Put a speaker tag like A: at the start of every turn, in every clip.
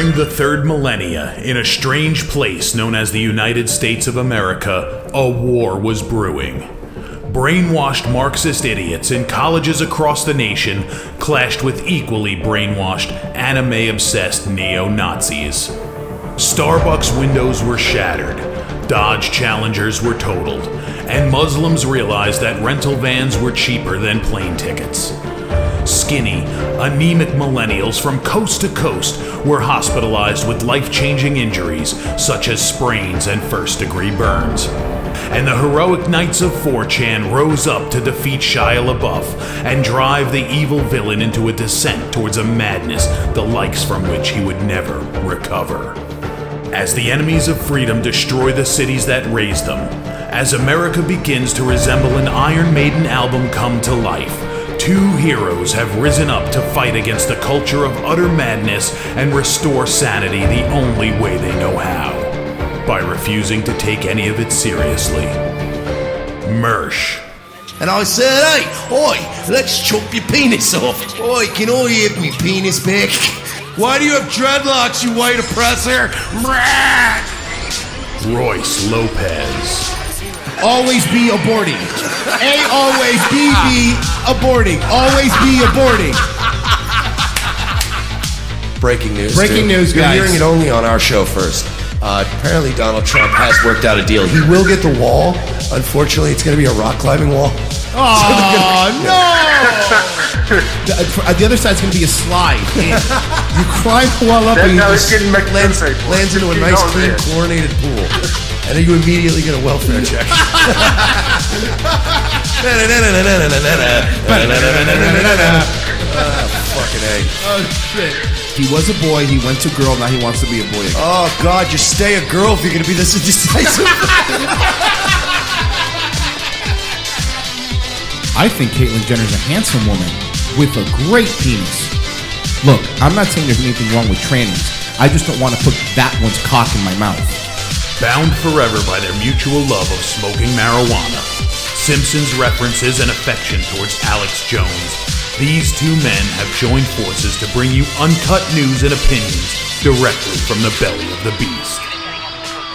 A: During the third millennia, in a strange place known as the United States of America, a war was brewing. Brainwashed Marxist idiots in colleges across the nation clashed with equally brainwashed, anime-obsessed neo-Nazis. Starbucks windows were shattered, Dodge Challengers were totaled, and Muslims realized that rental vans were cheaper than plane tickets. Skinny, anemic millennials from coast to coast were hospitalized with life-changing injuries such as sprains and first-degree burns. And the heroic knights of 4chan rose up to defeat Shia LaBeouf and drive the evil villain into a descent towards a madness the likes from which he would never recover. As the enemies of freedom destroy the cities that raised them, as America begins to resemble an Iron Maiden album come to life, two heroes have risen up to fight against the culture of utter madness and restore sanity the only way they know how, by refusing to take any of it seriously. Mersh.
B: And I said, hey, oi, let's chop your penis off. Oi, can I have me penis back? Why do you have dreadlocks, you white oppressor?
A: Royce Lopez.
C: Always be aborting. A, always, B, aborting. Always be aborting.
B: Breaking news.
C: Breaking news,
B: You're
C: guys.
B: hearing it only on our show first. Apparently Donald Trump has worked out a deal. He will get the wall. Unfortunately, it's going to be a rock climbing wall.
C: Oh, no! The other side's going to be a slide. You climb the wall up and you just
B: lands into a nice, clean, chlorinated pool. And then you immediately get a welfare check. Fucking A.
C: Oh, shit. He was a boy, he went to girl, now he wants to be a boy again.
B: Oh, God, just stay a girl if you're going to be this indecisive.
C: I think Caitlyn Jenner's a handsome woman with a great penis. Look, I'm not saying there's anything wrong with trannies. I just don't want to put that one's cock in my mouth.
A: Bound forever by their mutual love of smoking marijuana, Simpsons references and affection towards Alex Jones, these two men have joined forces to bring you uncut news and opinions directly from the belly of the beast.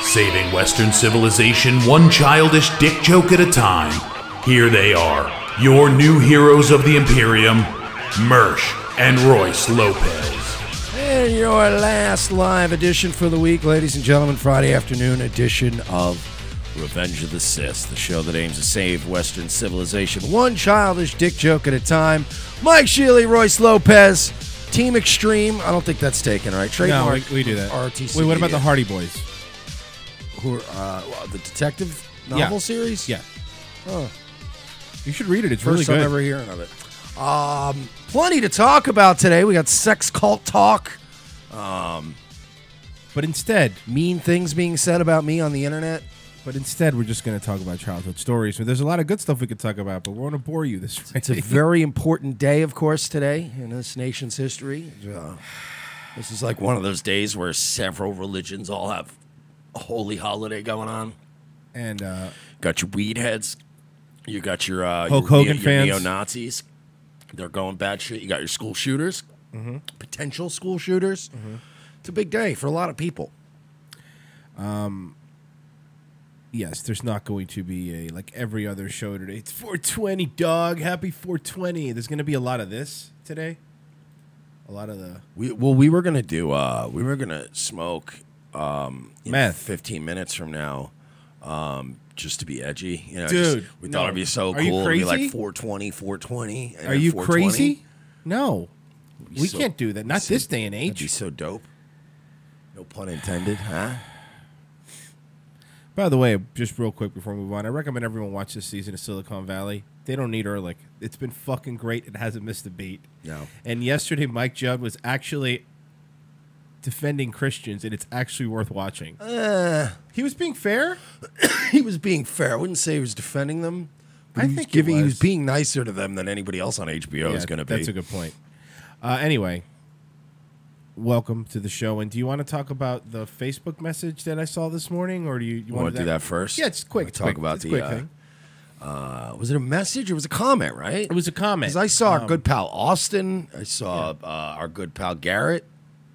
A: Saving Western civilization one childish dick joke at a time, here they are, your new heroes of the Imperium, Mersh and Royce Lopez.
D: And your last live edition for the week, ladies and gentlemen, Friday afternoon edition of Revenge of the Sith, the show that aims to save Western civilization one childish dick joke at a time. Mike Shealy, Royce Lopez, Team Extreme. I don't think that's taken, right? Trademark.
E: No, we do that.
D: RTC.
E: Wait, what about the Hardy Boys?
D: Who are the detective novel series?
E: Yeah.
D: Oh.
E: You should read it. It's
D: First
E: really good.
D: time ever hearing of it. Plenty to talk about today. We got sex cult talk.
E: But instead,
D: mean things being said about me on the internet.
E: But instead, we're just going to talk about childhood stories. So there's a lot of good stuff we could talk about, but we want to bore you this Friday.
D: It's a very important day, of course, today in this nation's history. This is like one of those days where several religions all have a holy holiday going on.
E: And
D: got your weed heads. You got your
E: Hulk Hogan
D: your
E: fans.
D: neo-Nazis. They're going bad shit. You got your school shooters, potential school shooters. It's a big day for a lot of people.
E: Yes, there's not going to be like every other show today. It's 420, dog. Happy 420. There's going to be a lot of this today. A lot of the...
D: We were going to do... we were going to smoke
E: meth
D: 15 minutes from now just to be edgy. You know,
E: dude,
D: we thought it'd be so
E: Are you
D: cool. It'd be
E: crazy?
D: like 420, 420.
E: Are you
D: 420.
E: crazy? No. We
D: so-
E: can't do that. Not this day and
D: That'd
E: age.
D: be so dope. No pun intended, huh?
E: By the way, just real quick before we move on, I recommend everyone watch this season of Silicon Valley. They don't need Ehrlich. It's been fucking great. It hasn't missed a beat.
D: No.
E: And yesterday, Mike Judd was actually defending Christians, and it's actually worth watching. He was being fair?
D: He was being fair. I wouldn't say he was defending them. But
E: I
D: he was
E: think
D: giving.
E: he
D: He
E: was.
D: was being nicer to them than anybody else on HBO is going to be.
E: That's a good point. Anyway, welcome to the show. And do you want to talk about the Facebook message that I saw this morning, or do you
D: want to do that first?
E: Yeah, it's quick.
D: Talk about
E: it's a
D: the
E: quick thing.
D: was it a message or was it a comment? Right?
E: It was a comment.
D: Because I saw our good pal Austin. I saw our good pal Garrett.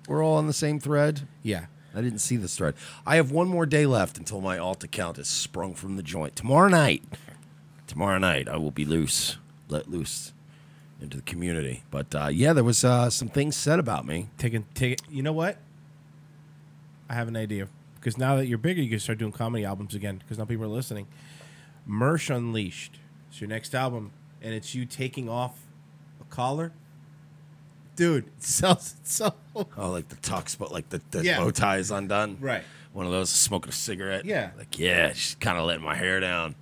D: We're all on the same thread.
E: Yeah.
D: I didn't see this thread. I have one more day left until my alt account is sprung from the joint. Tomorrow night, I will be let loose into the community. But yeah, there was some things said about me.
E: Take it. You know what? I have an idea. Because now that you're bigger, you can start doing comedy albums again. Because now people are listening. Mersh Unleashed. It's your next album, and it's you taking off a collar. Dude, it sells so.
D: Oh, like the tux, but like the
E: Yeah.
D: bow tie is undone.
E: Right.
D: One of those smoking a cigarette.
E: Yeah.
D: Like, yeah, just kind of letting my hair down.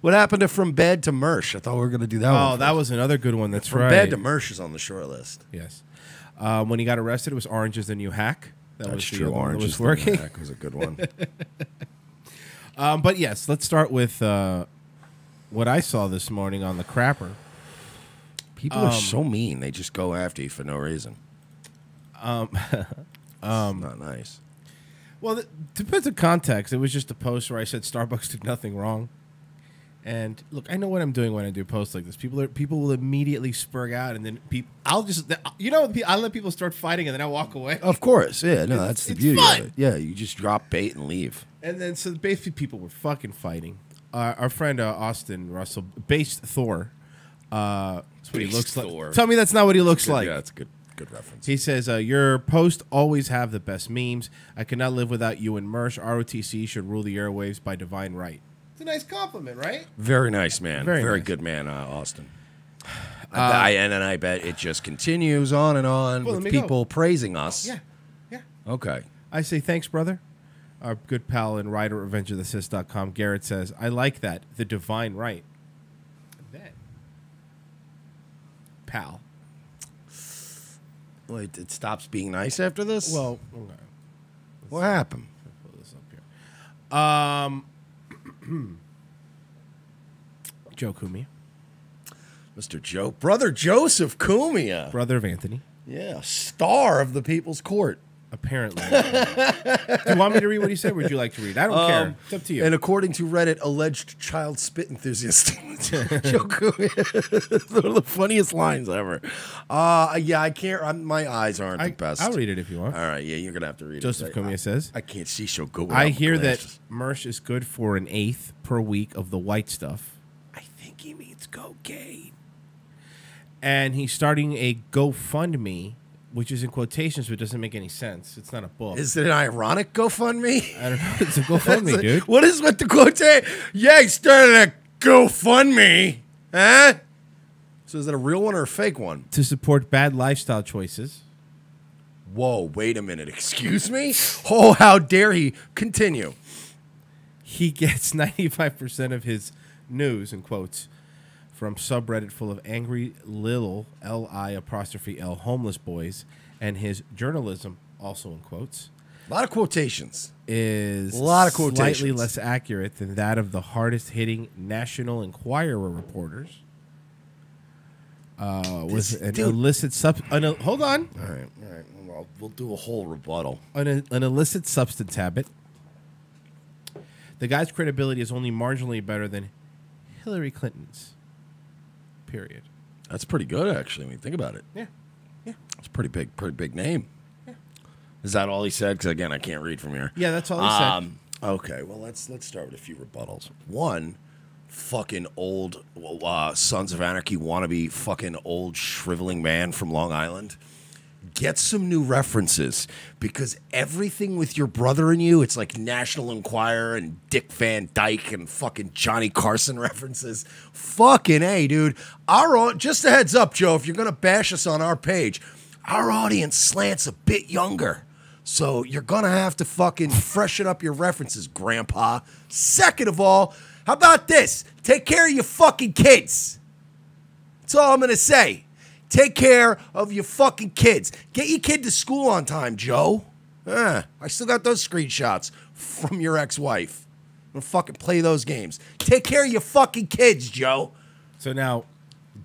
D: What happened to From Bed to Mersh? I thought we were going to do that one.
E: Oh, that was another good one. That's
D: From
E: right.
D: Bed to Mersh is on the short list.
E: Yes. When he got arrested, it was Orange is the New Hack.
D: That's
E: was
D: true.
E: one
D: Orange
E: that was
D: is
E: working.
D: the Hack was a good one.
E: But yes, let's start with what I saw this morning on the Crapper.
D: People are so mean. They just go after you for no reason. It's not nice.
E: Well, depends on context. It was just a post where I said Starbucks did nothing wrong. And look, I know what I'm doing when I do posts like this. People will immediately spurg out, and then I'll let people start fighting, and then I walk away.
D: Of course, yeah. No, that's the
E: it's
D: beauty
E: fun.
D: of it. Yeah, you just drop bait and leave.
E: And then so basically people were fucking fighting. Our friend Austin Russell, based Thor. That's what he looks
D: Thor.
E: like. Tell me that's not what he looks like.
D: Yeah, that's a good reference.
E: He says, your posts always have the best memes. I cannot live without you and Mersh. ROTC should rule the airwaves by divine right. It's a nice compliment, right?
D: Very nice, man.
E: Very
D: Very
E: nice.
D: good man, Austin. I bet it just continues on and on
E: Well,
D: with
E: let me
D: people
E: go.
D: praising us.
E: Yeah.
D: Okay.
E: I say thanks, brother. Our good pal and writer at RevengeOfTheSith.com, Garrett says, I like that. The divine right. Then, pal.
D: Wait, it stops being nice after this?
E: Well, okay.
D: What happened?
E: Pull this up here. Joe Cumia,
D: Mr. Joe. Brother Joseph Cumia.
E: brother of Anthony,
D: Yeah, star of the People's Court.
E: apparently. Do you want me to read what he said, or would you like to read? I don't care. It's up to you.
D: And according to Reddit, alleged child spit enthusiast. Joe Cumia. One of the funniest lines ever. Yeah, I can't. My eyes aren't the best.
E: I'll read it if you want.
D: All right, yeah, you're going to have to read
E: Joseph
D: it.
E: Cumia says,
D: I can't see so good.
E: I
D: without
E: hear
D: glasses.
E: that Mersh is good for an eighth per week of the white stuff. I think he means cocaine. And he's starting a GoFundMe, which is in quotations, but doesn't make any sense. It's not a book.
D: Is it an ironic GoFundMe?
E: I don't know. It's a GoFundMe, dude.
D: What is with the quotation? Yeah, he started a GoFundMe. Huh? So is it a real one or a fake one?
E: To support bad lifestyle choices.
D: Whoa, wait a minute. Excuse me? Oh, how dare he? Continue.
E: He gets 95% of his news, in quotes, from subreddit full of angry little L-I-apostrophe-L homeless boys, and his journalism, also in quotes,
D: A lot of quotations.
E: is
D: A lot of
E: slightly
D: quotations.
E: less accurate than that of the hardest-hitting National Enquirer reporters. With an
D: dude-
E: illicit hold on.
D: All right. Well, we'll do a whole rebuttal.
E: An illicit substance habit. The guy's credibility is only marginally better than Hillary Clinton's. Period.
D: That's pretty good, actually, when you think about it.
E: Yeah.
D: It's a pretty big name. Yeah. Is that all he said? Because, again, I can't read from here.
E: Yeah, that's all he said.
D: Okay, well, let's start with a few rebuttals. One, fucking old Sons of Anarchy wannabe fucking old shriveling man from Long Island. Get some new references, because everything with your brother and you, it's like National Enquirer and Dick Van Dyke and fucking Johnny Carson references. Fucking A, dude. Just a heads up, Joe, if you're going to bash us on our page, our audience slants a bit younger. So you're going to have to fucking freshen up your references, Grandpa. Second of all, how about this? Take care of your fucking kids. That's all I'm going to say. Take care of your fucking kids. Get your kid to school on time, Joe. I still got those screenshots from your ex-wife. I'm going to fucking play those games. Take care of your fucking kids, Joe.
E: So now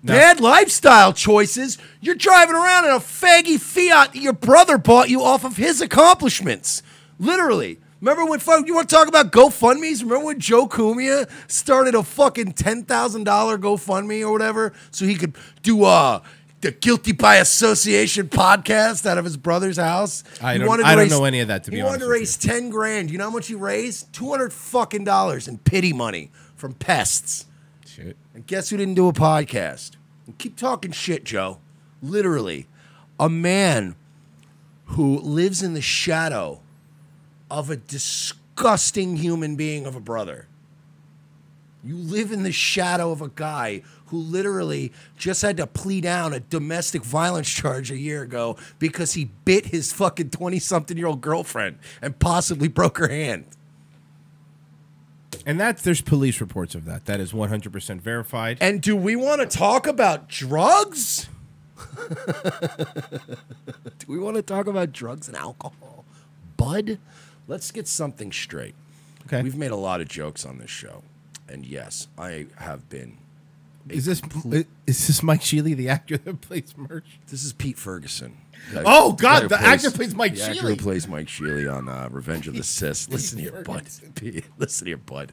D: Bad lifestyle choices. You're driving around in a faggy Fiat that your brother bought you off of his accomplishments. Literally. Remember when you want to talk about GoFundMes? Remember when Joe Cumia started a fucking $10,000 GoFundMe or whatever so he could do the Guilty by Association podcast out of his brother's house.
E: I don't know any of that, to be honest.
D: He wanted to raise 10 grand. You know how much he raised? $200 fucking in pity money from pests.
E: Shit.
D: And guess who didn't do a podcast? And keep talking shit, Joe. Literally, a man who lives in the shadow of a disgusting human being of a brother. You live in the shadow of a guy who literally just had to plea down a domestic violence charge a year ago because he bit his fucking 20-something-year-old girlfriend and possibly broke her hand.
E: And there's police reports of that. That is 100% verified.
D: And do we want to talk about drugs? Do we want to talk about drugs and alcohol? Bud, let's get something straight.
E: Okay.
D: We've made a lot of jokes on this show. And yes, I have been.
E: Is this Mike Shealy, the actor that plays Merch?
D: This is Pete Ferguson.
E: Oh, God, the actor plays Mike
D: Shealy. The actor who plays Mike Shealy on Revenge of the Sis. Listen to your bud. Pete, listen to your bud.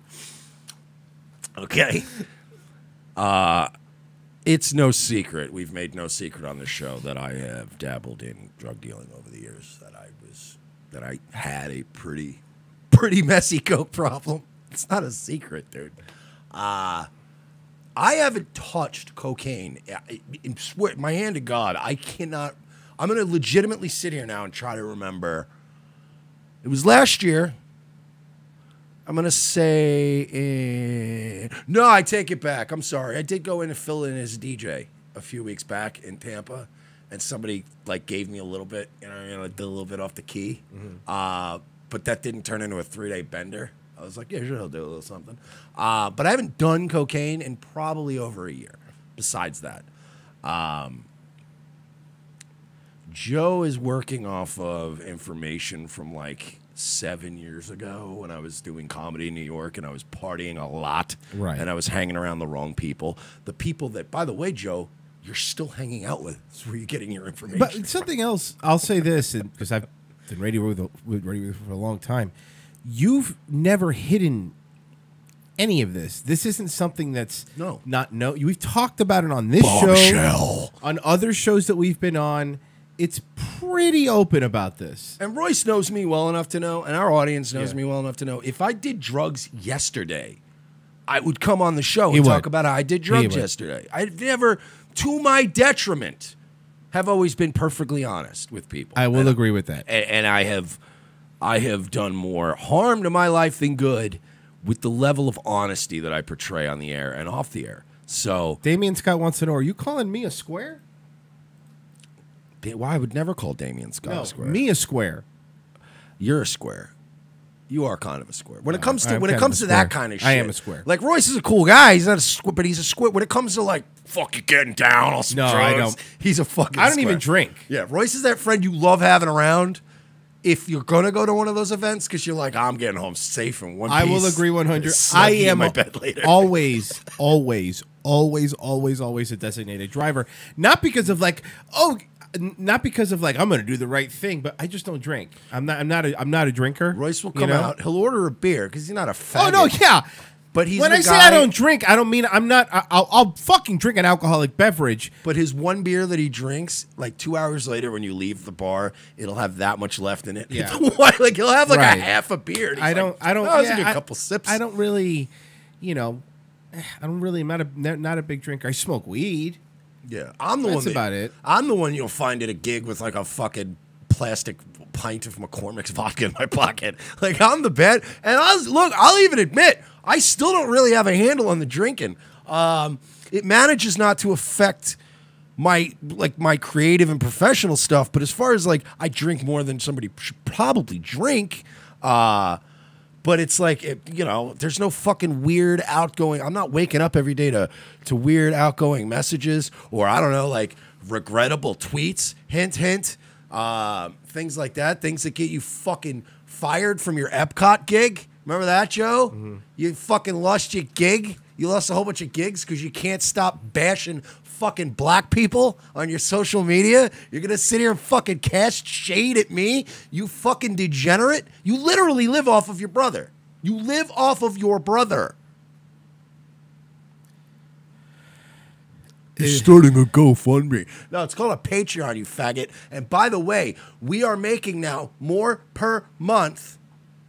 D: Okay. It's no secret. We've made no secret on this show that I have dabbled in drug dealing over the years. That I had a pretty messy coke problem. It's not a secret, dude. I haven't touched cocaine. Swear, my hand to God, I cannot. I'm going to legitimately sit here now and try to remember. It was last year. I'm going to say, no, I take it back. I'm sorry. I did go in and fill in as DJ a few weeks back in Tampa, and somebody like gave me a little bit, I did a little bit off the key. Mm-hmm. But that didn't turn into a 3-day bender. I was like, yeah, sure, I'll do a little something. But I haven't done cocaine in probably over a year. Besides that, Joe is working off of information from like 7 years ago when I was doing comedy in New York and I was partying a lot.
E: Right.
D: And I was hanging around the wrong people. The people that, by the way, Joe, you're still hanging out with. That's where you're getting your information.
E: But something else, I'll say this, because I've been radio with for a long time. You've never hidden any of this. This isn't something that's we've talked about it on this show, on other shows that we've been on. It's pretty open about this.
D: And Royce knows me well enough to know, and our audience knows me well enough to know, if I did drugs yesterday, I would come on the show and talk about how I did drugs yesterday. I've never, to my detriment, have always been perfectly honest with people.
E: I will agree with that.
D: And I have done more harm to my life than good with the level of honesty that I portray on the air and off the air. So
E: Damian Scott wants to know, are you calling me a square?
D: Well, I would never call Damian Scott a square.
E: Me a square.
D: You're a square. You are kind of a square. When it comes to that kind of shit.
E: I am a square.
D: Like Royce is a cool guy. He's not a square, but he's a square. When it comes to like fucking getting down on some drugs,
E: I don't.
D: He's a fucking
E: I don't
D: square.
E: even drink.
D: Yeah, Royce is that friend you love having around. If you're gonna go to one of those events, because you're like, I'm getting home safe in one piece.
E: I will agree 100.
D: I am in my bed later.
E: always a designated driver. Not because of like, I'm going to do the right thing, but I just don't drink. I'm not a drinker.
D: Royce will come out. He'll order a beer because he's not a faggot.
E: Oh no, yeah.
D: But he's
E: when I say I don't drink, I don't mean I'm not. I'll fucking drink an alcoholic beverage.
D: But his one beer that he drinks, like 2 hours later when you leave the bar, it'll have that much left in it.
E: Yeah.
D: Like he'll have like a half a beer.
E: I don't.
D: Oh, yeah, a couple sips.
E: I don't really, I'm not a big drinker. I smoke weed.
D: Yeah, I'm the one.
E: That's about it.
D: I'm the one you'll find at a gig with like a fucking plastic pint of McCormick's vodka in my pocket. Like I'm the bad. And I'll even admit, I still don't really have a handle on the drinking. It manages not to affect my creative and professional stuff. But as far as like I drink more than somebody should probably drink. But it's like, there's no fucking weird outgoing. I'm not waking up every day to weird outgoing messages or I don't know, like regrettable tweets. Hint, hint. Things like that. Things that get you fucking fired from your Epcot gig. Remember that, Joe? Mm-hmm. You fucking lost your gig. You lost a whole bunch of gigs because you can't stop bashing fucking black people on your social media. You're gonna sit here and fucking cast shade at me, you fucking degenerate. You literally live off of your brother. You live off of your brother. He's starting a GoFundMe. No, it's called a Patreon, you faggot. And by the way, we are making now more per month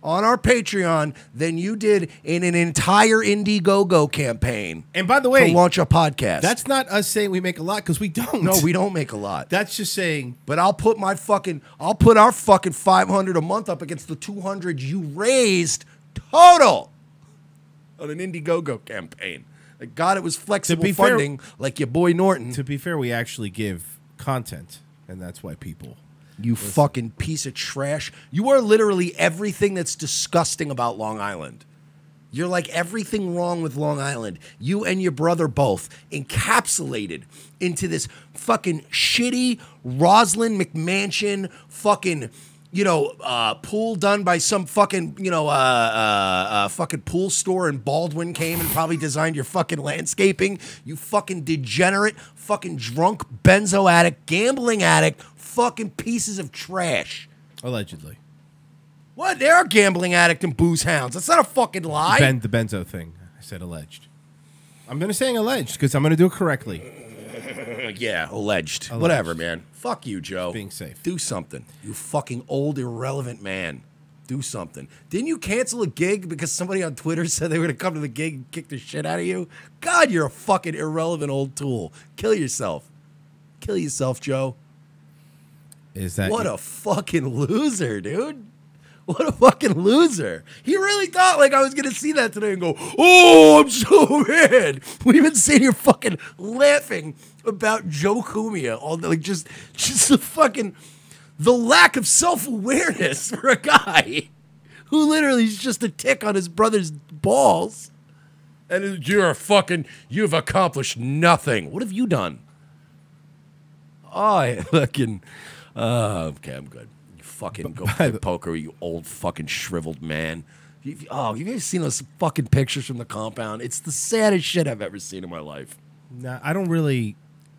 D: on our Patreon than you did in an entire Indiegogo campain.
E: And by the way,
D: to launch a podcast.
E: That's not us saying we make a lot, because we don't.
D: No, we don't make a lot.
E: That's just saying.
D: But I'll put our fucking $500 a month up against the $200 you raised total on an Indiegogo campaign. Like, God, it was flexible funding, like your boy Norton.
E: To be fair, we actually give content, and that's why people.
D: You fucking piece of trash. You are literally everything that's disgusting about Long Island. You're like everything wrong with Long Island. You and your brother both encapsulated into this fucking shitty Roslyn McMansion fucking, pool done by some fucking, fucking pool store in Baldwin came and probably designed your fucking landscaping. You fucking degenerate, fucking drunk, benzo addict, gambling addict, fucking pieces of trash.
E: Allegedly.
D: What? They are gambling addict and booze hounds. That's not a fucking lie.
E: The benzo thing. I said alleged. I'm going to say alleged because I'm going to do it correctly.
D: Yeah, alleged. Whatever, man. Fuck you, Joe.
E: Being safe.
D: Do something. You fucking old, irrelevant man. Do something. Didn't you cancel a gig because somebody on Twitter said they were going to come to the gig and kick the shit out of you? God, you're a fucking irrelevant old tool. Kill yourself. Kill yourself, Joe.
E: Is that
D: what a fucking loser, dude. What a fucking loser. He really thought like I was going to see that today and go, oh, I'm so mad. We've been sitting here fucking laughing about Joe Cumia all day. Like just the fucking, the lack of self-awareness for a guy who literally is just a tick on his brother's balls. And you've accomplished nothing. What have you done? Oh, I fucking, okay, I'm good. Fucking go play poker, you old fucking shriveled man. You've ever seen those fucking pictures from the compound? It's the saddest shit I've ever seen in my life.
E: Nah, I don't really,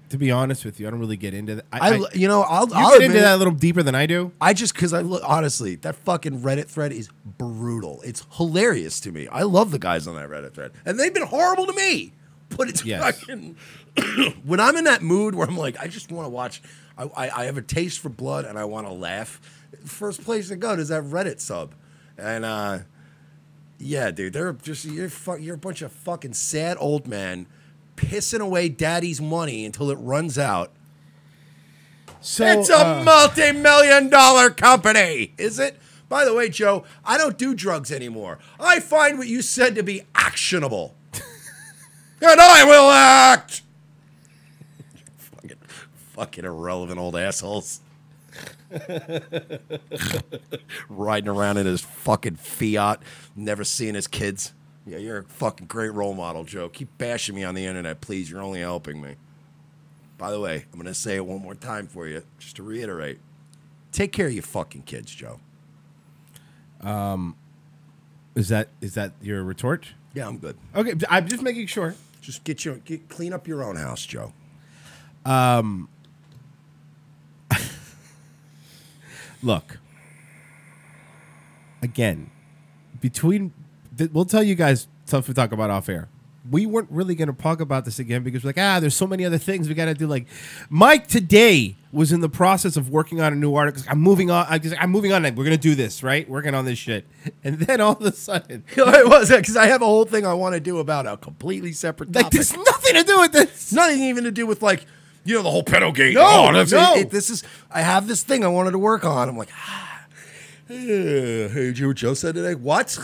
E: to be honest with you, I don't really get into that.
D: I'll
E: get into that a little deeper than I do.
D: Because honestly, that fucking Reddit thread is brutal. It's hilarious to me. I love the guys on that Reddit thread, and they've been horrible to me. But it's fucking when I'm in that mood where I'm like, I just want to watch. I have a taste for blood and I want to laugh. First place to go is that Reddit sub, and yeah, dude, they're just you're a bunch of fucking sad old men pissing away daddy's money until it runs out. So it's a multi-million-dollar company, is it? By the way, Joe, I don't do drugs anymore. I find what you said to be actionable, and I will act. Fucking irrelevant old assholes. Riding around in his fucking Fiat, never seeing his kids. Yeah, you're a fucking great role model, Joe. Keep bashing me on the internet, please. You're only helping me. By the way, I'm going to say it one more time for you, just to reiterate. Take care of your fucking kids, Joe.
E: Is that your retort?
D: Yeah, I'm good.
E: Okay, I'm just making sure.
D: Just clean up your own house, Joe.
E: Look, again, we'll tell you guys stuff we talk about off air. We weren't really going to talk about this again because we're like, there's so many other things we got to do. Like, Mike today was in the process of working on a new article. I'm moving on. I'm moving on. We're going to do this, right? Working on this shit. And then all of a sudden.
D: It was because I have a whole thing I want to do about a completely separate topic.
E: Like, there's nothing to do with this.
D: Nothing even to do with, like, the whole pedogate.
E: No.
D: I have this thing I wanted to work on. I'm like, hey, did you hear what Joe said today? What?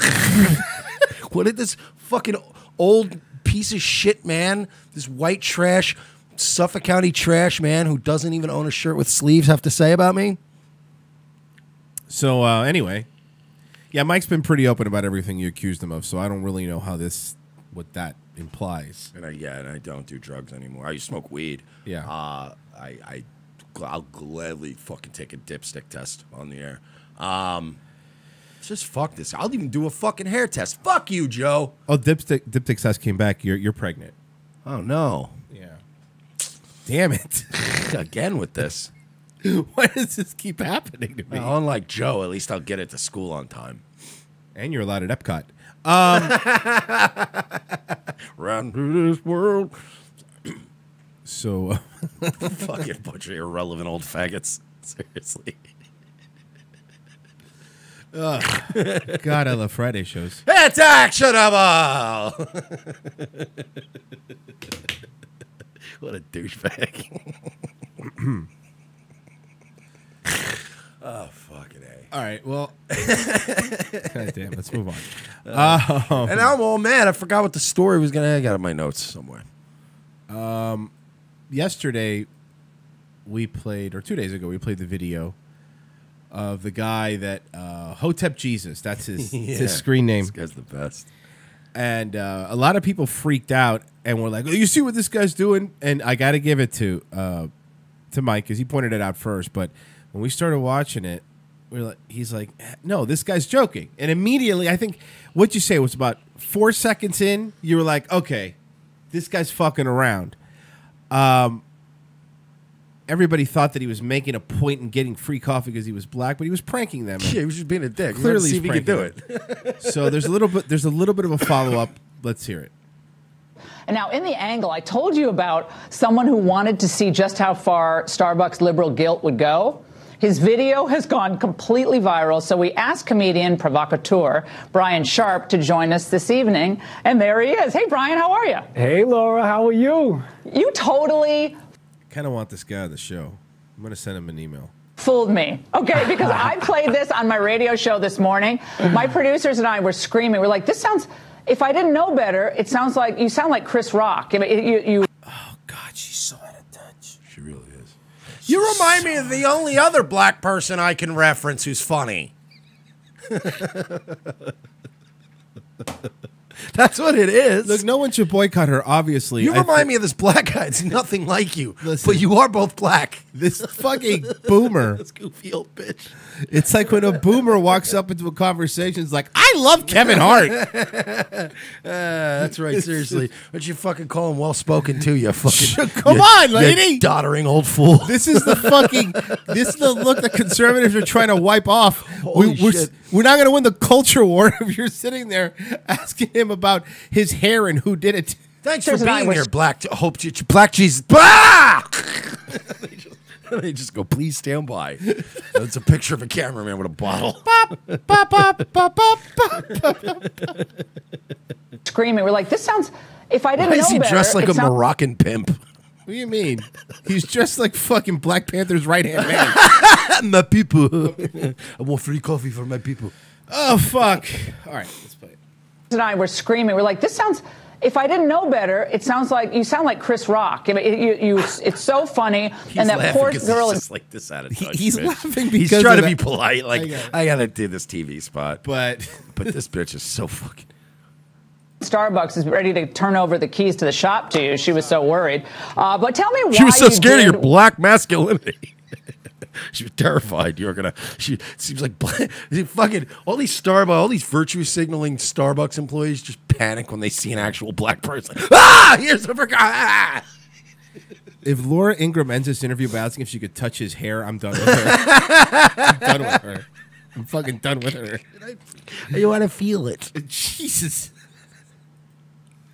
D: What did this fucking old piece of shit man, this white trash, Suffolk County trash man who doesn't even own a shirt with sleeves have to say about me?
E: So, anyway, yeah, Mike's been pretty open about everything you accused him of, so I don't really know what that implies.
D: And I don't do drugs anymore. I used to smoke weed.
E: Yeah.
D: I'll gladly fucking take a dipstick test on the air. Just fuck this. I'll even do a fucking hair test. Fuck you, Joe.
E: Oh, dipstick test came back. You're pregnant.
D: Oh no.
E: Yeah. Damn it.
D: Again with this.
E: Why does this keep happening to me?
D: Well, unlike Joe, at least I'll get it to school on time.
E: And you're allowed at Epcot.
D: Round through this world.
E: So,
D: Fucking bunch of irrelevant old faggots. Seriously.
E: God, I love Friday shows.
D: It's actionable! What a douchebag. Oh, fucking A.
E: All right, well. God damn, let's move on.
D: And now I'm all mad. I forgot what the story was going to. I got it in my notes somewhere.
E: Yesterday, we played, or 2 days ago, we played the video of the guy that, Hotep Jesus, that's his screen name.
D: This guy's the best.
E: And a lot of people freaked out and were like, oh, you see what this guy's doing? And I got to give it to Mike because he pointed it out first. But when we started watching it, he's like, no, this guy's joking. And immediately, I think, what'd you say? It was about 4 seconds in, you were like, okay, this guy's fucking around. Everybody thought that he was making a point and getting free coffee because he was black, but he was pranking them.
D: Yeah, he was just being a dick.
E: Clearly,
D: see if he could do it.
E: So there's a little bit of a follow up. Let's hear it.
F: And now in the angle, I told you about someone who wanted to see just how far Starbucks liberal guilt would go. His video has gone completely viral, so we asked comedian provocateur Brian Sharp to join us this evening, and there he is. Hey, Brian, how are you?
G: Hey, Laura, how are you?
F: You totally
E: Kind of want this guy on the show. I'm going to send him an email.
F: fooled me, okay? Because I played this on my radio show this morning. My producers and I were screaming. We're like, this sounds, if I didn't know better, it sounds like, you sound like Chris Rock. I mean,
E: Oh, God, she's so out of touch.
D: She really is. You remind me of the only other black person I can reference who's funny. That's what it is.
E: Look, no one should boycott her, obviously.
D: You remind me of this black guy. It's nothing like you.
E: Listen.
D: But you are both black.
E: This fucking boomer.
D: This goofy old bitch.
E: It's like when a boomer walks up into a conversation, it's like, I love Kevin Hart.
D: That's right, seriously. But you fucking call him well-spoken, too, you fucking...
E: Come on, lady.
D: You doddering old fool.
E: This is the look the conservatives are trying to wipe off.
D: Holy shit.
E: We're not going to win the culture war if you're sitting there asking him about his hair and who did it.
D: Thanks for being here, Black Jesus. Ah! They just go, please stand by. It's a picture of a cameraman with a bottle.
F: screaming. We're like, this sounds, if I didn't
D: Why
F: know
D: is he
F: better,
D: dressed like
F: it
D: a
F: sounds-
D: Moroccan pimp?
E: What do you mean? He's just like fucking Black Panther's right-hand man.
D: My people. I want free coffee for my people.
E: Oh, fuck. All right, let's play it.
F: and I were screaming. We're like, this sounds, if I didn't know better, it sounds like, you sound like Chris Rock. I mean, it's so funny. And that poor girl
D: he's
F: is
D: just like this out of touch.
E: He's
D: bitch.
E: laughing
D: He's
E: because
D: trying
E: of
D: to be
E: that.
D: polite. Like, I gotta do this TV spot.
E: But
D: this bitch is so fucking...
F: Starbucks is ready to turn over the keys to the shop to you. She was so worried. But tell me why
D: She was so
F: you
D: scared of
F: did-
D: your black masculinity. She was terrified you were gonna. She seems like fucking all these virtue signaling Starbucks employees just panic when they see an actual black person. Ah, here's a ah!
E: if Laura Ingram ends this interview by asking if she could touch his hair, I'm done with her. I'm done with her. I'm fucking done with her.
D: You want to feel it?
E: Jesus.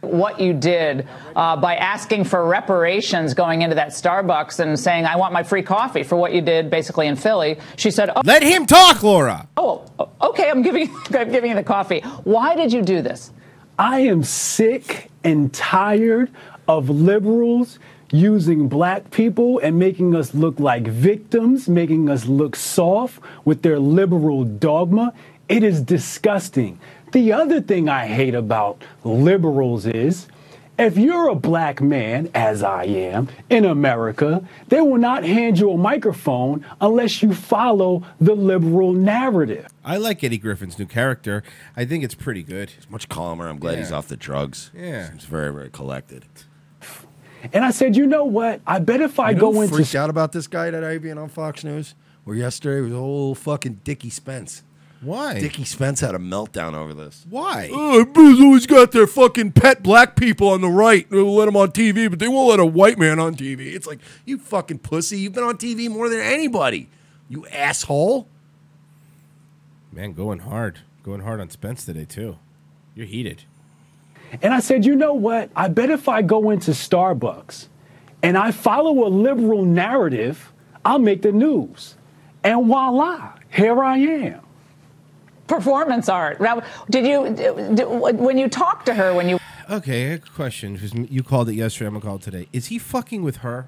F: what you did by asking for reparations going into that Starbucks and saying, I want my free coffee for what you did basically in Philly. She said,
E: Let him talk, Laura.
F: oh, okay, I'm giving you the coffee. Why did you do this?
G: I am sick and tired of liberals using black people and making us look like victims, making us look soft with their liberal dogma. It is disgusting. The other thing I hate about liberals is if you're a black man, as I am, in America, they will not hand you a microphone unless you follow the liberal narrative.
E: I like Eddie Griffin's new character. I think it's pretty good.
D: It's much calmer. I'm glad he's off the drugs.
E: Yeah.
D: Seems very, very collected.
G: And I said, you know what? I bet if I go into...
D: freaked out about this guy today being on Fox News? Where yesterday was old fucking Dickie Spence.
E: Why?
D: Dickie Spence had a meltdown over this.
E: Why?
D: Everybody's always got their fucking pet black people on the right. They'll let them on TV, but they won't let a white man on TV. It's like, you fucking pussy. You've been on TV more than anybody. You asshole.
E: Man, going hard. Going hard on Spence today, too. You're heated.
G: And I said, you know what? I bet if I go into Starbucks and I follow a liberal narrative, I'll make the news. And voila, here I am.
F: Performance art. Now, when you talked to her, when you...
E: Okay, I have a question, because you called it yesterday, I'm going to call it today. Is he fucking with her?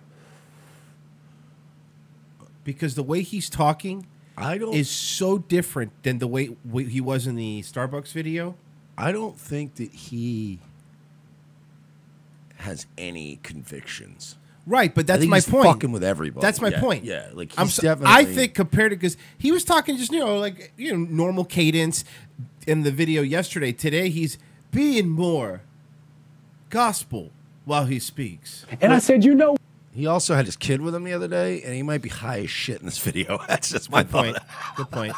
E: Because the way he's talking is so different than the way he was in the Starbucks video.
D: I don't think that he has any convictions.
E: Right, but that's my
D: he's
E: point.
D: Fucking with everybody.
E: That's my point.
D: Yeah, like
E: definitely. I think compared to, because he was talking just normal cadence in the video yesterday. Today he's being more gospel while he speaks.
G: And I said,
D: he also had his kid with him the other day, and he might be high as shit in this video. That's just my thought.
E: Good point.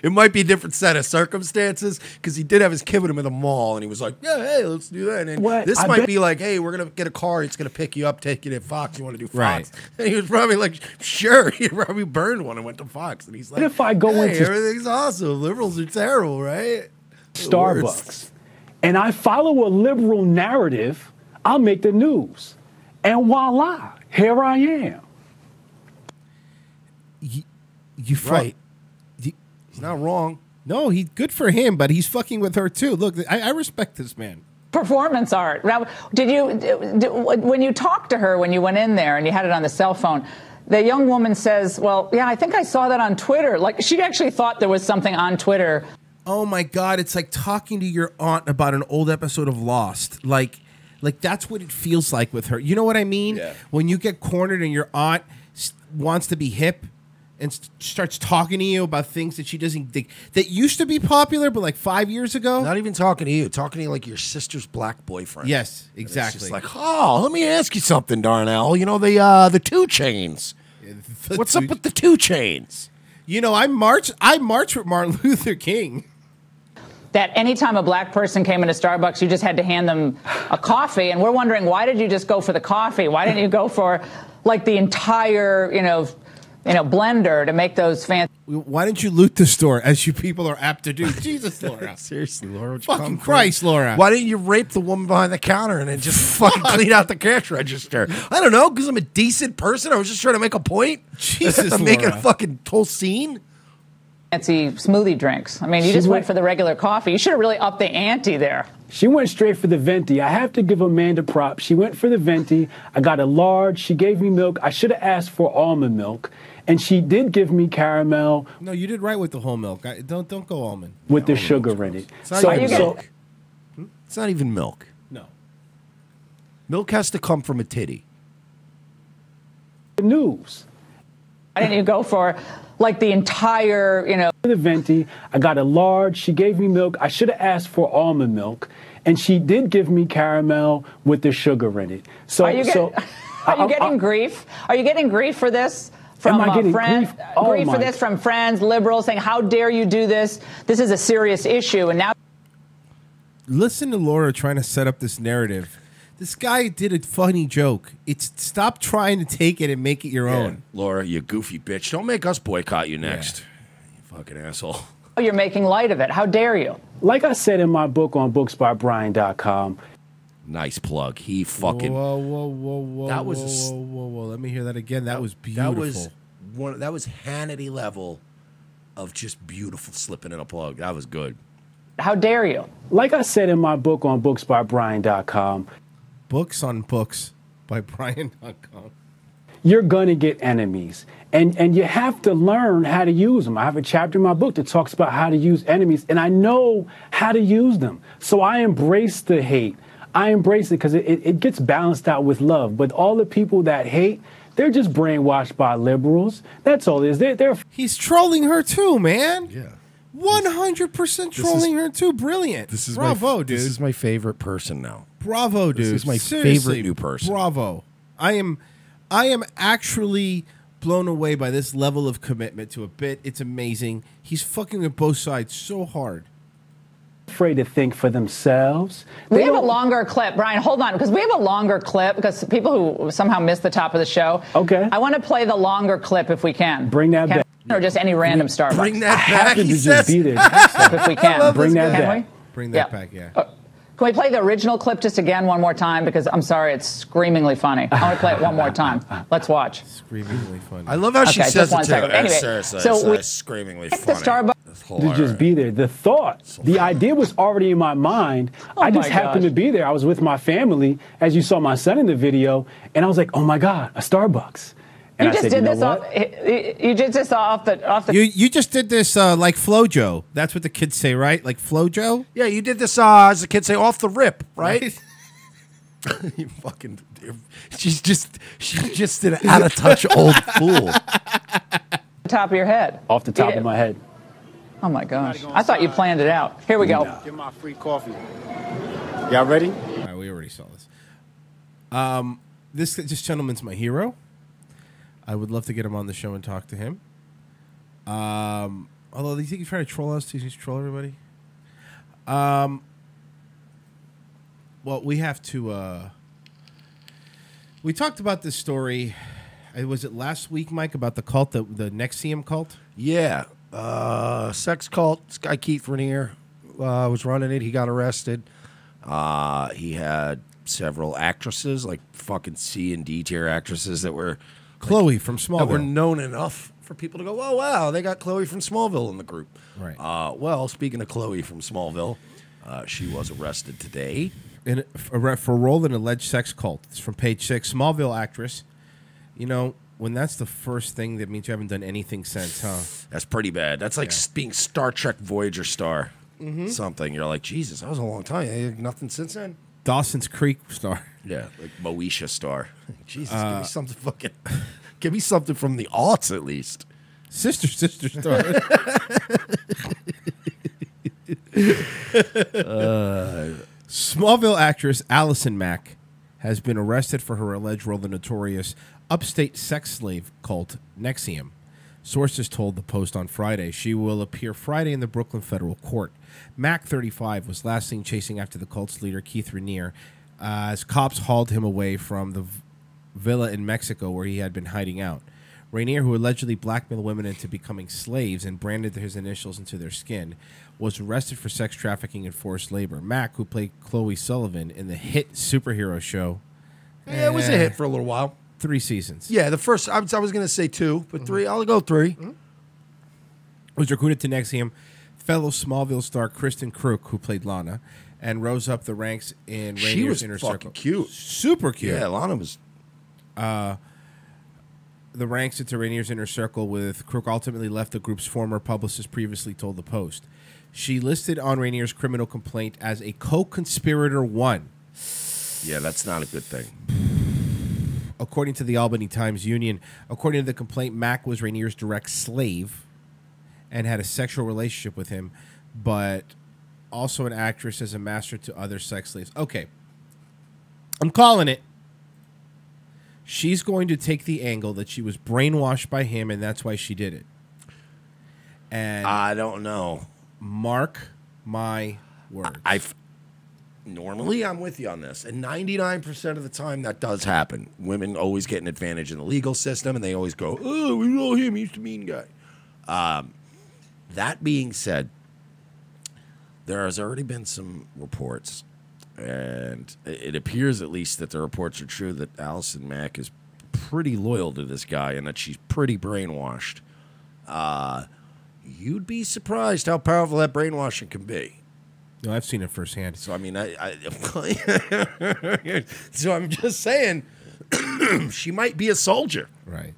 D: It might be a different set of circumstances, because he did have his kid with him at the mall, and he was like, yeah, hey, let's do that. And this might be like, hey, we're going to get a car. It's going to pick you up, take you to Fox. You want to do Fox?
E: Right.
D: And he was probably like, sure. He probably burned one and went to Fox. And he's like,
G: what if I go into
D: everything's awesome. Liberals are terrible, right?
G: Starbucks, and I follow a liberal narrative, I'll make the news. And voila, here I am.
E: You
D: right. He's not wrong.
E: No, he's good for him, but he's fucking with her too. Look, I respect this man.
F: Performance art. Now, when you talked to her, when you went in there and you had it on the cell phone, the young woman says, well, yeah, I think I saw that on Twitter. Like, she actually thought there was something on Twitter.
E: Oh my God, it's like talking to your aunt about an old episode of Lost. Like that's what it feels like with her. You know what I mean?
D: Yeah.
E: When you get cornered and your aunt wants to be hip and starts talking to you about things that she doesn't think that used to be popular, but like 5 years ago.
D: Not even talking to you, talking to you like your sister's black boyfriend.
E: Yes, exactly.
D: It's just like, oh, let me ask you something, Darnell. You know the 2 Chainz. What's up with the 2 Chainz?
E: You know, I march with Martin Luther King.
F: That anytime a black person came into Starbucks, you just had to hand them a coffee. And we're wondering, why did you just go for the coffee? Why didn't you go for like the entire, blender to make those fancy?
E: Why didn't you loot the store, as you people are apt to do? Jesus, Laura.
D: Seriously, Laura.
E: Fucking Christ, Laura.
D: Why didn't you rape the woman behind the counter and then just fucking clean out the cash register? I don't know, because I'm a decent person. I was just trying to make a point.
E: Jesus,
D: making a
E: Laura.
D: fucking whole scene.
F: Fancy smoothie drinks. I mean, you just went for the regular coffee. You should have really upped the ante there.
G: She went straight for the venti. I have to give Amanda props. She went for the venti. I got a large. She gave me milk. I should have asked for almond milk. And she did give me caramel.
E: No, you did right with the whole milk. Don't go almond.
G: With the sugar in it.
D: It's not even milk. It's not even milk.
E: No.
D: Milk has to come from a titty.
G: The news.
F: Why didn't you go for like the entire,
G: The venti. I got a large. She gave me milk. I should have asked for almond milk. And she did give me caramel with the sugar in it. So
F: Are you getting grief? Are you getting grief for this? From friends, grief for this from friends, liberals saying, how dare you do this? This is a serious issue. And now
E: listen to Laura trying to set up this narrative. This guy did a funny joke. Stop trying to take it and make it your own.
D: Laura, you goofy bitch. Don't make us boycott you next. You fucking asshole.
F: you're making light of it. How dare you?
G: Like I said in my book on booksbybrian.com.
D: Nice plug. He fucking.
E: Whoa.
D: That was
E: whoa. Let me hear that again. That was beautiful.
D: That was Hannity level of just beautiful slipping in a plug. That was good.
F: How dare you?
G: Like I said in my book on booksbybrian.com.
E: Books on books by Brian.com.
G: You're going to get enemies. And you have to learn how to use them. I have a chapter in my book that talks about how to use enemies, and I know how to use them. So I embrace the hate. I embrace it because it gets balanced out with love. But all the people that hate, they're just brainwashed by liberals. That's all it is.
E: He's trolling her too, man.
D: Yeah.
E: 100% trolling her too. Brilliant. Bravo, dude.
D: This is my favorite person now.
E: Bravo, dude.
D: This is my
E: Seriously,
D: favorite new person.
E: Bravo. I am actually blown away by this level of commitment to a bit. It's amazing. He's fucking with both sides so hard.
G: Afraid to think for themselves.
F: We have a longer clip. Brian, hold on, because we have a longer clip because people who somehow missed the top of the show.
G: Okay.
F: I want to play the longer clip if we can.
G: Bring that back.
F: Or just any random Starbucks.
D: Bring that back, he says.
F: If we can.
G: Bring that back.
E: Bring that back, yeah.
F: Can we play the original clip just again one more time? Because I'm sorry, it's screamingly funny. I want to play it one more time. Let's watch.
E: Screamingly funny.
D: I love how she
F: Okay,
D: says
F: just one
D: it too.
F: second. Anyway,
D: Seriously,
F: so we
D: screamingly
F: picked the
D: funny.
F: Starbucks.
G: To just be there. The thought, the idea was already in my mind. I just
F: my
G: happened to
F: gosh.
G: be there. I was with my family, as you saw my son in the video, and I was like, oh my God, a Starbucks. And
F: You
G: I
F: just
G: said,
F: did
G: you know
F: this
G: what?
F: off. You did this off the.
E: You just did this like Flojo. That's what the kids say, right? Like Flojo?
D: Yeah, you did this, as the kids say, off the rip, right? You fucking. She just an out of touch old fool.
F: Top of your head.
G: Off the top of my head.
F: Oh my gosh! I thought you planned it out. Here we go.
H: Get my free coffee. Y'all ready?
E: All right, we already saw this. This gentleman's my hero. I would love to get him on the show and talk to him. Although, do you think he's trying to troll us? Do you think he's troll everybody? Well, we have to. We talked about this story. Was it last week, Mike, about the cult, the NXIVM cult?
D: Yeah. Sex cult. This guy Keith Raniere was running it. He got arrested. He had several actresses, like fucking C and D tier actresses that were
E: Chloe from Smallville.
D: that were known enough for people to go, oh wow, they got Chloe from Smallville in the group.
E: Right.
D: Well, speaking of Chloe from Smallville, she was arrested today.
E: For a role in an alleged sex cult. It's from page 6. Smallville actress. You know, when that's the first thing, that means you haven't done anything since, huh?
D: That's pretty bad. That's like being Star Trek Voyager star. Something. You're like, Jesus, that was a long time. Nothing since then.
E: Dawson's Creek star.
D: Yeah, like Moesha star. Jesus, give me something fucking. Give me something from the aughts at least.
E: Sister star. Smallville actress Alison Mack has been arrested for her alleged role in the notorious upstate sex slave cult NXIVM. Sources told the Post on Friday she will appear Friday in the Brooklyn federal court. Mack, 35, was last seen chasing after the cult's leader, Keith Raniere, as cops hauled him away from the villa in Mexico where he had been hiding out. Raniere, who allegedly blackmailed women into becoming slaves and branded his initials into their skin, was arrested for sex trafficking and forced labor. Mack, who played Chloe Sullivan in the hit superhero show...
D: Yeah, it was a hit for a little while.
E: 3 seasons.
D: Yeah, the first, I was going to say 2, but 3, I'll go 3.
E: Was recruited to NXIVM fellow Smallville star Kristen Crook, who played Lana, and rose up the ranks in
D: She
E: Rainier's
D: was
E: inner
D: fucking
E: circle.
D: cute.
E: Super cute.
D: Yeah, Lana was.
E: The ranks into Rainier's inner circle, with Crook ultimately left the group's former publicist previously told the Post. She listed on Rainier's criminal complaint as a co-conspirator 1.
D: Yeah, that's not a good thing.
E: According to the Albany Times Union, according to the complaint, Mack was Rainier's direct slave and had a sexual relationship with him, but also an actress as a master to other sex slaves. Okay. I'm calling it. She's going to take the angle that she was brainwashed by him, and that's why she did it. And
D: I don't know.
E: Mark my words.
D: Normally, I'm with you on this. And 99% of the time, that does happen. Women always get an advantage in the legal system, and they always go, oh, we know him. He's the mean guy. That being said, there has already been some reports, and it appears at least that the reports are true, that Alison Mack is pretty loyal to this guy and that she's pretty brainwashed. You'd be surprised how powerful that brainwashing can be.
E: No, I've seen it firsthand.
D: So, I mean, so I'm just saying, she might be a soldier.
E: Right.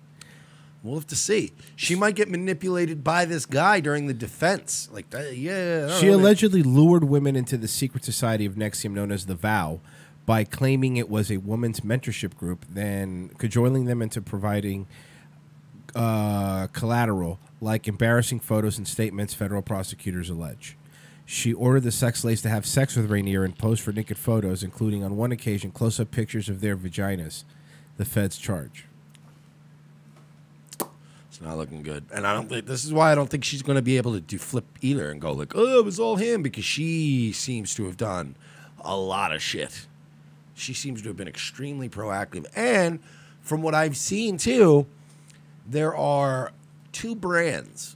D: We'll have to see. She might get manipulated by this guy during the defense. Like, yeah.
E: She allegedly lured women into the secret society of NXIVM known as the Vow by claiming it was a women's mentorship group, then cajoling them into providing collateral, like embarrassing photos and statements, federal prosecutors allege. She ordered the sex slaves to have sex with Rainiere and pose for naked photos, including on one occasion close-up pictures of their vaginas. The feds charge.
D: It's not looking good. And I don't think this is why I don't think she's going to be able to flip either and go like, oh, it was all him, because she seems to have done a lot of shit. She seems to have been extremely proactive. And from what I've seen too, there are 2 brands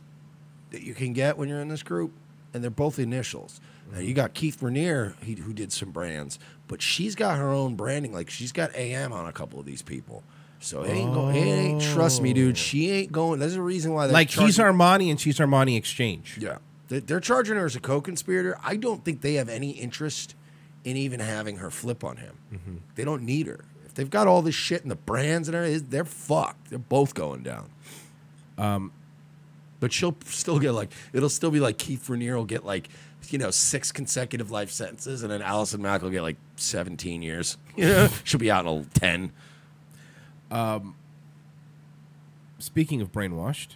D: that you can get when you're in this group, and they're both initials. Now, you got Keith Raniere, who did some brands, but she's got her own branding. Like, she's got AM on a couple of these people. So it ain't trust me, dude. She ain't going. There's a reason why they're
E: Like, he's Armani and she's Armani Exchange.
D: Yeah. They're charging her as a co-conspirator. I don't think they have any interest in even having her flip on him. They don't need her. If they've got all this shit and the brands and everything, they're fucked. They're both going down. But she'll still get like, it'll still be like Keith Raniere will get like, 6 consecutive life sentences, and then Alison Mack will get like 17 years. She'll be out in 10.
E: Speaking of brainwashed,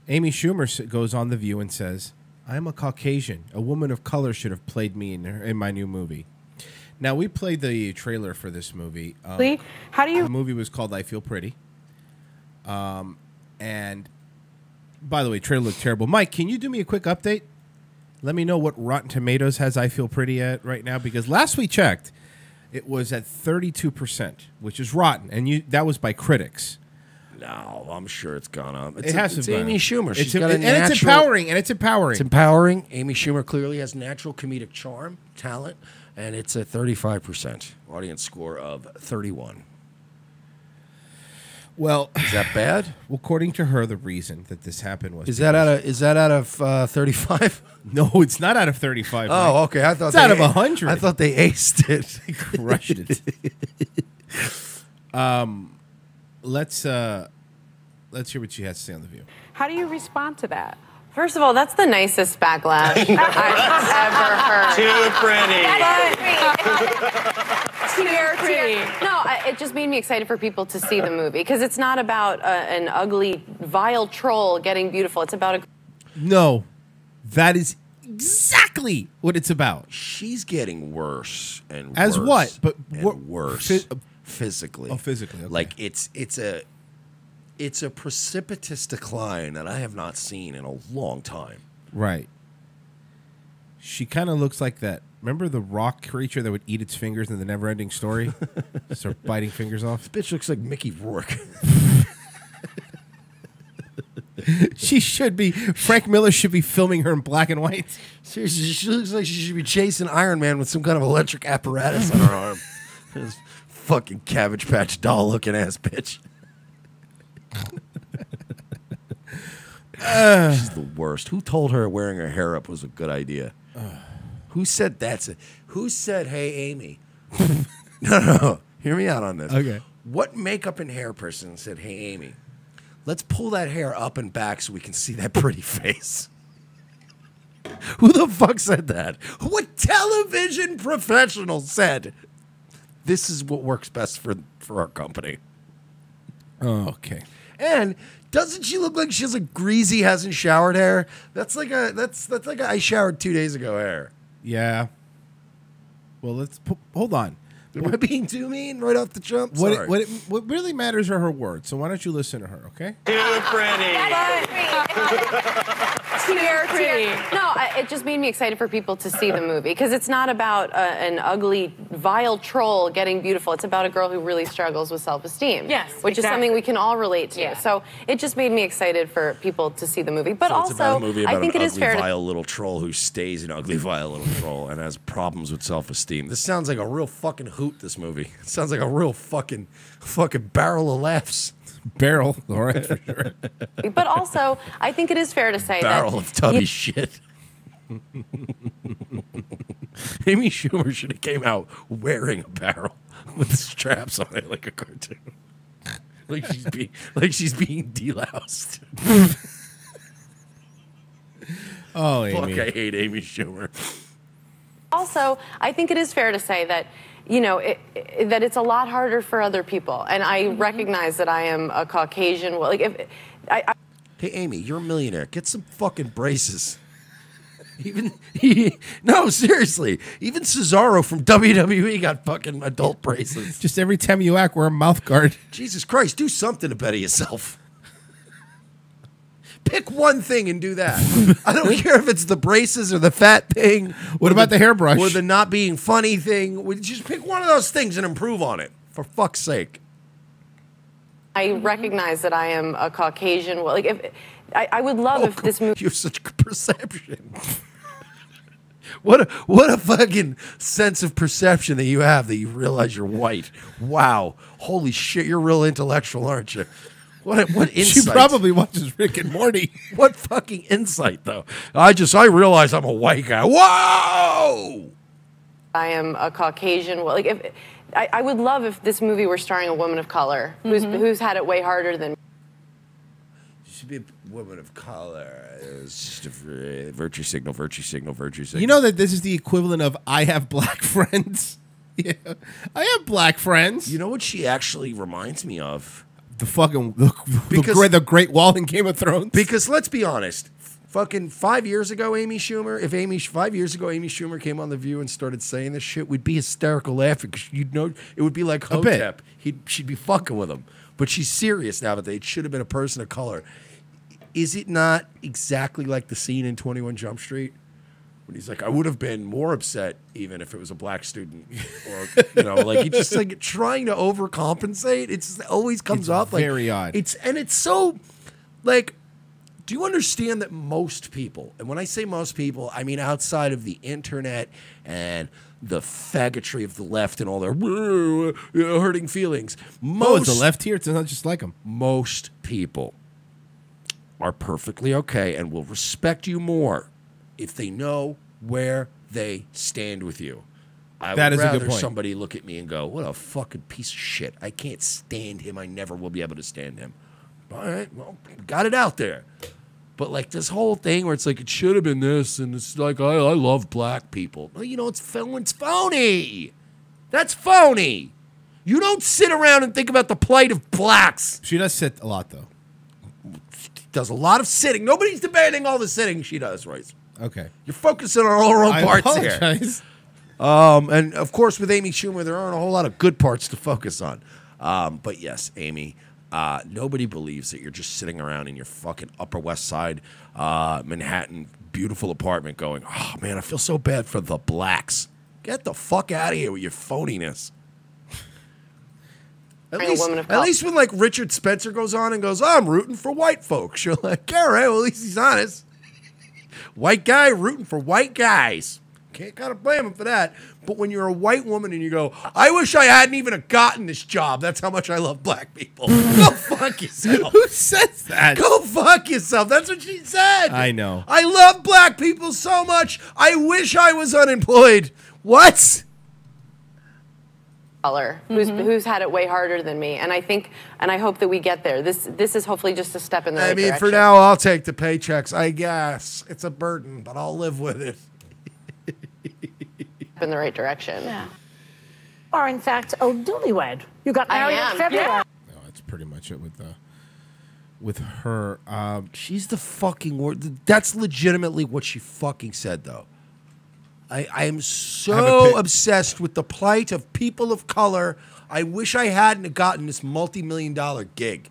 E: Amy Schumer goes on The View and says, "I'm a Caucasian. A woman of color should have played me in my new movie." Now, we played the trailer for this movie.
I: How do you?
E: The movie was called I Feel Pretty. And by the way, trailer looked terrible. Mike, can you do me a quick update? Let me know what Rotten Tomatoes has I Feel Pretty at right now, because last we checked, it was at 32%, which is rotten, and that was by critics.
D: No, I'm sure it's gone up.
E: It has
D: it's
E: to be.
D: Amy Schumer. She's
E: It's empowering. It's
D: empowering. Amy Schumer clearly has natural comedic charm, talent, and it's a 35% audience score of 31.
E: Well,
D: is that bad?
E: Well, according to her, the reason that this happened was
D: is that out of 35?
E: No, it's not out of 35.
D: Oh,
E: Mike.
D: okay. I thought
E: it's out of 100.
D: I thought they aced it.
E: They crushed it. Let's hear what she has to say on The View.
I: How do you respond to that?
J: First of all, that's the nicest backlash I've ever heard.
I: Too pretty.
J: No, it just made me excited for people to see the movie, because it's not about an ugly, vile troll getting beautiful. It's about a...
E: No, that is exactly what it's about.
D: She's getting worse and
E: as
D: worse
E: what? But
D: and worse physically.
E: Oh, physically. Okay.
D: Like it's a precipitous decline that I have not seen in a long time.
E: Right. She kind of looks like that. Remember the rock creature that would eat its fingers in the Never-Ending Story? Start biting fingers off.
D: This bitch looks like Mickey Rourke.
E: She should be. Frank Miller should be filming her in black and white.
D: Seriously, she looks like she should be chasing Iron Man with some kind of electric apparatus on her arm. This fucking Cabbage Patch doll looking ass bitch. She's the worst. Who told her wearing her hair up was a good idea? Who said that's it? Who said, "Hey, Amy"? No. Hear me out on this.
E: Okay.
D: What makeup and hair person said, "Hey, Amy, let's pull that hair up and back so we can see that pretty face"? Who the fuck said that? What television professional said, "This is what works best for our company"?
E: Oh, okay.
D: And doesn't she look like she has a greasy, hasn't showered hair? That's like I showered 2 days ago hair.
E: Yeah. Well, hold on.
D: Am I being too mean right off the jump? Sorry.
E: What really matters are her words. So why don't you listen to her, okay?
J: Too pretty. No, it just made me excited for people to see the movie, because it's not about an ugly, vile troll getting beautiful. It's about a girl who really struggles with self-esteem.
I: Yes,
J: which is something we can all relate to.
I: Yeah.
J: So it just made me excited for people to see the movie. But
D: So
J: also,
D: it's about a movie about
J: I think
D: an
J: it is
D: ugly,
J: fair
D: vile little troll who stays an ugly, vile little troll and has problems with self-esteem. This sounds like a real fucking hoot, this movie. It sounds like a real fucking barrel of laughs.
E: Barrel, all right, for sure.
J: But also, I think it is fair to say
D: Barrel of tubby shit. Amy Schumer should have came out wearing a barrel with straps on it like a cartoon. like she's being deloused.
E: Oh, Amy.
D: Fuck, I hate Amy Schumer.
J: Also, I think it is fair to say that, that it's a lot harder for other people. And I recognize that I am a Caucasian.
D: Hey, Amy, you're a millionaire. Get some fucking braces. No, seriously. Even Cesaro from WWE got fucking adult braces.
E: Just every time you act, wear a mouth guard.
D: Jesus Christ, do something to better yourself. Pick one thing and do that. I don't care if it's the braces or the fat thing.
E: What about the hairbrush?
D: Or the not being funny thing. Just pick one of those things and improve on it. For fuck's sake.
J: I recognize that I am a Caucasian. I would love if this movie...
D: You have such good perception. What a fucking sense of perception that you have that you realize you're white. Wow. Holy shit, you're real intellectual, aren't you? What insight?
E: She probably watches Rick and Morty.
D: What fucking insight, though? I realize I'm a white guy. Whoa!
J: I am a Caucasian. Well, like, if I would love if this movie were starring a woman of color who's had it way harder than.
D: Should be a woman of color. It's just a virtue signal, virtue signal, virtue signal.
E: You know that this is the equivalent of I have black friends. Yeah, I have black friends.
D: You know what she actually reminds me of?
E: The fucking the Great Wall in Game of Thrones.
D: Because let's be honest, fucking 5 years ago, Amy Schumer. If 5 years ago Amy Schumer came on The View and started saying this shit, we'd be hysterical laughing because you'd know it would be like Hotep. She'd be fucking with him. But she's serious now that it should have been a person of color. Is it not exactly like the scene in 21 Jump Street? When he's like, I would have been more upset even if it was a black student, or like he just like trying to overcompensate. It always comes up like
E: very odd.
D: It's so like. Do you understand that most people, and when I say most people, I mean outside of the internet and the faggotry of the left and all their hurting feelings,
E: It's the left here. It's not just like them.
D: Most people are perfectly okay and will respect you more if they know where they stand with you. I
E: That
D: would
E: is a good
D: rather
E: point.
D: somebody look at me and go, what a fucking piece of shit. I can't stand him. I never will be able to stand him. All right, well, got it out there. But like this whole thing where it's like, it should have been this, and it's like, I love black people. Well, you know, it's phony. That's phony. You don't sit around and think about the plight of blacks.
E: She does sit a lot, though.
D: Does a lot of sitting. Nobody's debating all the sitting she does, Royce.
E: Okay.
D: You're focusing on all her own parts here.
E: apologize.
D: And of course, with Amy Schumer, there aren't a whole lot of good parts to focus on. But yes, Amy, nobody believes that you're just sitting around in your fucking Upper West Side, Manhattan, beautiful apartment going, oh man, I feel so bad for the blacks. Get the fuck out of here with your phoniness. At least when like Richard Spencer goes on and goes, oh, I'm rooting for white folks. You're like, all right, well, at least he's honest. White guy rooting for white guys. Can't kind of blame him for that. But when you're a white woman and you go, I wish I hadn't even gotten this job. That's how much I love black people. Go fuck yourself.
E: Who says that?
D: Go fuck yourself. That's what she said.
E: I know.
D: I love black people so much. I wish I was unemployed. What?
J: Color who's had it way harder than me, and I think and I hope that we get there. This is hopefully just a step in the right direction.
D: For now, I'll take the paychecks. I guess it's a burden, but I'll live with it.
J: In the right direction.
K: Yeah. Or in fact, newlywed. You got married in February.
E: No, that's pretty much it with her.
D: She's the fucking word. That's legitimately what she fucking said, though. I am so obsessed with the plight of people of color. I wish I hadn't gotten this multi-million-dollar gig.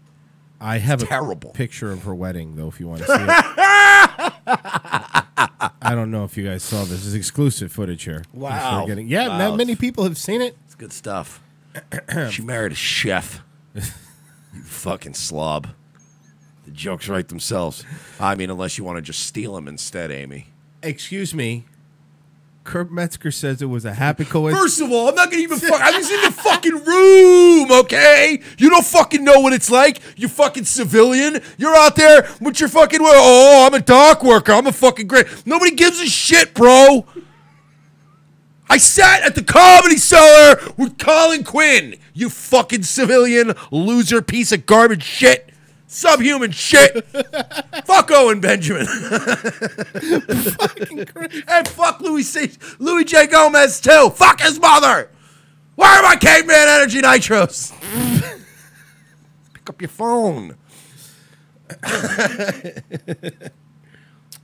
E: I have
D: a
E: picture of her wedding, though, if you want to see it. I don't know if you guys saw this. This is exclusive footage here.
D: Wow.
E: Not many people have seen it.
D: It's good stuff. She married a chef. You fucking slob. The jokes write themselves. I mean, unless you want to just steal them instead, Amy.
E: Excuse me. Kurt Metzger says it was a happy coincidence.
D: First of all, I'm not gonna even I was in the fucking room, okay? You don't fucking know what it's like, you fucking civilian. You're out there with your fucking, oh, I'm a dock worker, I'm a fucking great. Nobody gives a shit, bro. I sat at the Comedy Cellar with Colin Quinn, you fucking civilian loser piece of garbage shit. Subhuman shit. Fuck Owen Benjamin.
E: Fucking great.
D: And fuck Louis J. Gomez too. Fuck his mother. Where are my caveman energy nitros? Pick up your phone.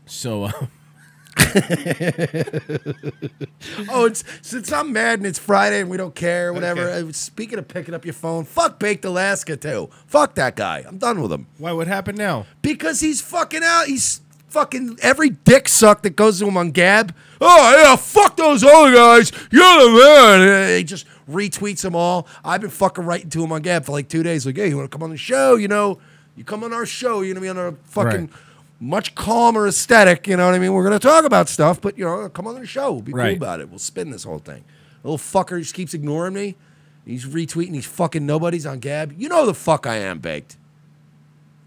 E: So,
D: it's since I'm mad and it's Friday and we don't care, whatever.
E: Okay.
D: Speaking of picking up your phone, fuck Baked Alaska too. Fuck that guy. I'm done with him.
E: why? What happened now?
D: Because he's fucking out. He's fucking every dick suck that goes to him on Gab. Oh yeah, fuck those other guys. You're the man. He just retweets them all. I've been fucking writing to him on Gab for like 2 days. Like, hey, you want to come on the show? You know, you come on our show. You're gonna be on our fucking.
E: Right.
D: much calmer aesthetic. You know what I mean? We're going to talk about stuff, but, come on the show. We'll be cool about it. We'll spin this whole thing. Little fucker just keeps ignoring me. He's retweeting these fucking nobodies on Gab. You know the fuck I am, Baked.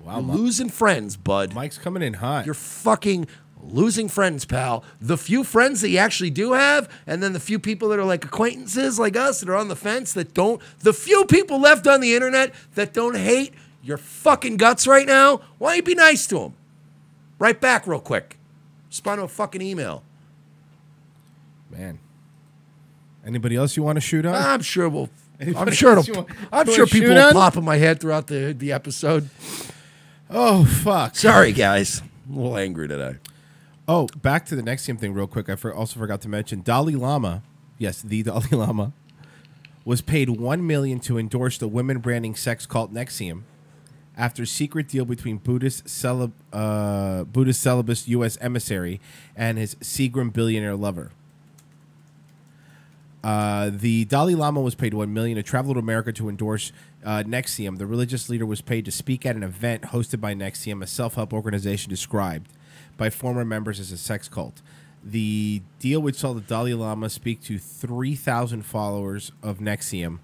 E: Wow,
D: You're losing friends, bud.
E: Mike's coming in hot.
D: You're fucking losing friends, pal. The few friends that you actually do have, and then the few people that are like acquaintances like us that are on the fence that don't, the few people left on the internet that don't hate your fucking guts right now, why don't you be nice to them? Right back real quick. Respond to a fucking email.
E: Man. Anybody else you want to shoot on?
D: I'm sure we'll.
E: Anybody
D: I'm sure
E: else
D: it'll.
E: you
D: I'm
E: wanna
D: sure people
E: shoot
D: will
E: on?
D: pop in my head throughout the episode.
E: Oh fuck!
D: Sorry, guys. I'm a little angry today.
E: Oh, back to the NXIVM thing real quick. I also forgot to mention Dalai Lama. Yes, the Dalai Lama was paid $1 million to endorse the women branding sex cult NXIVM after secret deal between Buddhist celibate U.S. emissary and his Seagram billionaire lover. The Dalai Lama was paid $1 million to travel to America to endorse NXIVM. The religious leader was paid to speak at an event hosted by NXIVM, a self-help organization described by former members as a sex cult. The deal would saw the Dalai Lama speak to 3,000 followers of NXIVM,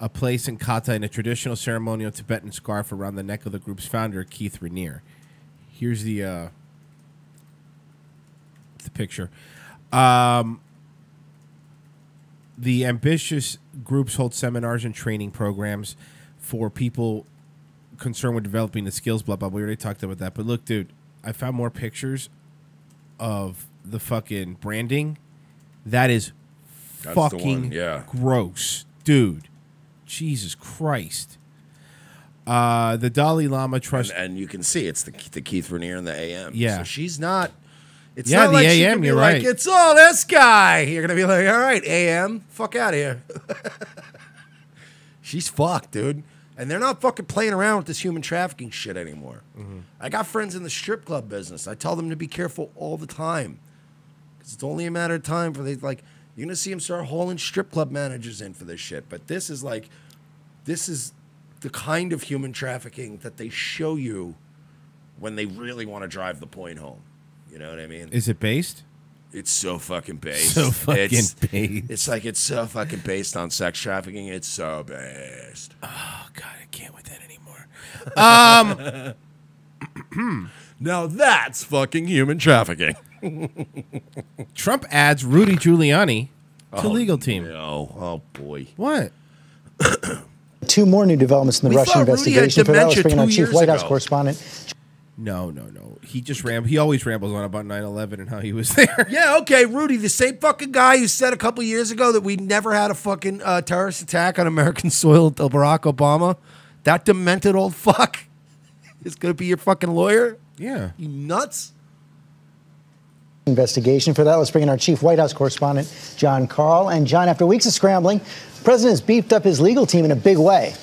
E: a place in Kata in a traditional ceremonial Tibetan scarf around the neck of the group's founder, Keith Raniere. Here's the picture. The ambitious groups hold seminars and training programs for people concerned with developing the skills, blah, blah, blah. We already talked about that. But look, dude, I found more pictures of the fucking branding. That is fucking gross. Dude, Jesus Christ. The Dalai Lama Trust.
D: And you can see it's the Keith Raniere and the AM.
E: Yeah.
D: So she's not. It's
E: Yeah,
D: not
E: the
D: like she
E: AM,
D: can be
E: you're
D: like,
E: right.
D: it's all this guy. You're going to be like, all right, AM, fuck out of here. She's fucked, dude. And they're not fucking playing around with this human trafficking shit anymore.
E: Mm-hmm.
D: I got friends in the strip club business. I tell them to be careful all the time. Because it's only a matter of time for you're going to see them start hauling strip club managers in for this shit. But this is the kind of human trafficking that they show you when they really want to drive the point home. You know what I mean?
E: Is it based?
D: It's so fucking based.
E: So fucking based.
D: It's like it's so fucking based on sex trafficking. It's so based.
E: Oh, God, I can't with that anymore.
D: Now that's fucking human trafficking.
E: Trump adds Rudy Giuliani to legal team.
D: No. Oh, boy.
E: What?
L: Two more new developments in the Russian investigation. For that, let's bring in our chief White House correspondent.
E: No. He just He always rambles on about 9/11 and how he was there.
D: Yeah, okay, Rudy, the same fucking guy who said a couple years ago that we never had a fucking terrorist attack on American soil until Barack Obama. That demented old fuck is going to be your fucking lawyer?
E: Yeah.
D: You nuts?
L: Investigation. For that, let's bring in our chief White House correspondent, John Carl. And John, after weeks of scrambling, the president has beefed up his legal team in a big way.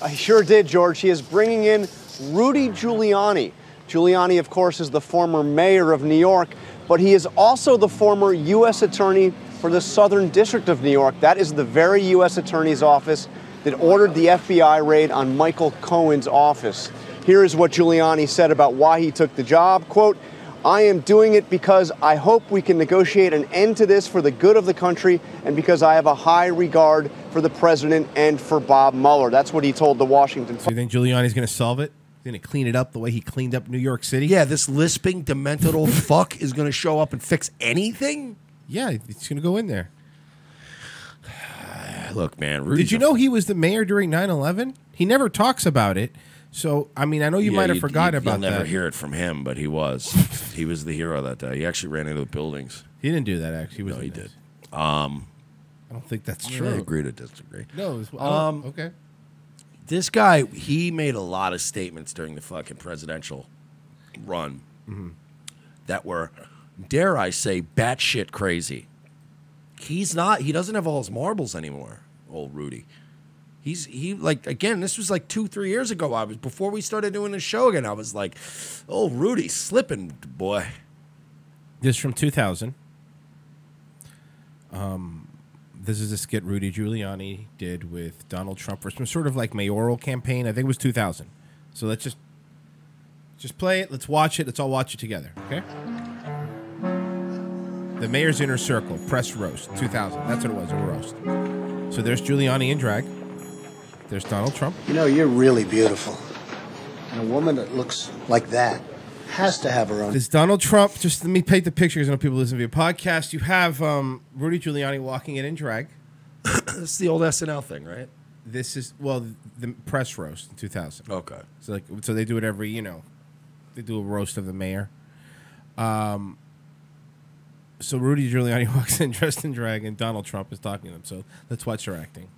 M: I sure did, George. He is bringing in Rudy Giuliani. Giuliani, of course, is the former mayor of New York, but he is also the former U.S. attorney for the Southern District of New York. That is the very U.S. attorney's office that ordered the FBI raid on Michael Cohen's office. Here is what Giuliani said about why he took the job. Quote, I am doing it because I hope we can negotiate an end to this for the good of the country and because I have a high regard for the president and for Bob Mueller. That's what he told the Washington Post.
E: So you think Giuliani's going to solve it? He's going to clean it up the way he cleaned up New York City?
D: Yeah, this lisping, demented old fuck is going to show up and fix anything?
E: Yeah, he's going to go in there.
D: Look, man.
E: Did you know he was the mayor during 9/11? He never talks about it. So, I mean, I know you might have forgotten about that.
D: You'll never hear it from him, but he was. He was the hero that day. He actually ran into the buildings.
E: He didn't do that, actually.
D: No, he did.
E: I don't think that's true.
D: I agree to disagree.
E: No, okay.
D: This guy, he made a lot of statements during the fucking presidential run that were, dare I say, batshit crazy. He doesn't have all his marbles anymore, old Rudy. Again, this was like 2-3 years ago. Before we started doing the show again, I was like, oh, Rudy's slipping, boy.
E: This is from 2000. This is a skit Rudy Giuliani did with Donald Trump for some sort of like mayoral campaign. I think it was 2000. So let's just Just play it. Let's watch it. Let's all watch it together, okay? The Mayor's Inner Circle, Press Roast, 2000. That's what it was, a roast. So there's Giuliani in drag. There's Donald Trump.
N: You know, you're really beautiful. And a woman that looks like that has to have her own.
E: There's Donald Trump. Just let me paint the picture because I know people listen to your podcast. You have Rudy Giuliani walking in drag.
D: This is the old SNL thing, right?
E: This is, well, the Press Roast in 2000.
D: Okay.
E: So they do it every, they do a roast of the mayor. So Rudy Giuliani walks in dressed in drag, and Donald Trump is talking to him. So let's watch her acting.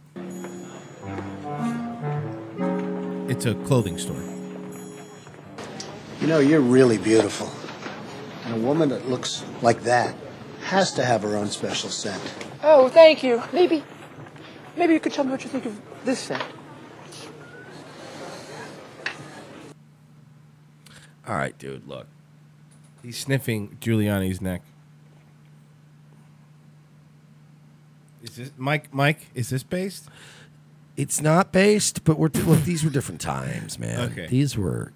E: It's a clothing store.
N: You know, you're really beautiful. And a woman that looks like that has to have her own special scent.
O: Oh, thank you. Maybe you could tell me what you think of this scent.
D: All right, dude, look.
E: He's sniffing Giuliani's neck. Is this Mike? Is this based?
D: It's not based, but these were different times, man.
E: Okay.
D: These were,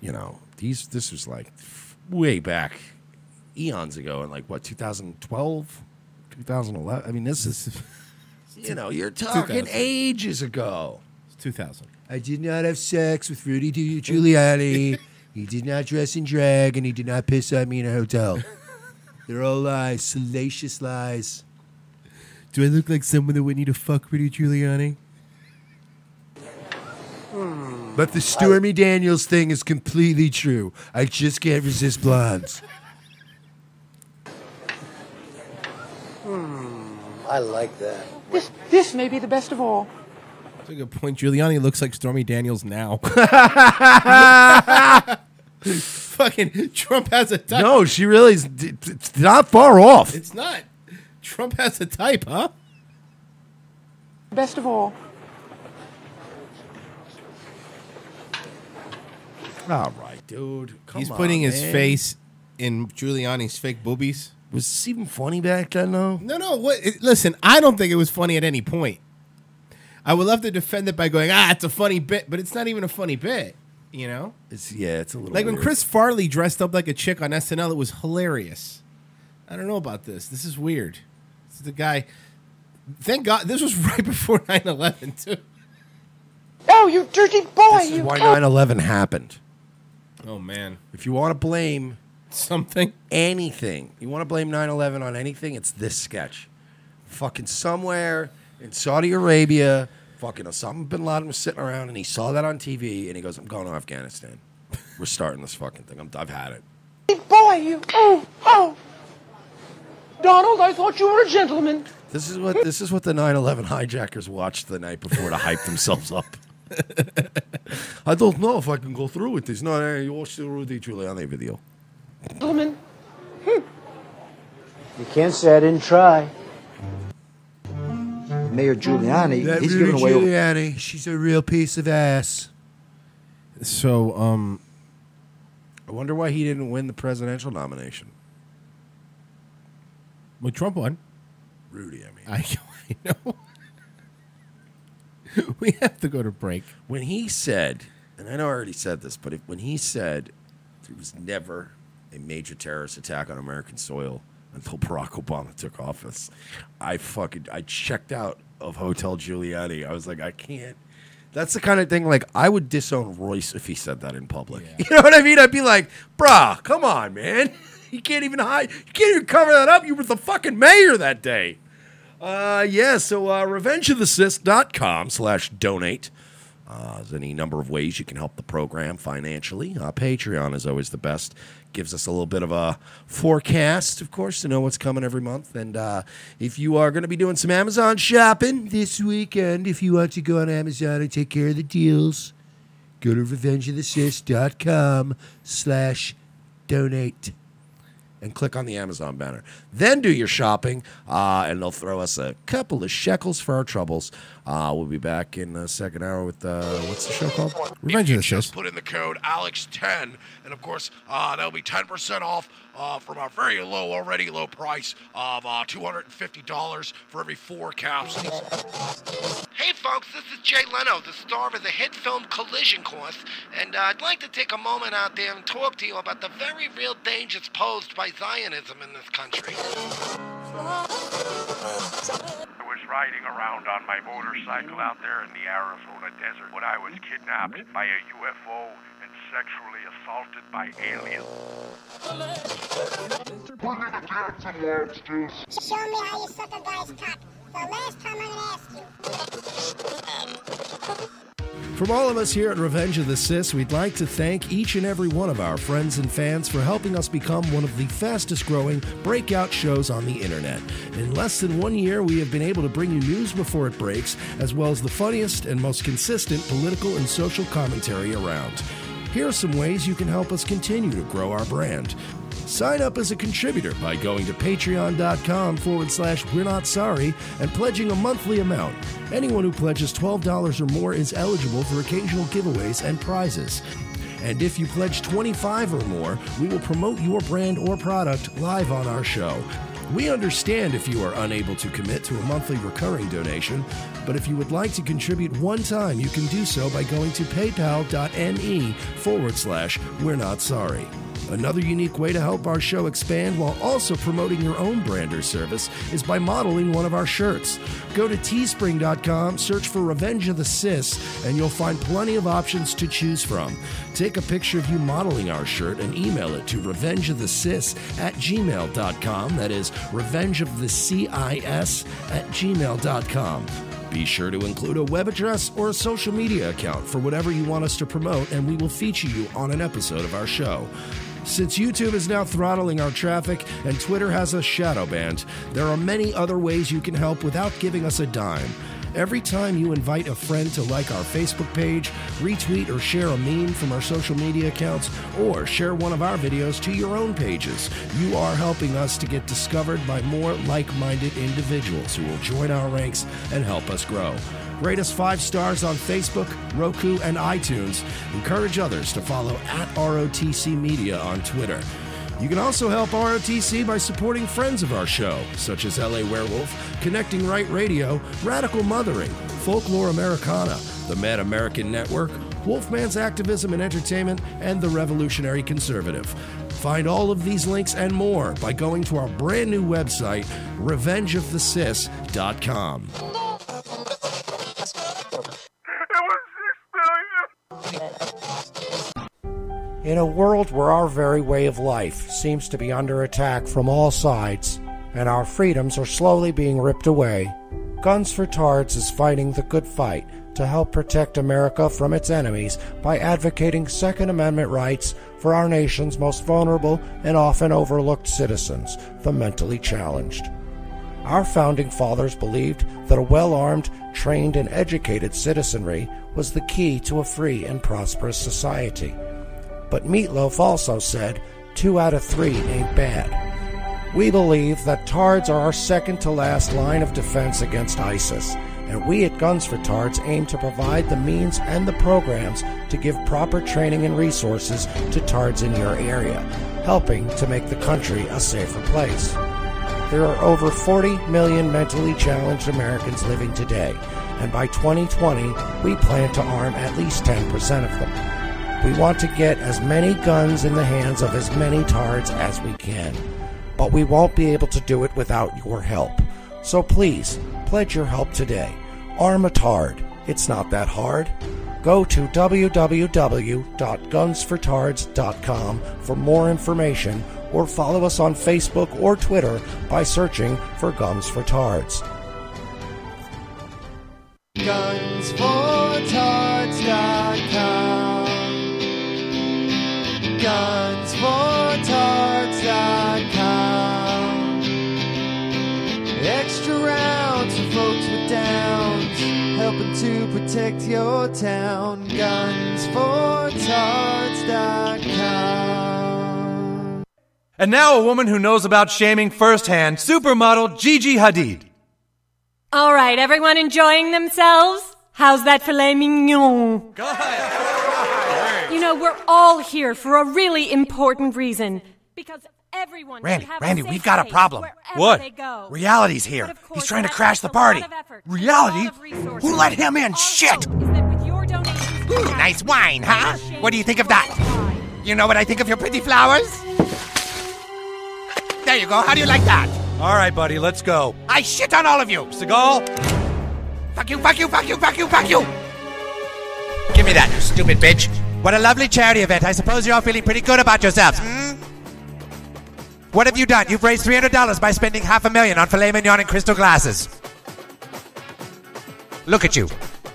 D: this was like way back, eons ago, in like what, 2012, 2011. I mean, this is, you're talking
E: 2000.
D: ages ago.
E: It's 2000.
D: I did not have sex with Rudy Giuliani. He did not dress in drag, and he did not piss on me in a hotel. They're all lies, salacious lies.
E: Do I look like someone that would need to fuck Rudy Giuliani?
D: But the Stormy Daniels thing is completely true. I just can't resist blondes.
N: I like that.
O: This may be the best of all.
E: That's a good point. Giuliani looks like Stormy Daniels now. Fucking Trump has a type.
D: No, she really is. It's not far off.
E: It's not. Trump has a type, huh?
O: Best of all.
D: All right, dude.
E: He's putting his face in Giuliani's fake boobies.
D: Was this even funny back then, though?
E: No. Listen, I don't think it was funny at any point. I would love to defend it by going, it's a funny bit, but it's not even a funny bit,
D: It's a little
E: like when
D: weird.
E: Chris Farley dressed up like a chick on SNL, it was hilarious. I don't know about this. This is weird. This is the guy. Thank God, this was right before 9/11, too.
O: Oh, you dirty boy!
D: This is why 9/11 happened.
E: Oh, man.
D: If you want to blame
E: something,
D: anything, you want to blame 9/11 on anything, it's this sketch. Fucking somewhere in Saudi Arabia, fucking Osama bin Laden was sitting around and he saw that on TV and he goes, I'm going to Afghanistan. We're starting this fucking thing. I've had it.
O: Boy, you. Oh. Donald, I thought you were a gentleman.
D: This is what the 9/11 hijackers watched the night before to hype themselves up. I don't know if I can go through with this. No, you watch the Rudy Giuliani video.
O: Gentlemen.
N: You can't say I didn't try. Mayor Giuliani,
D: That
N: he's
D: Rudy
N: giving away.
D: Giuliani, she's a real piece of ass.
E: So,
D: I wonder why he didn't win the presidential nomination.
E: Well, Trump won.
D: Rudy, I mean.
E: I know. We have to go to break.
D: When he said, and I know I already said this, but when he said there was never a major terrorist attack on American soil until Barack Obama took office, I checked out of Hotel Giuliani. I was like, I can't. That's the kind of thing, like, I would disown Royce if he said that in public. Yeah. You know what I mean? I'd be like, brah, come on, man. You can't even hide. You can't even cover that up. You were the fucking mayor that day. So revengeofthecyst.com/donate. There's any number of ways you can help the program financially. Patreon is always the best. Gives us a little bit of a forecast, of course, to know what's coming every month. And if you are going to be doing some Amazon shopping this weekend, if you want to go on Amazon and take care of the deals, go to revengeofthecyst.com/donate. And click on the Amazon banner. Then do your shopping, and they'll throw us a couple of shekels for our troubles. We'll be back in the second hour with, what's the show called? Revenge of the Sis.
P: Put in the code Alex10, and of course, that'll be 10% off from our very already low price of $250 for every 4 capsules.
Q: Hey folks, this is Jay Leno, the star of the hit film Collision Course, and I'd like to take a moment out there and talk to you about the very real dangers posed by Zionism in this country.
R: I was riding around on my motorcycle out there in the Arizona desert when I was kidnapped by a UFO and sexually assaulted by aliens.
S: Show me how you suck a guy's cock. The last time I'm gonna ask you.
D: From all of us here at Revenge of the Sis, we'd like to thank each and every one of our friends and fans for helping us become one of the fastest growing breakout shows on the internet. In less than 1 year, we have been able to bring you news before it breaks, as well as the funniest and most consistent political and social commentary around. Here are some ways you can help us continue to grow our brand. Sign up as a contributor by going to patreon.com/We're Not Sorry and pledging a monthly amount. Anyone who pledges $12 or more is eligible for occasional giveaways and prizes. And if you pledge $25 or more, we will promote your brand or product live on our show. We understand if you are unable to commit to a monthly recurring donation, but if you would like to contribute one time, you can do so by going to paypal.me/We're Not Sorry. Another unique way to help our show expand while also promoting your own brand or service is by modeling one of our shirts. Go to teespring.com, search for Revenge of the Sis, and you'll find plenty of options to choose from. Take a picture of you modeling our shirt and email it to revengeofthesis@gmail.com. That is revengeofthecis@gmail.com. Be sure to include a web address or a social media account for whatever you want us to promote, and we will feature you on an episode of our show. Since YouTube is now throttling our traffic and Twitter has us shadow banned, there are many other ways you can help without giving us a dime. Every time you invite a friend to like our Facebook page, retweet or share a meme from our social media accounts, or share one of our videos to your own pages, you are helping us to get discovered by more like-minded individuals who will join our ranks and help us grow. Rate us 5 stars on Facebook, Roku, and iTunes. Encourage others to follow @ROTC Media on Twitter. You can also help ROTC by supporting friends of our show, such as LA Werewolf, Connecting Right Radio, Radical Mothering, Folklore Americana, the Mad American Network, Wolfman's Activism and Entertainment, and the Revolutionary Conservative. Find all of these links and more by going to our brand new website, revengeofthesis.com.
T: In a world where our very way of life seems to be under attack from all sides, and our freedoms are slowly being ripped away, Guns for Tards is fighting the good fight to help protect America from its enemies by advocating Second Amendment rights for our nation's most vulnerable and often overlooked citizens, the mentally challenged. Our founding fathers believed that a well-armed, trained, and educated citizenry was the key to a free and prosperous society. But Meatloaf also said, 2 out of 3 ain't bad. We believe that Tards are our second-to-last line of defense against ISIS, and we at Guns for Tards aim to provide the means and the programs to give proper training and resources to Tards in your area, helping to make the country a safer place. There are over 40 million mentally challenged Americans living today, and by 2020, we plan to arm at least 10% of them. We want to get as many guns in the hands of as many Tards as we can, but we won't be able to do it without your help. So please, pledge your help today. Arm a Tard. It's not that hard. Go to www.gunsfortards.com for more information, or follow us on Facebook or Twitter by searching for Guns for Tards.
U: Gunsfortards.com. Gunsfortards.com. Extra rounds for folks with downs, helping to protect your town. Gunsfortards.com.
V: And now a woman who knows about shaming firsthand, supermodel Gigi Hadid.
B: All right, everyone enjoying themselves? How's that filet mignon?
V: Go ahead.
B: You know, we're all here for a really important reason. Because everyone
V: Randy,
B: should have
V: Randy,
B: a safe
V: we've got a
B: space
V: problem.
B: wherever
V: What?
B: they go.
V: Reality's here.
B: But of course,
V: He's trying to
B: that
V: crash the
B: takes a lot
V: party.
B: of effort.
V: Reality?
B: A lot of resources.
V: Who let him in? Shit!
B: With your donations,
V: Ooh, nice wine, huh? What do you think of that? You know what I think of your pretty flowers? There you go. How do you like that?
W: All right, buddy, let's go.
V: I shit on all of you.
W: Seagal?
V: Fuck you, fuck you, fuck you, fuck you, fuck you. Give me that, you stupid bitch. What a lovely charity event. I suppose you're all feeling pretty good about yourselves, hmm? What have you done? You've raised $300 by spending $500,000 on filet mignon and crystal glasses. Look at you,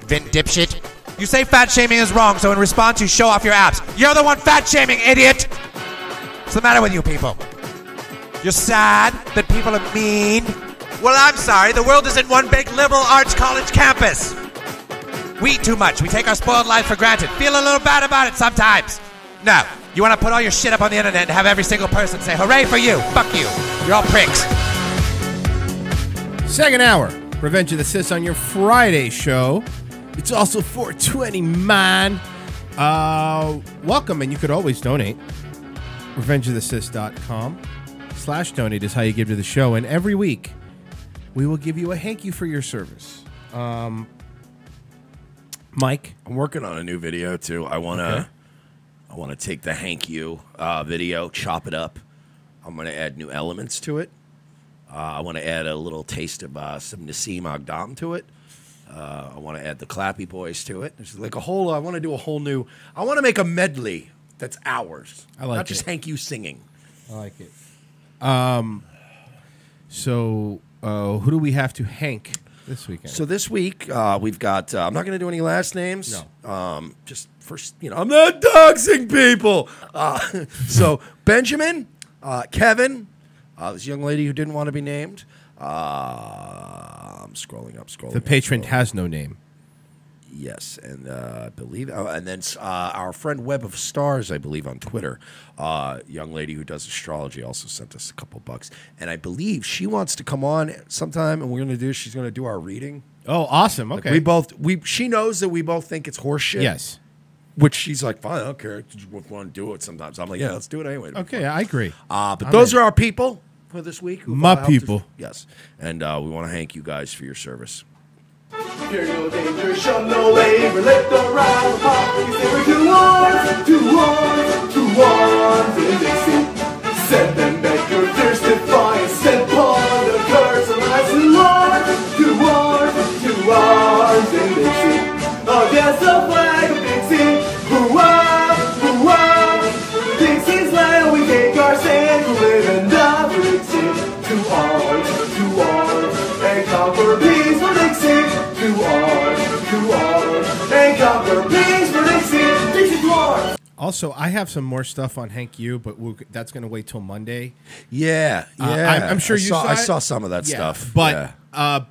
V: Vin dipshit. You say fat shaming is wrong, so in response you show off your abs. You're the one fat shaming, idiot! What's the matter with you people? You're sad that people are mean? Well, I'm sorry. The world isn't one big liberal arts college campus. We eat too much. We take our spoiled life for granted. Feel a little bad about it sometimes. No. You want to put all your shit up on the internet and have every single person say, hooray for you. Fuck you. You're all pricks.
E: Second hour, Revenge of the Sis on your Friday show. It's also 420, man. Welcome, and you could always donate. RevengeoftheSis.com/donate is how you give to the show. And every week, we will give you a thank you for your service. Mike?
D: I'm working on a new video, too. I want to take the thank you video, chop it up. I'm going to add new elements to it. I want to add a little taste of some Nassim Agdam to it. I want to add the Clappy Boys to it. There's like a whole. I want to do a whole new. I want to make a medley that's ours.
E: I like
D: not just
E: it.
D: thank you singing.
E: I like it. So who do we have to hank this weekend?
D: So this week we've got. I'm not going to do any last names.
E: No.
D: Just first, I'm not doxing people. So Benjamin, Kevin, this young lady who didn't want to be named. I'm scrolling up.
E: The patron has no name.
D: Yes, and I believe, and then our friend Web of Stars, I believe, on Twitter, young lady who does astrology, also sent us a couple bucks, and I believe she wants to come on sometime, and she's going to do our reading.
E: Oh, awesome! Okay,
D: she knows that we both think it's horseshit.
E: Yes,
D: which she's like, fine, I don't care. You want to do it sometimes. I'm like, yeah, let's do it anyway.
E: Okay, I agree.
D: But those are our people for this week.
E: My people.
D: Yes, and we want to thank you guys for your service.
U: Fear no danger, shun no labor, let the rise of poppies. There were two wars in Dixie. Send them back your fierce defiance, send upon the curse of lies and wars in Dixie. Against the flag of Dixie, hoo-wah, hoo-wah. Dixie's land, we take our stand, to live and die for Dixie. To arms, and conquer peace for Dixie. To arms, and conquer peace for Dixie. Dixie to arms.
E: Also, I have some more stuff on Hank U, but that's going to wait till Monday.
D: Yeah.
E: I'm sure
D: I saw some of that stuff.
E: But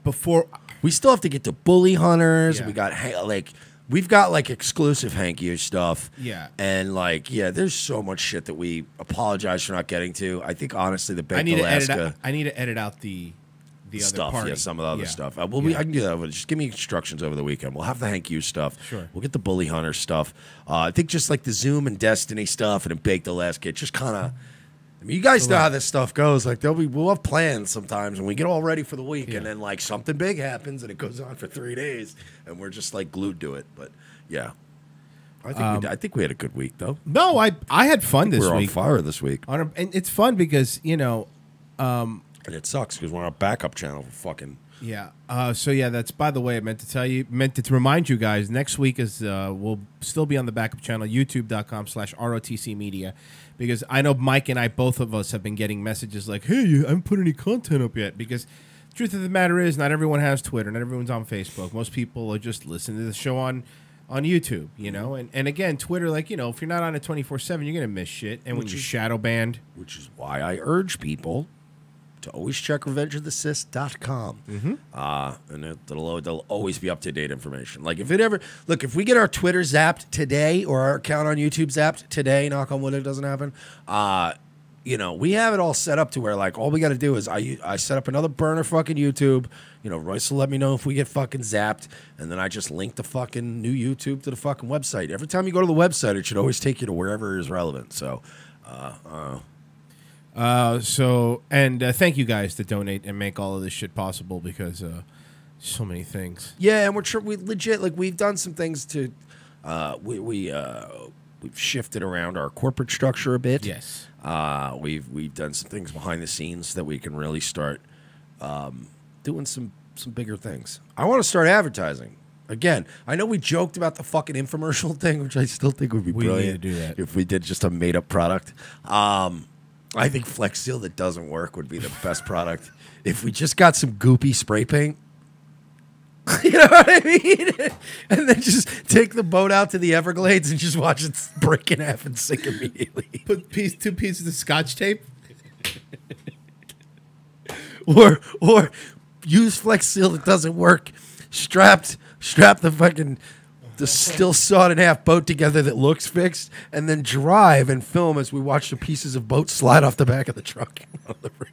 E: before,
D: we still have to get to Bully Hunters.
E: Yeah.
D: We've got exclusive Hank U stuff.
E: Yeah.
D: And there's so much shit that we apologize for not getting to. I think honestly, the Baked
E: I need
D: Alaska
E: to edit out the
D: stuff.
E: other party.
D: Yeah, some of the other stuff. I can do that. Just give me instructions over the weekend. We'll have the Hank U stuff.
E: Sure.
D: We'll get the Bully Hunter stuff. I think just like the Zoom and Destiny stuff and then Baked Alaska. Just kind of. I mean, you guys know how this stuff goes. We'll have plans sometimes, and we get all ready for the week, and then something big happens, and it goes on for 3 days, and we're just glued to it. But yeah, I think we had a good week though.
E: No, I had fun this week.
D: We're on fire this week,
E: and it's fun because
D: and it sucks because we're on a backup channel for fucking.
E: Yeah. That's, by the way, I meant to remind you guys, next week is we'll still be on the backup channel, youtube.com/ROTC Media, because I know Mike and I, both of us, have been getting messages like, hey, I haven't put any content up yet, because the truth of the matter is not everyone has Twitter, not everyone's on Facebook. Most people are just listening to the show on YouTube, and again, Twitter, if you're not on it 24/7, you're going to miss shit, and when you're shadow banned.
D: Which is why I urge people to always check RevengeOfTheSis.com. And it'll always be up-to-date information. If we get our Twitter zapped today or our account on YouTube zapped today, knock on wood, it doesn't happen, you know, we have it all set up to where, like, all we got to do is I set up another burner fucking YouTube. You know, Royce will let me know if we get fucking zapped, and then I just link the fucking new YouTube to the fucking website. Every time you go to the website, it should always take you to wherever is relevant. So,
E: thank you guys that donate and make all of this shit possible because so many things.
D: Yeah, and we legit, like, we've done some things to we've shifted around our corporate structure a bit.
E: Yes.
D: We've done some things behind the scenes that we can really start doing some bigger things. I want to start advertising. Again, I know we joked about the fucking infomercial thing, which I still think would be brilliant
E: need to do that.
D: if we did just a made-up product. I think Flex Seal that doesn't work would be the best product. If we just got some goopy spray paint, you know what I mean? And then just take the boat out to the Everglades and just watch it break in half and sink immediately.
E: Put two pieces of Scotch tape.
D: or use Flex Seal that doesn't work. Strap the still sawed in half boat together that looks fixed, and then drive and film as we watch the pieces of boat slide off the back of the truck on the freeway.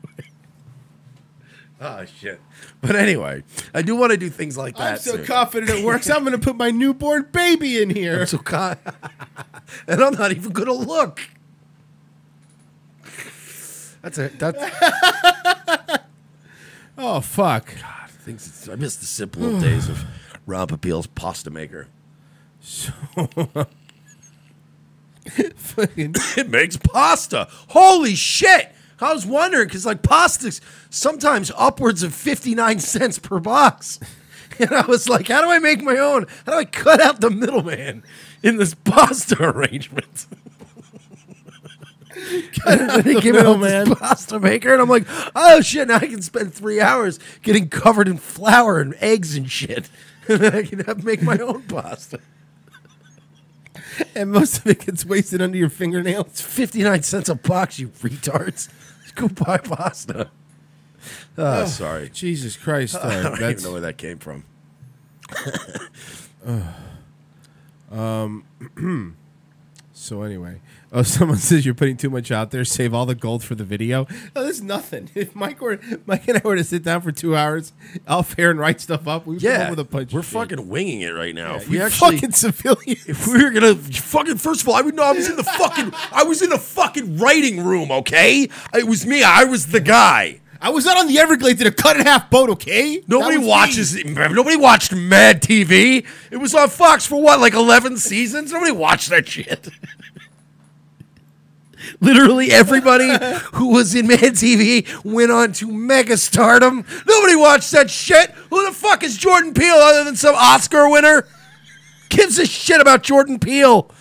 D: Oh shit! But anyway, I do want to do things like that.
E: I'm so
D: too.
E: confident it works. I'm going to put my newborn baby in here.
D: I'm so and I'm not even going to look. That's it.
E: Oh fuck!
D: God, I miss the simple days of Rob Appeal's pasta maker.
E: So
D: it makes pasta. Holy shit! I was wondering because like pasta's sometimes upwards of 59 cents per box, and I was like, how do I make my own? How do I cut out the middleman in this pasta arrangement? And they came out with this pasta maker, and I'm like, oh shit! Now I can spend 3 hours getting covered in flour and eggs and shit, and then I can make my own pasta.
E: And most of it gets wasted under your fingernails.
D: It's 59 cents a box, you retards. Just go buy pasta. Oh, sorry.
E: Jesus Christ.
D: I don't even know where that came from.
E: So anyway. Oh, someone says you're putting too much out there. Save all the gold for the video. No, there's nothing. If Mike and I were to sit down for 2 hours, off air and write stuff up, we would come up with a bunch.
D: We're fucking winging it right now.
E: Yeah,
D: If we
E: you
D: actually,
E: fucking civilians.
D: If we were gonna fucking, first of all, I would know I was in the fucking writing room. Okay, it was me. I was the guy.
E: I was out on the Everglades in a cut in half boat. Okay,
D: nobody watches it. Nobody watched Mad TV. It was on Fox for what, like 11 seasons. Nobody watched that shit. Literally everybody who was in Mad TV went on to mega stardom. Nobody watched that shit. Who the fuck is Jordan Peele other than some Oscar winner? Gives a shit about Jordan Peele.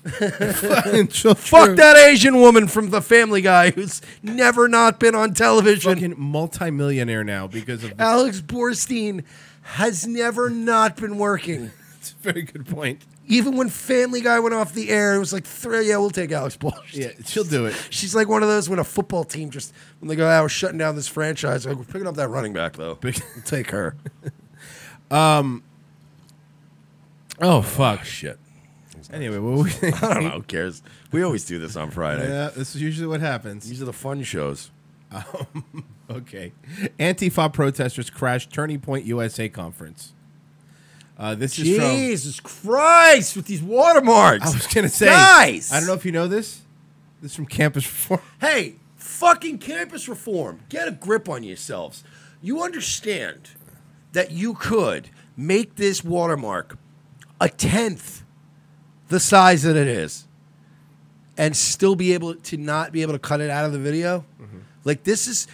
D: Fuck that Asian woman from The Family Guy who's never not been on television.
E: Fucking multimillionaire now because of
D: Alex Borstein has never not been working.
E: That's a very good point.
D: Even when Family Guy went off the air, it was like, yeah, we'll take Alex Borstein.
E: Yeah, she'll do it.
D: She's like one of those when a football team just, when they go, we're shutting down this franchise. Like, we're picking up that running back, though. We'll take her.
E: Oh, fuck.
D: Shit.
E: Anyway, what we
D: I don't know. Who cares? We always do this on Friday.
E: Yeah, this is usually what happens.
D: These are the fun shows.
E: Okay. Antifa protesters crashed Turning Point USA conference. This is from
D: Jesus Christ with these watermarks.
E: I was going to say,
D: guys,
E: I don't know if you know this. This is from Campus Reform.
D: Hey, fucking Campus Reform. Get a grip on yourselves. You understand that you could make this watermark 1/10 the size that it is and still be able to not be able to cut it out of the video? Mm-hmm. Like, this is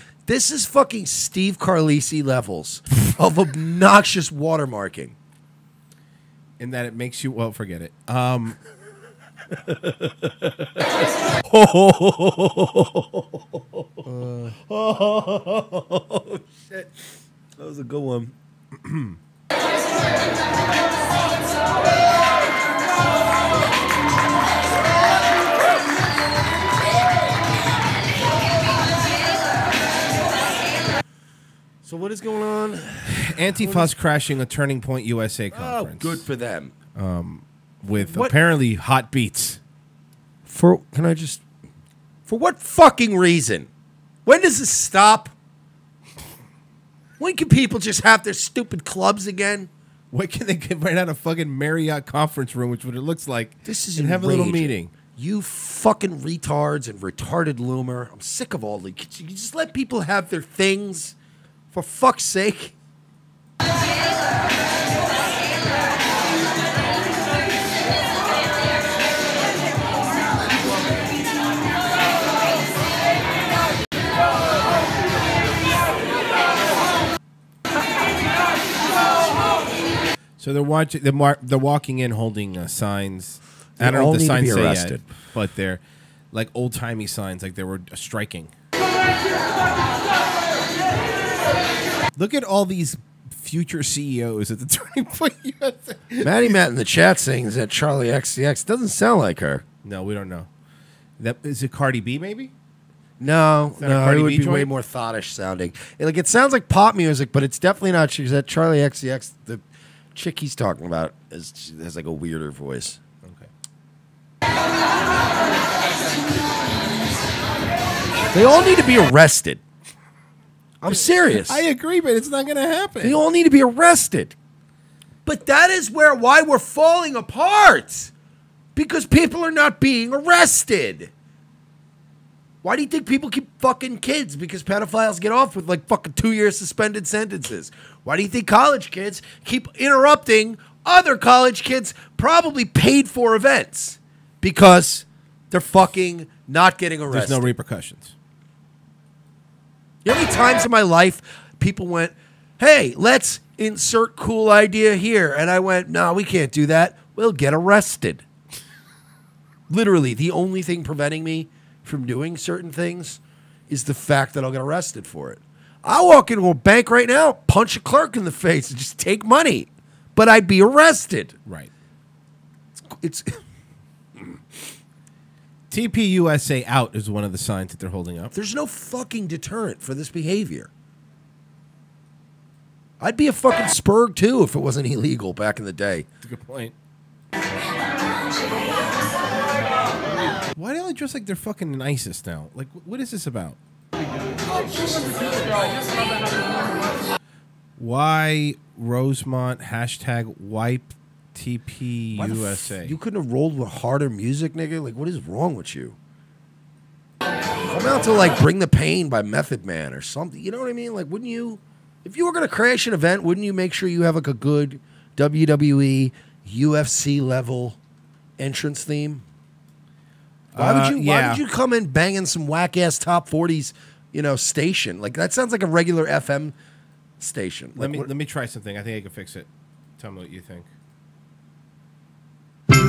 D: fucking Steve Carlisi levels of obnoxious watermarking.
E: In that it makes you, well, forget it.
D: Oh, shit. That was a good one. So what is going on?
E: Antifa's crashing a Turning Point USA conference.
D: Oh, good for them.
E: With apparently hot beats.
D: Can I just For what fucking reason? When does this stop? When can people just have their stupid clubs again?
E: When can they get right out of fucking Marriott conference room, which is what it looks like,
D: This is
E: and have a little
D: enraging.
E: meeting?
D: You fucking retards and retarded loomer. I'm sick of all the... Could you just let people have their things? For fuck's sake.
E: So they're watching. They're walking in holding signs.
D: They
E: I don't know
D: all
E: if the
D: need to
E: signs
D: be
E: say
D: arrested.
E: yet, but they're like old timey signs, like they were striking. Look at all these future CEOs at the Turning Point USA.
D: Maddie Matt in the chat saying is that Charlie XCX doesn't sound like her.
E: No, we don't know. That is it. Cardi B, maybe?
D: No,
E: that a
D: no,
E: Cardi
D: it would
E: B
D: be way
E: joint?
D: more thottish sounding. Like it sounds like pop music, but it's definitely not. She's that Charlie XCX. The chick he's talking about has like a weirder voice.
E: Okay.
D: They all need to be arrested. I'm serious.
E: I agree, but it's not going to happen.
D: They all need to be arrested. But that is why we're falling apart. Because people are not being arrested. Why do you think people keep fucking kids? Because pedophiles get off with like fucking 2-year suspended sentences. Why do you think college kids keep interrupting other college kids probably paid for events? Because they're fucking not getting arrested.
E: There's no repercussions.
D: You know how many times in my life people went, hey, let's insert cool idea here. And I went, no, we can't do that. We'll get arrested. Literally, the only thing preventing me from doing certain things is the fact that I'll get arrested for it. I'll walk into a bank right now, punch a clerk in the face, and just take money. But I'd be arrested.
E: Right.
D: It's
E: TPUSA out is one of the signs that they're holding up.
D: There's no fucking deterrent for this behavior. I'd be a fucking spurg too if it wasn't illegal back in the day.
E: That's a good point. Why do they dress like they're fucking nicest now? Like, what is this about? Why Rosemont hashtag wipe TPUSA?
D: You couldn't have rolled with harder music, nigga? Like, what is wrong with you? Come out to, like, Bring the Pain by Method Man or something. You know what I mean? Like, wouldn't you... If you were going to crash an event, wouldn't you make sure you have, like, a good WWE, UFC-level entrance theme? Why would you come in banging some whack-ass top 40s, station? Like, that sounds like a regular FM station.
E: Let
D: Like,
E: me try something. I think I can fix it. Tell me what you think.
D: no,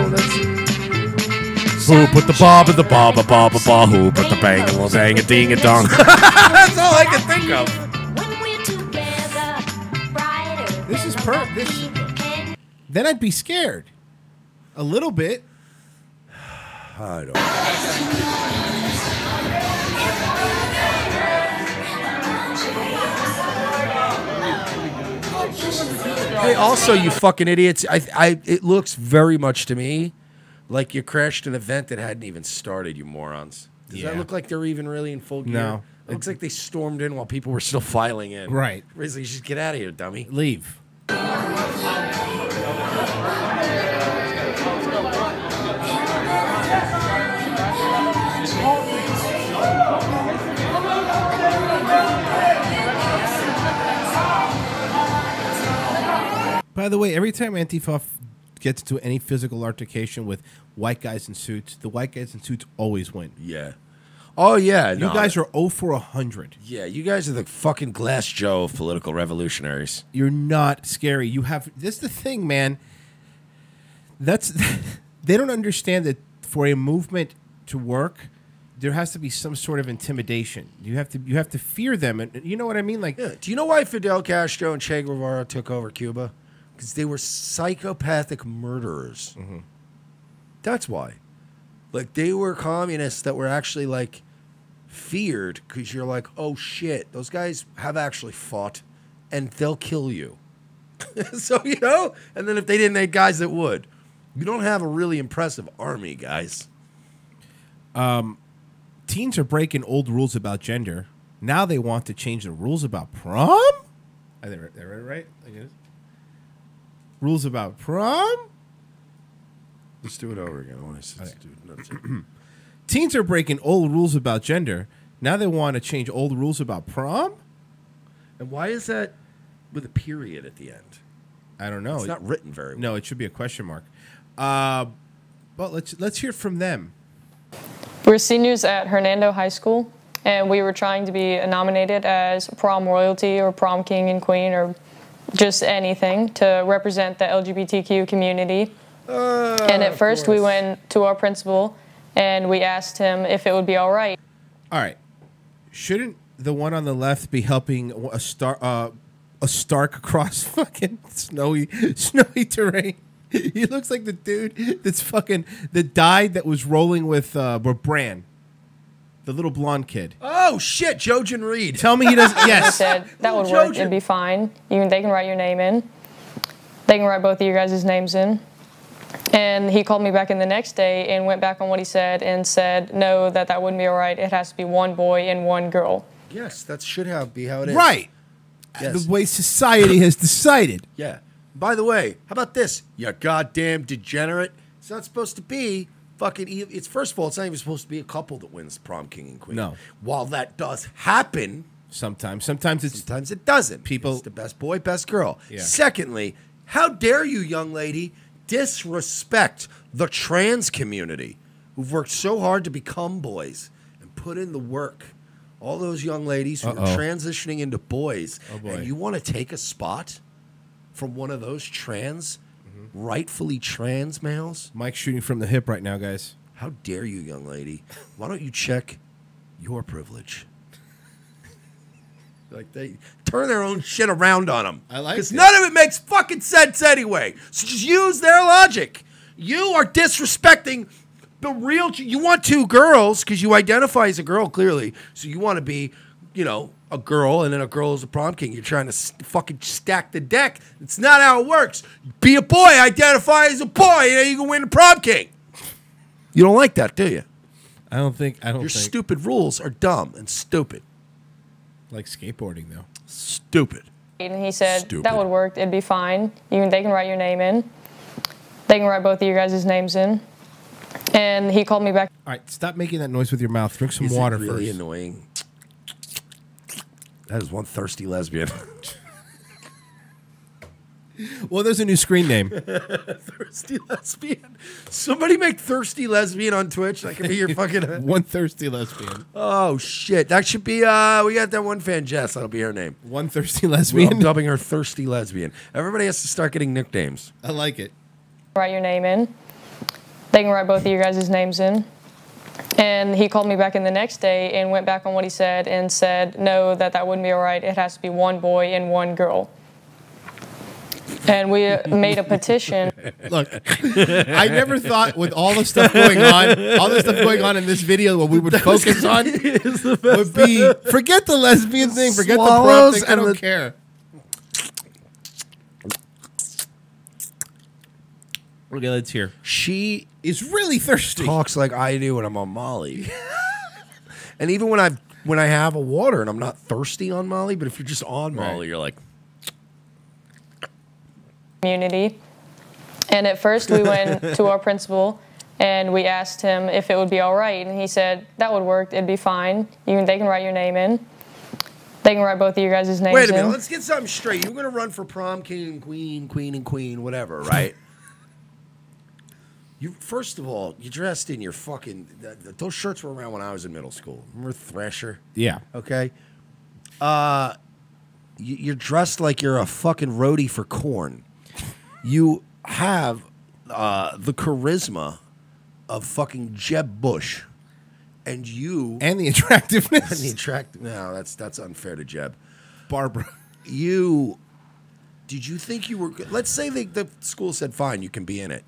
D: that's... Who put the bob in the bob a bob a bob? Who put the bang and dang a ding a dong? That's all I can think of.
E: This is this. Then I'd be scared. A little bit.
D: I don't know. Hey, also, you fucking idiots! It looks very much to me like you crashed an event that hadn't even started. You morons! Does that look like they're even really in full gear?
E: No.
D: It looks like they stormed in while people were still filing in.
E: Right.
D: Basically, you should get out of here, dummy.
E: Leave. By the way, every time Antifa gets into any physical altercation with white guys in suits, the white guys in suits always win.
D: Yeah. Oh, yeah.
E: You guys are 0 for 100.
D: Yeah, you guys are the fucking Glass Joe of political revolutionaries.
E: You're not scary. You have... This is the thing, man. That's... They don't understand that for a movement to work, there has to be some sort of intimidation. You have to fear them. And you know what I mean? Like,
D: yeah. Do you know why Fidel Castro and Che Guevara took over Cuba? Because they were psychopathic murderers.
E: Mm-hmm.
D: That's why. Like, they were communists that were actually, like, feared because you're like, oh, shit, those guys have actually fought, and they'll kill you. So, and then if they didn't, they had guys that would. You don't have a really impressive army, guys.
E: Teens are breaking old rules about gender. Now they want to change the rules about prom? Are they right? I guess. Rules about prom?
D: Let's do it over again. I want to do it.
E: Teens are breaking old rules about gender. Now they want to change old rules about prom?
D: And why is that with a period at the end?
E: I don't know.
D: It's not written very well.
E: No, it should be a question mark. But let's hear from them.
A: We're seniors at Hernando High School, and we were trying to be nominated as prom royalty or prom king and queen or just anything to represent the LGBTQ community. And at first we went to our principal and we asked him if it would be all right.
E: All right. Shouldn't the one on the left be helping a Stark across fucking snowy terrain? He looks like the dude that died that was rolling with Bran, the little blonde kid.
D: Oh shit, Jojen Reed.
E: Tell me he doesn't. Yes,
A: He said that would work. It'd be fine. They can write your name in. They can write both of your guys' names in. And he called me back in the next day and went back on what he said and said, no, that wouldn't be all right. It has to be one boy and one girl.
D: Yes, that should be how it is.
E: Right.
D: Yes.
E: The way society has decided.
D: Yeah. By the way, how about this? You goddamn degenerate. It's not supposed to be fucking. It's first of all, it's not even supposed to be a couple that wins prom king and queen.
E: No.
D: While that does happen,
E: sometimes
D: it doesn't. It's the best boy, best girl.
E: Yeah.
D: Secondly, how dare you, young lady, disrespect the trans community who've worked so hard to become boys and put in the work. All those young ladies who are transitioning into boys, and you want to take a spot from one of those rightfully trans males?
E: Mike's shooting from the hip right now, guys.
D: How dare you, young lady? Why don't you check your privilege? Like they turn their own shit around on them.
E: I like it.
D: Because none of it makes fucking sense anyway. So just use their logic. You are disrespecting the real. You want two girls because you identify as a girl clearly. So you want to be, a girl, and then a girl is a prom king. You're trying to fucking stack the deck. It's not how it works. Be a boy, identify as a boy, and then you can win the prom king. You don't like that, do you?
E: I don't think.
D: Your stupid rules are dumb and stupid.
E: Like skateboarding, though.
D: Stupid.
A: And he said that would work. It'd be fine. They can write your name in. They can write both of your guys' names in. And he called me back.
E: All right, stop making that noise with your mouth. Drink some water
D: really
E: first.
D: Annoying. That is one thirsty lesbian.
E: Well, there's a new screen name.
D: Thirsty lesbian. Somebody make thirsty lesbian on Twitch. That could be your fucking
E: one thirsty lesbian.
D: Oh shit! That should be. We got that one fan, Jess. That'll be her name.
E: One thirsty lesbian.
D: I'm dubbing her thirsty lesbian. Everybody has to start getting nicknames.
E: I like it.
A: Write your name in. They can write both of your guys' names in. And he called me back in the next day and went back on what he said and said, no, that wouldn't be all right. It has to be one boy and one girl. And we made a petition.
E: Look, I never thought with all the stuff going on in this video, what we would focus on would be, forget the lesbian thing, forget the prom thing, I don't care. Okay, let's hear.
D: She
E: is really thirsty.
D: Talks like I do when I'm on Molly. And even when I have a water and I'm not thirsty on Molly, but if you're just on Molly, you're like...
A: Community. And at first we went to our principal and we asked him if it would be all right. And he said that would work. It'd be fine. They can write your name in. They can write both of your guys' names in.
D: Wait a minute. Let's get something straight. You're going to run for prom king and queen, whatever, right? First of all, you dressed in your fucking... Those shirts were around when I was in middle school. Remember Thresher?
E: Yeah.
D: Okay. You're dressed like you're a fucking roadie for Korn. You have the charisma of fucking Jeb Bush, and
E: the attractiveness.
D: No, that's unfair to Jeb.
E: Barbara,
D: did you think you were? Let's say the school said fine, you can be in it.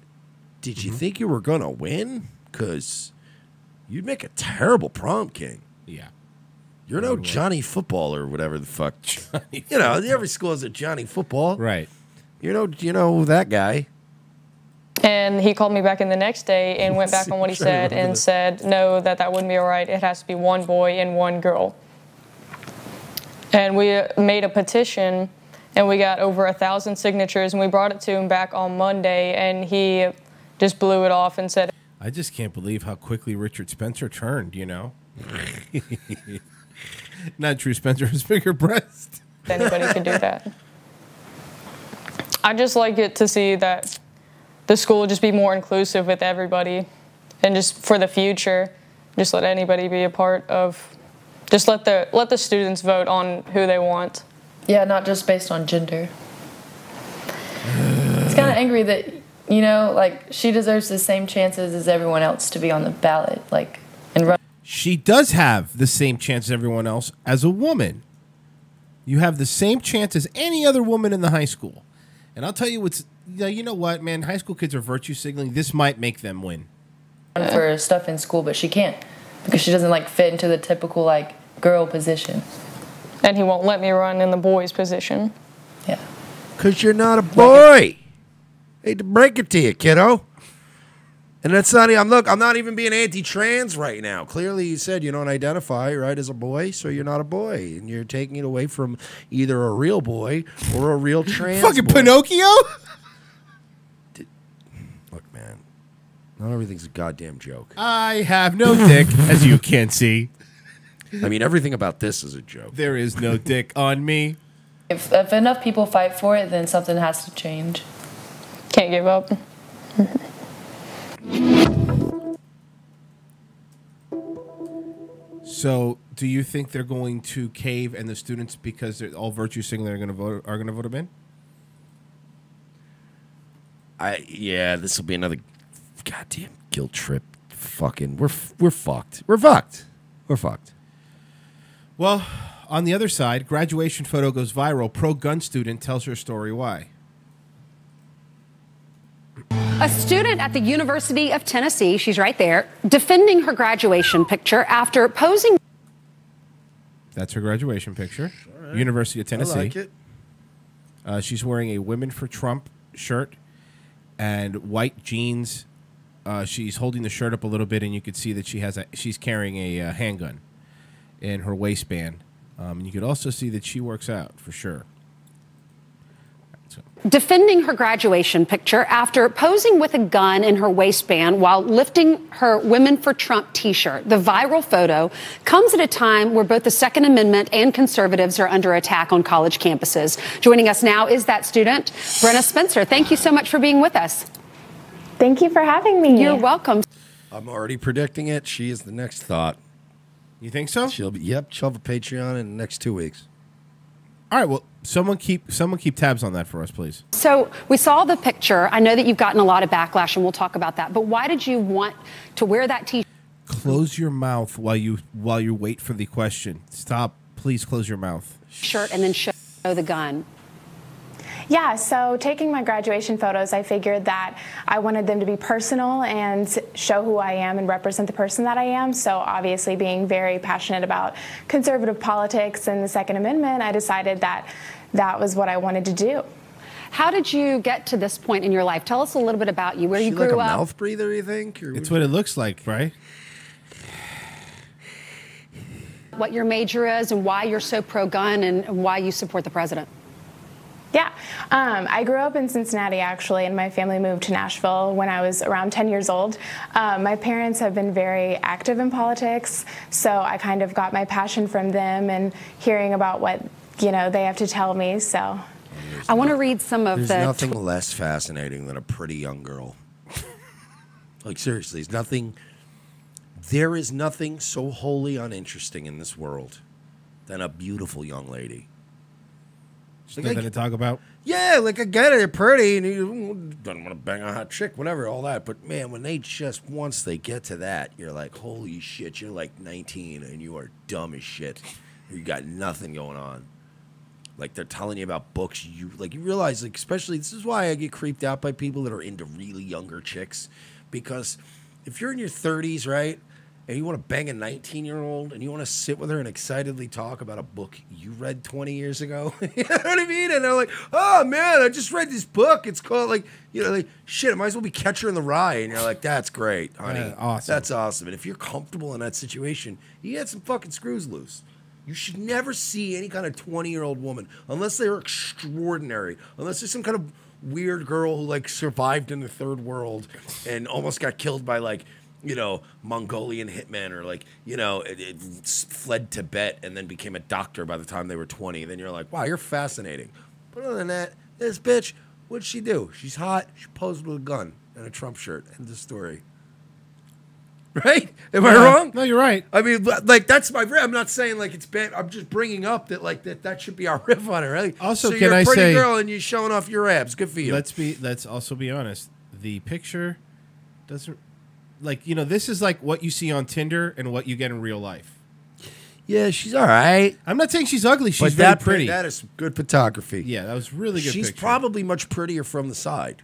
D: Did you think you were gonna win? Because you'd make a terrible prom king.
E: Yeah.
D: You're no Johnny Football or whatever the fuck. Every school has a Johnny Football.
E: Right.
D: You know that guy.
A: And he called me back in the next day and went back on what he said and said, no, that wouldn't be all right. It has to be one boy and one girl. And we made a petition, and we got over 1,000 signatures, and we brought it to him back on Monday, and he just blew it off and said,
E: I just can't believe how quickly Richard Spencer turned, you know? Not Drew Spencer has bigger breasts.
A: Anybody could do that. I just like it to see that the school just be more inclusive with everybody, and just for the future, just let anybody be a part of, just let the students vote on who they want.
C: Yeah, not just based on gender. It's kind of angry that, you know, like, she deserves the same chances as everyone else to be on the ballot, like, and run.
E: She does have the same chance as everyone else as a woman. You have the same chance as any other woman in the high school. And I'll tell you what's, you know what, man, high school kids are virtue signaling. This might make them win.
C: For stuff in school, but she can't because she doesn't, like, fit into the typical, like, girl position.
A: And he won't let me run in the boys' position.
C: Yeah.
D: Because you're not a boy. Hate to break it to you, kiddo. And that's not, I'm not even being anti-trans right now. Clearly you said you don't identify, right, as a boy, so you're not a boy. And you're taking it away from either a real boy or a real trans
E: Fucking
D: boy.
E: Pinocchio?
D: Look, man, not everything's a goddamn joke.
E: I have no dick, as you can see.
D: I mean, everything about this is a joke.
E: There is no dick on me.
C: If enough people fight for it, then something has to change.
A: Can't give up.
E: So, do you think they're going to cave, and the students, because they're all virtue signaling, are going to vote him in?
D: Yeah, this will be another goddamn guilt trip. Fucking, we're fucked. We're fucked. We're fucked.
E: Well, on the other side, graduation photo goes viral. Pro-gun student tells her story why.
G: A student at the University of Tennessee, she's right there, defending her graduation picture after posing.
E: That's her graduation picture. Right. University of Tennessee.
D: I like it.
E: She's wearing a Women for Trump shirt and white jeans. She's holding the shirt up a little bit, and you could see that she's carrying a handgun in her waistband. And you could also see that she works out, for sure.
G: Defending her graduation picture after posing with a gun in her waistband while lifting her Women for Trump t-shirt. The viral photo comes at a time where both the Second Amendment and conservatives are under attack on college campuses. Joining us now is that student, Brenna Spencer. Thank you so much for being with us.
W: Thank you for having me.
G: You're welcome.
D: I'm already predicting it. She is the next thought.
E: You think so?
D: She'll have a Patreon in the next 2 weeks.
E: All right, well, someone keep tabs on that for us, please.
G: So we saw the picture. I know that you've gotten a lot of backlash, and we'll talk about that. But why did you want to wear that t-shirt?
E: Close your mouth while you wait for the question. Stop. Please close your mouth.
G: Shirt and then show the gun.
W: Yeah, so taking my graduation photos, I figured that I wanted them to be personal and show who I am and represent the person that I am. So obviously being very passionate about conservative politics and the Second Amendment, I decided that that was what I wanted to do.
G: How did you get to this point in your life? Tell us a little bit about you, where you grew up.
D: Like a mouth breather, you think?
E: It's what it looks like, right?
G: What your major is and why you're so pro-gun and why you support the president.
W: Yeah, I grew up in Cincinnati, actually, and my family moved to Nashville when I was around 10 years old. My parents have been very active in politics, so I kind of got my passion from them and hearing about what, they have to tell me, so.
G: I want to read some of
D: There's nothing less fascinating than a pretty young girl. Like, seriously, there is nothing so wholly uninteresting in this world than a beautiful young lady.
E: There's nothing to talk about.
D: Yeah, like I get it, they're pretty, and you don't want to bang a hot chick, whatever, all that. But man, when once they get to that, you're like, holy shit, you're like 19 and you are dumb as shit. You got nothing going on. Like they're telling you about books, you realize, like, especially this is why I get creeped out by people that are into really younger chicks, because if you're in your 30s, right, and you want to bang a 19-year-old and you want to sit with her and excitedly talk about a book you read 20 years ago. You know what I mean? And they're like, oh, man, I just read this book. It's called, like, you know, like, shit, it might as well be Catcher in the Rye. And you're like, that's great, honey.
E: Awesome.
D: That's awesome. And if you're comfortable in that situation, you get some fucking screws loose. You should never see any kind of 20-year-old woman, unless they're extraordinary, unless there's some kind of weird girl who, like, survived in the third world and almost got killed by, like, you know, Mongolian hitmen, or, like, you know, it fled Tibet and then became a doctor by the time they were 20. Then you're like, wow, you're fascinating. But other than that, this bitch, what'd she do? She's hot. She posed with a gun and a Trump shirt. End of story. Right? Am I wrong?
E: No, you're right.
D: I mean, like, that's my. I'm not saying like it's bad. I'm just bringing up that like that should be our riff on it, right?
E: Also,
D: so
E: can
D: you're
E: I
D: a pretty
E: say,
D: girl and you're showing off your abs. Good for you.
E: Let's also be honest. The picture doesn't, like, you know, this is like what you see on Tinder and what you get in real life.
D: Yeah, she's all right.
E: I'm not saying she's ugly. She's
D: but
E: very
D: that
E: pretty.
D: That is good photography.
E: Yeah, that was really good.
D: She's
E: picture.
D: probably much prettier from the side.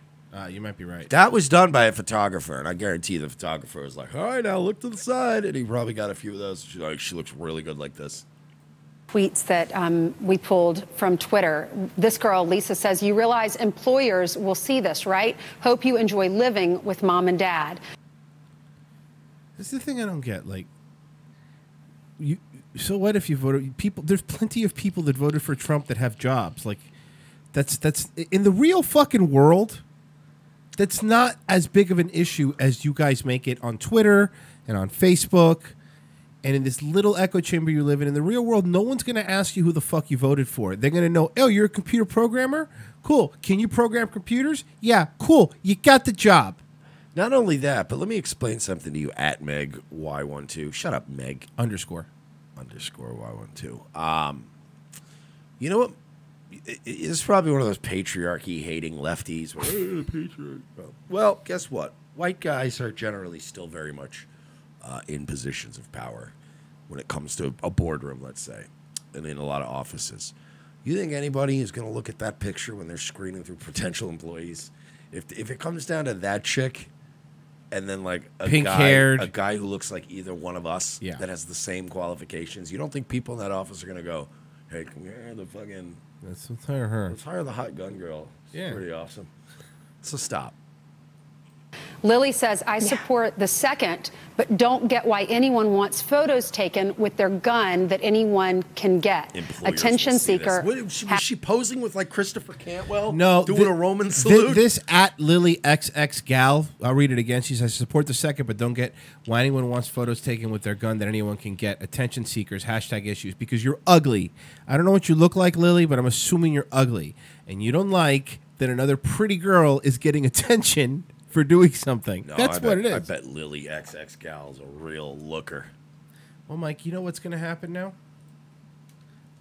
E: You might be right.
D: That was done by a photographer, and I guarantee the photographer was like, all right, now look to the side. And he probably got a few of those. She's like, she looks really good like this.
G: Tweets that we pulled from Twitter. This girl, Lisa, says, you realize employers will see this, right? Hope you enjoy living with mom and dad.
E: This is the thing I don't get. Like, you. So what if you voted? People, there's plenty of people that voted for Trump that have jobs. Like, that's in the real fucking world. That's not as big of an issue as you guys make it on Twitter and on Facebook and in this little echo chamber you live in. In the real world, no one's going to ask you who the fuck you voted for. They're going to know, oh, you're a computer programmer? Cool. Can you program computers? Yeah, cool. You got the job.
D: Not only that, but let me explain something to you at Meg Y12. Shut up, Meg.
E: Underscore
D: Y12. You know what? It's probably one of those patriarchy-hating lefties. Well, guess what? White guys are generally still very much in positions of power when it comes to a boardroom, let's say, and in a lot of offices. You think anybody is going to look at that picture when they're screening through potential employees? If it comes down to that chick and then like a guy who looks like either one of us that has the same qualifications, you don't think people in that office are going to go, hey, come here, the fucking...
E: Let's hire her.
D: Let's hire the hot gun girl. It's pretty awesome. So stop.
G: Lily says, I support the second, but don't get why anyone wants photos taken with their gun that anyone can get. Attention seeker.
D: Was she posing with like Christopher Cantwell?
E: No.
D: Doing a Roman salute?
E: This at Lily XX Gal, I'll read it again. She says, support the second, but don't get why anyone wants photos taken with their gun that anyone can get. Attention seekers, #issues, because you're ugly. I don't know what you look like, Lily, but I'm assuming you're ugly. And you don't like that another pretty girl is getting attention for doing something.
D: No,
E: That's what it is.
D: I bet Lily XX Gal's a real looker.
E: Well, Mike, you know what's going to happen now?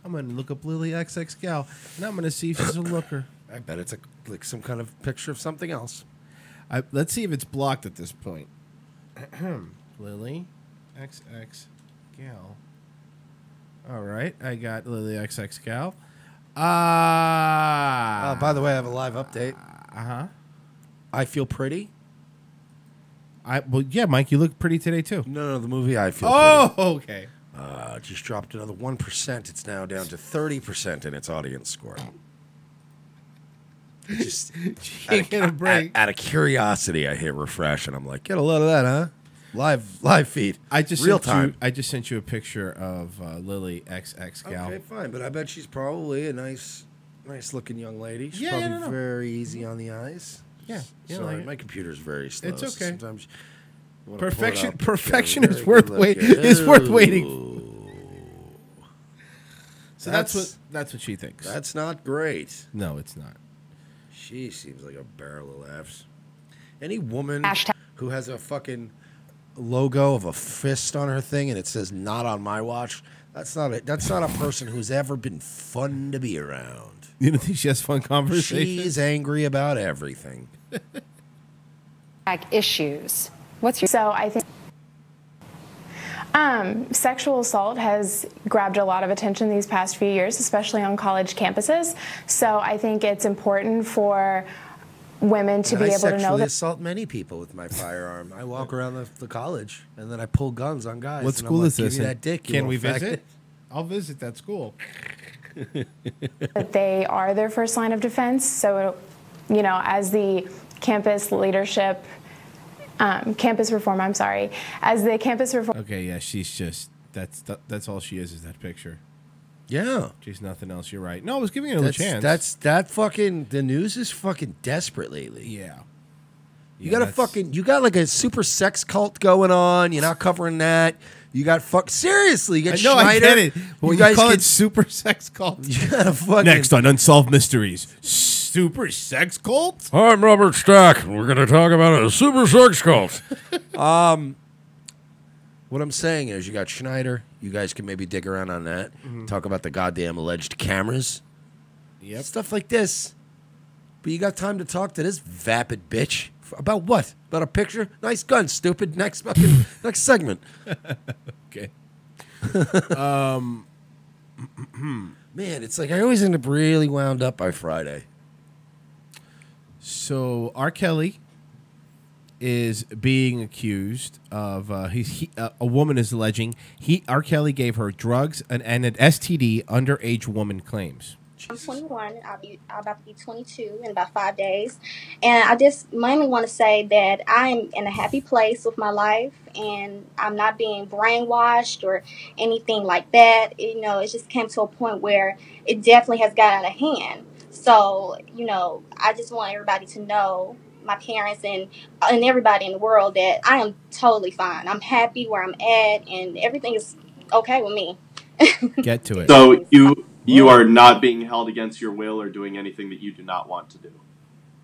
E: I'm going to look up Lily XX Gal, and I'm going to see if she's a looker.
D: I bet it's like some kind of picture of something else.
E: Let's see if it's blocked at this point. Lily XX Gal. All right, I got Lily XX Gal.
D: By the way, I have a live update. I Feel Pretty.
E: Well, yeah, Mike, you look pretty today too.
D: No, the movie I Feel
E: Pretty.
D: Oh,
E: okay.
D: Just dropped another 1%. It's now down to 30% in its audience score. Just out of curiosity, I hit refresh, and I'm like, get a load of that, huh? Live feed. Real time.
E: I just sent you a picture of Lily XX Gal.
D: Okay, fine, but I bet she's probably a nice looking young lady. She's probably very easy on the eyes.
E: Yeah.
D: Sorry, my computer's very slow.
E: It's okay.
D: Sometimes
E: perfection is worth waiting. So that's what she thinks.
D: That's not great.
E: No, it's not.
D: She seems like a barrel of laughs. Any woman who has a fucking logo of a fist on her thing and it says "Not on my watch," that's not a person who's ever been fun to be around.
E: You don't think she has fun conversations?
D: She's angry about everything.
G: Issues.
W: So I think sexual assault has grabbed a lot of attention these past few years, especially on college campuses. So I think it's important for women to be able to know
D: sexually
W: that.
D: assault many people with my firearm. I walk around the college, and then I pull guns on guys.
E: What
D: and
E: school
D: I'm
E: is
D: like,
E: this?
D: Give me that dick, you
E: Can we
D: little faggot.
E: visit? I'll visit that school.
W: That they are their first line of defense. So, you know, as the campus leadership, campus reform, I'm sorry, as the campus reform.
E: Okay, yeah, she's just, that's all she is that picture.
D: Yeah.
E: She's nothing else, you're right. No, I was giving it a chance.
D: The news is fucking desperate lately.
E: Yeah.
D: You got like a super sex cult going on. You're not covering that. You got seriously, you got Schneider.
E: I get it. Well, you
D: guys
E: call
D: get
E: it super sex cult.
D: You got a fucking
E: Next on Unsolved Mysteries, super sex cult?
D: I'm Robert Stack. We're going to talk about a super sex cult. What I'm saying is, you got Schneider. You guys can maybe dig around on that. Talk about the goddamn alleged cameras.
E: Yep.
D: Stuff like this. But you got time to talk to this vapid bitch about what? About a picture? Nice gun, stupid. Next segment.
E: Okay.
D: Man, it's like I always end up really wound up by Friday.
E: So R. Kelly is being accused of a woman is alleging R. Kelly gave her drugs and an STD. Underage woman claims.
F: I'm 21. I'm about to be 22 in about 5 days. And I just mainly want to say that I'm in a happy place with my life and I'm not being brainwashed or anything like that. You know, it just came to a point where it definitely has got out of hand. So, you know, I just want everybody to know, my parents and everybody in the world, that I am totally fine. I'm happy where I'm at and everything is okay with me.
E: Get to it.
H: So you are not being held against your will or doing anything that you do not want to do?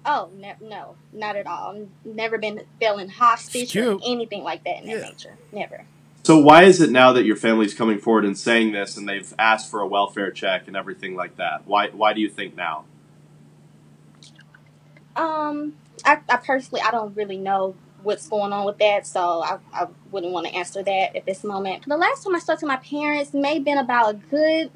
F: Oh, no, not at all. I've never been feeling hostage or anything like that in that nature. Never.
H: So why is it now that your family's coming forward and saying this and they've asked for a welfare check and everything like that? Why do you think now?
F: I personally, I don't really know what's going on with that, so I wouldn't want to answer that at this moment. The last time I spoke to my parents may have been about a good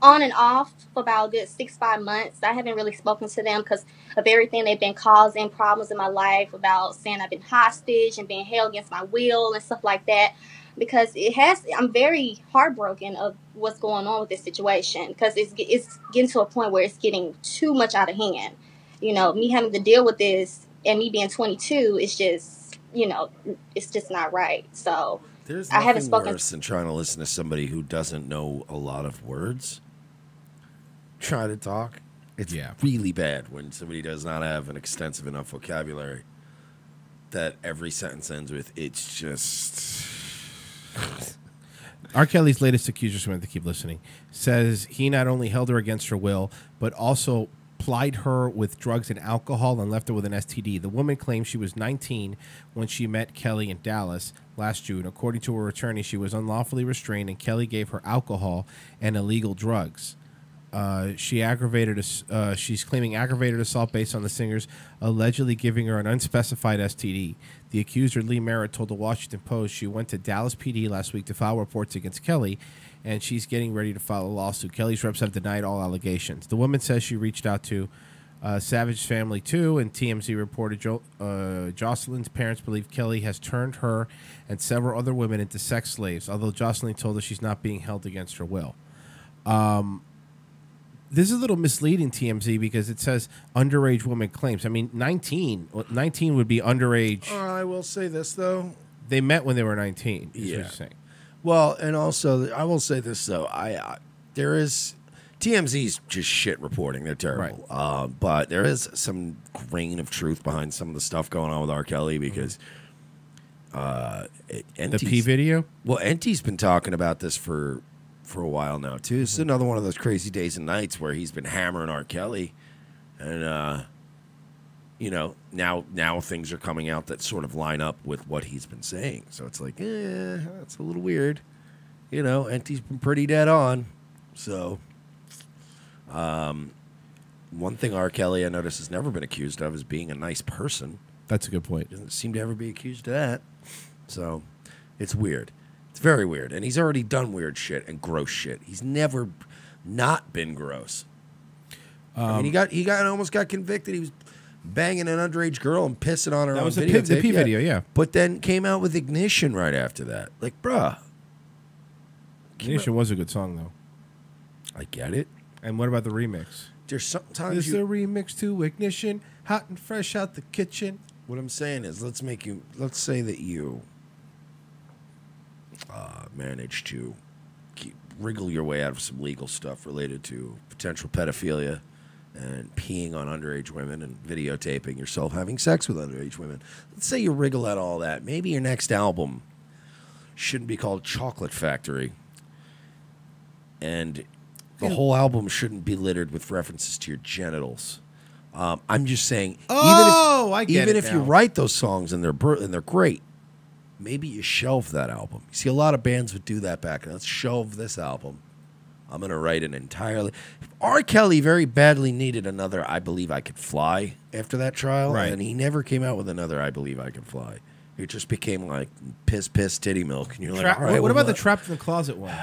F: on and off for about a good 6-5 months. I haven't really spoken to them because of everything they've been causing problems in my life, about saying I've been hostage and being held against my will and stuff like that. Because I'm very heartbroken of what's going on with this situation, because it's getting to a point where it's getting too much out of hand. You know, me having to deal with this and me being 22 is just, you know, it's just not right. So
D: There's
F: I haven't
D: nothing
F: spoken.
D: worse than trying to listen to somebody who doesn't know a lot of words try to talk. It's really bad when somebody does not have an extensive enough vocabulary that every sentence ends with, it's just...
E: R. Kelly's latest accuser, so we have to keep listening, says he not only held her against her will, but also plied her with drugs and alcohol and left her with an STD. The woman claims she was 19 when she met Kelly in Dallas last June. According to her attorney, she was unlawfully restrained and Kelly gave her alcohol and illegal drugs. She's claiming aggravated assault based on the singer's allegedly giving her an unspecified STD. The accuser, Lee Merritt, told the Washington Post she went to Dallas PD last week to file reports against Kelly, and she's getting ready to file a lawsuit. Kelly's reps have denied all allegations. The woman says she reached out to Savage's family too, and TMZ reported Jocelyn's parents believe Kelly has turned her and several other women into sex slaves, although Jocelyn told her she's not being held against her will. This is a little misleading, TMZ, because it says underage woman claims. I mean, 19 would be underage.
D: I will say this, though.
E: They met when they were 19, is what you're saying.
D: Well, and also, I will say this, though. There is... TMZ's just shit reporting. They're terrible. Right. But there is some grain of truth behind some of the stuff going on with R. Kelly, because...
E: the P video?
D: Well, NT's been talking about this for a while now, too. It's another one of those crazy days and nights where he's been hammering R. Kelly. And, you know, now things are coming out that sort of line up with what he's been saying. So it's like, that's a little weird. You know, NT's been pretty dead on. So, one thing R. Kelly, I noticed, has never been accused of is being a nice person.
E: That's a good point.
D: Doesn't seem to ever be accused of that. So, it's weird. It's very weird. And he's already done weird shit and gross shit. He's never not been gross. I mean, he almost got convicted. He was banging an underage girl and pissing on her
E: That
D: on
E: was the
D: videotape.
E: P video, yeah.
D: But then came out with Ignition right after that. Like, bruh.
E: Ignition was a good song, though.
D: I get it.
E: And what about the remix?
D: There's sometimes
E: There's a remix to Ignition, hot and fresh out the kitchen.
D: What I'm saying is, let's say that you managed to wriggle your way out of some legal stuff related to potential pedophilia and peeing on underage women and videotaping yourself having sex with underage women. Let's say you wriggle out all that. Maybe your next album shouldn't be called Chocolate Factory. And the whole album shouldn't be littered with references to your genitals. I'm just saying, even if you write those songs and they're great, maybe you shelve that album. You see, a lot of bands would do that back. Let's shelve this album. I'm going to write an entirely... R. Kelly very badly needed another I Believe I Could Fly after that trial,
E: Right.
D: and he never came out with another I Believe I Could Fly. It just became like piss, titty milk, and you're like, all right,
E: what about the Trapped in the Closet one?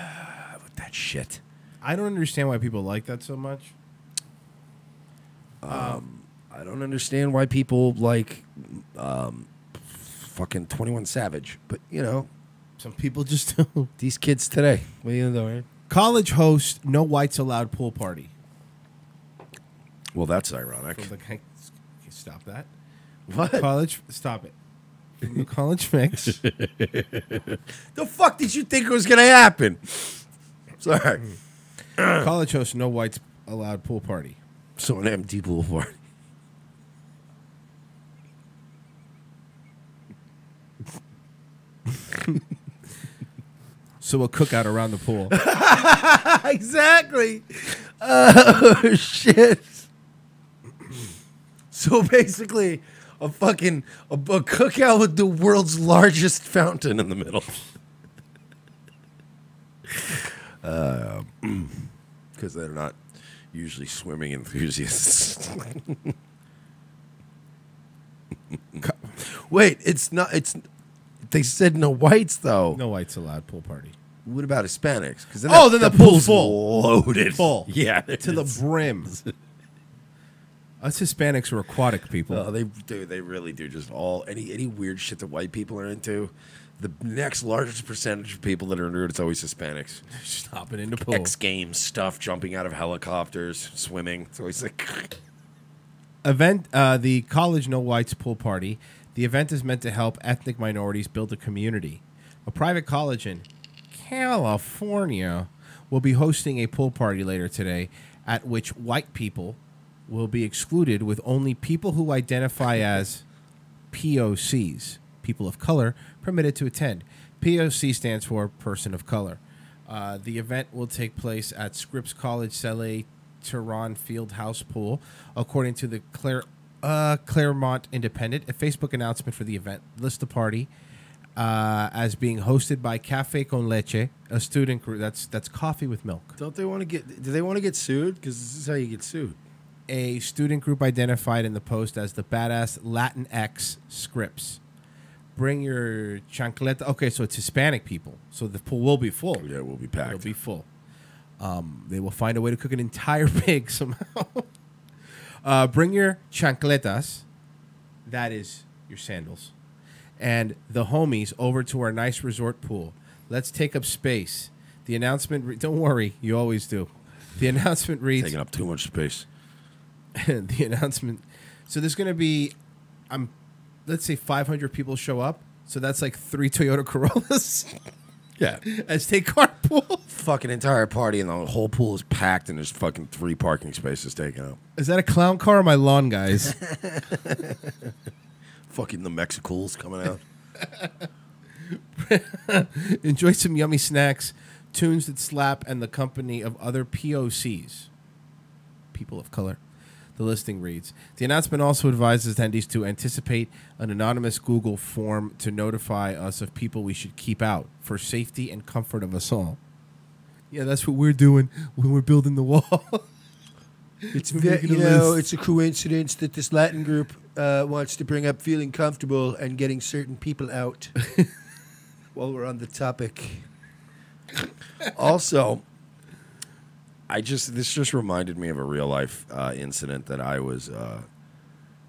D: That shit.
E: I don't understand why people like that so much.
D: I don't understand why people like fucking 21 Savage, but you know,
E: some people just do.
D: These kids today. What are you doing?
E: College host, no whites allowed pool party.
D: Well, that's ironic.
E: Can you stop that?
D: What?
E: College, stop it. From the college mix.
D: The fuck did you think was gonna happen? Sorry.
E: College host, no whites allowed pool party.
D: So an empty pool party.
E: So a cookout around the pool.
D: Exactly. Oh shit. So basically, a cookout with the world's largest fountain in the middle. Because they're not usually swimming enthusiasts. Wait, it's not. They said no whites though.
E: No whites allowed pool party.
D: What about Hispanics? Because
E: then the pool's full.
D: loaded,
E: Full.
D: Yeah,
E: to the brim. Us Hispanics are aquatic people.
D: Oh, they do. They really do. Just any weird shit that white people are into. The next largest percentage of people that are into it, it's always Hispanics.
E: Stopping in the pool.
D: X Games stuff, jumping out of helicopters, swimming. It's always like...
E: The College No Whites Pool Party. The event is meant to help ethnic minorities build a community. A private college in California will be hosting a pool party later today at which white people will be excluded, with only people who identify as POCs, people of color, permitted to attend. POC stands for Person of Color. The event will take place at Scripps College Cele Tehran Field House Pool, according to the Claremont Independent. A Facebook announcement for the event lists the party as being hosted by Café con Leche, a student group. That's coffee with milk.
D: Don't they want to get? Do they want to get sued? Because this is how you get sued.
E: A student group identified in the post as the Badass Latinx Scripps. Bring your chancleta. Okay, so it's Hispanic people. So the pool will be full.
D: Yeah, it will be packed.
E: It'll be full. They will find a way to cook an entire pig somehow. Bring your chancletas. That is your sandals. And the homies over to our nice resort pool. Let's take up space. The announcement... don't worry. You always do. The announcement reads...
D: Taking up too much space.
E: The announcement... So there's going to be... let's say 500 people show up. So that's like 3 Toyota Corollas.
D: Yeah.
E: As take carpool.
D: Fucking entire party and the whole pool is packed and there's fucking 3 parking spaces taken up.
E: Is that a clown car or my lawn, guys?
D: Fucking the Mexicools coming out.
E: Enjoy some yummy snacks, tunes that slap, and the company of other POCs, people of color. The listing reads, the announcement also advises attendees to anticipate an anonymous Google form to notify us of people we should keep out for safety and comfort of us all. Yeah, that's what we're doing when we're building the wall.
D: It's it's a coincidence that this Latin group wants to bring up feeling comfortable and getting certain people out while we're on the topic. Also, this just reminded me of a real life incident that I was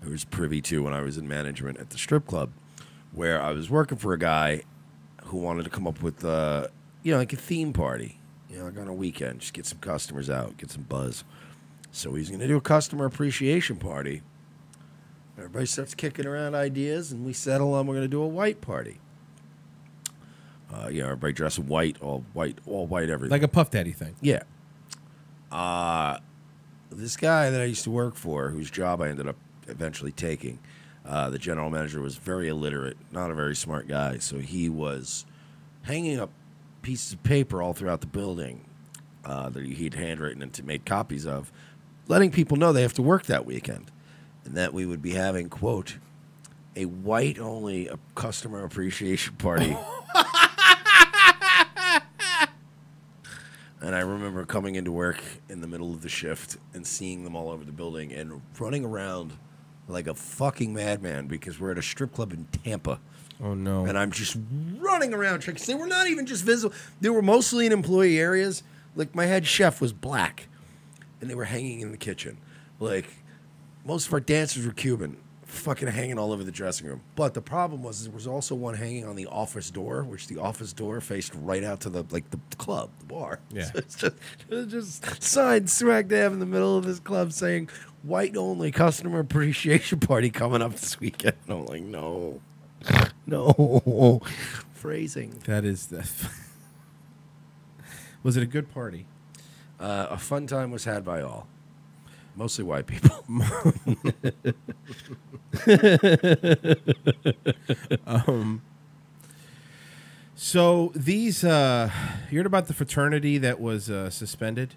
D: I was privy to when I was in management at the strip club, where I was working for a guy who wanted to come up with, like a theme party, like on a weekend, just get some customers out, get some buzz. So he's going to do a customer appreciation party. Everybody starts kicking around ideas, and we settle on we're going to do a white party. Everybody dressed in white, all white, everything.
E: Like a Puff Daddy thing.
D: Yeah. This guy that I used to work for, whose job I ended up eventually taking, the general manager was very illiterate, not a very smart guy. So he was hanging up pieces of paper all throughout the building that he'd handwritten and made copies of, letting people know they have to work that weekend, and that we would be having, quote, a white-only customer appreciation party. And I remember coming into work in the middle of the shift and seeing them all over the building and running around like a fucking madman because we're at a strip club in Tampa.
E: Oh, no.
D: And I'm just running around because they were not even just visible. They were mostly in employee areas. Like, my head chef was black, and they were hanging in the kitchen. Like, most of our dancers were Cuban, fucking hanging all over the dressing room. But the problem was there was also one hanging on the office door, which the office door faced right out to the club, the bar.
E: Yeah.
D: So it's just sign smack dab in the middle of this club saying, white only customer appreciation party coming up this weekend. And I'm like, no. No. Phrasing.
E: That is the... Was it a good party?
D: A fun time was had by all. Mostly white people.
E: So these, you heard about the fraternity that was suspended?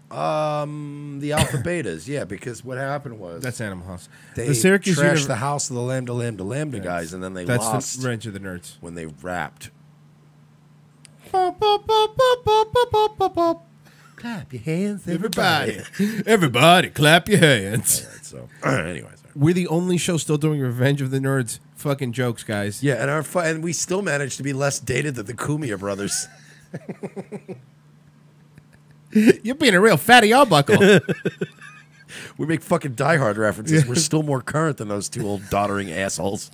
D: The Alpha Betas, yeah, because what happened was...
E: That's Animal House.
D: They
E: The Syracuse
D: trashed the House of the Lambda guys, and then they
E: That's
D: lost...
E: the Revenge of the Nerds.
D: When they rapped. Clap your hands, everybody.
E: Everybody, clap your hands.
D: All right, so, anyways.
E: We're the only show still doing Revenge of the Nerds fucking jokes, guys.
D: Yeah, and we still managed to be less dated than the Kumia brothers.
E: You're being a real fatty arbuckle.
D: We make fucking Die Hard references. We're still more current than those two old doddering assholes.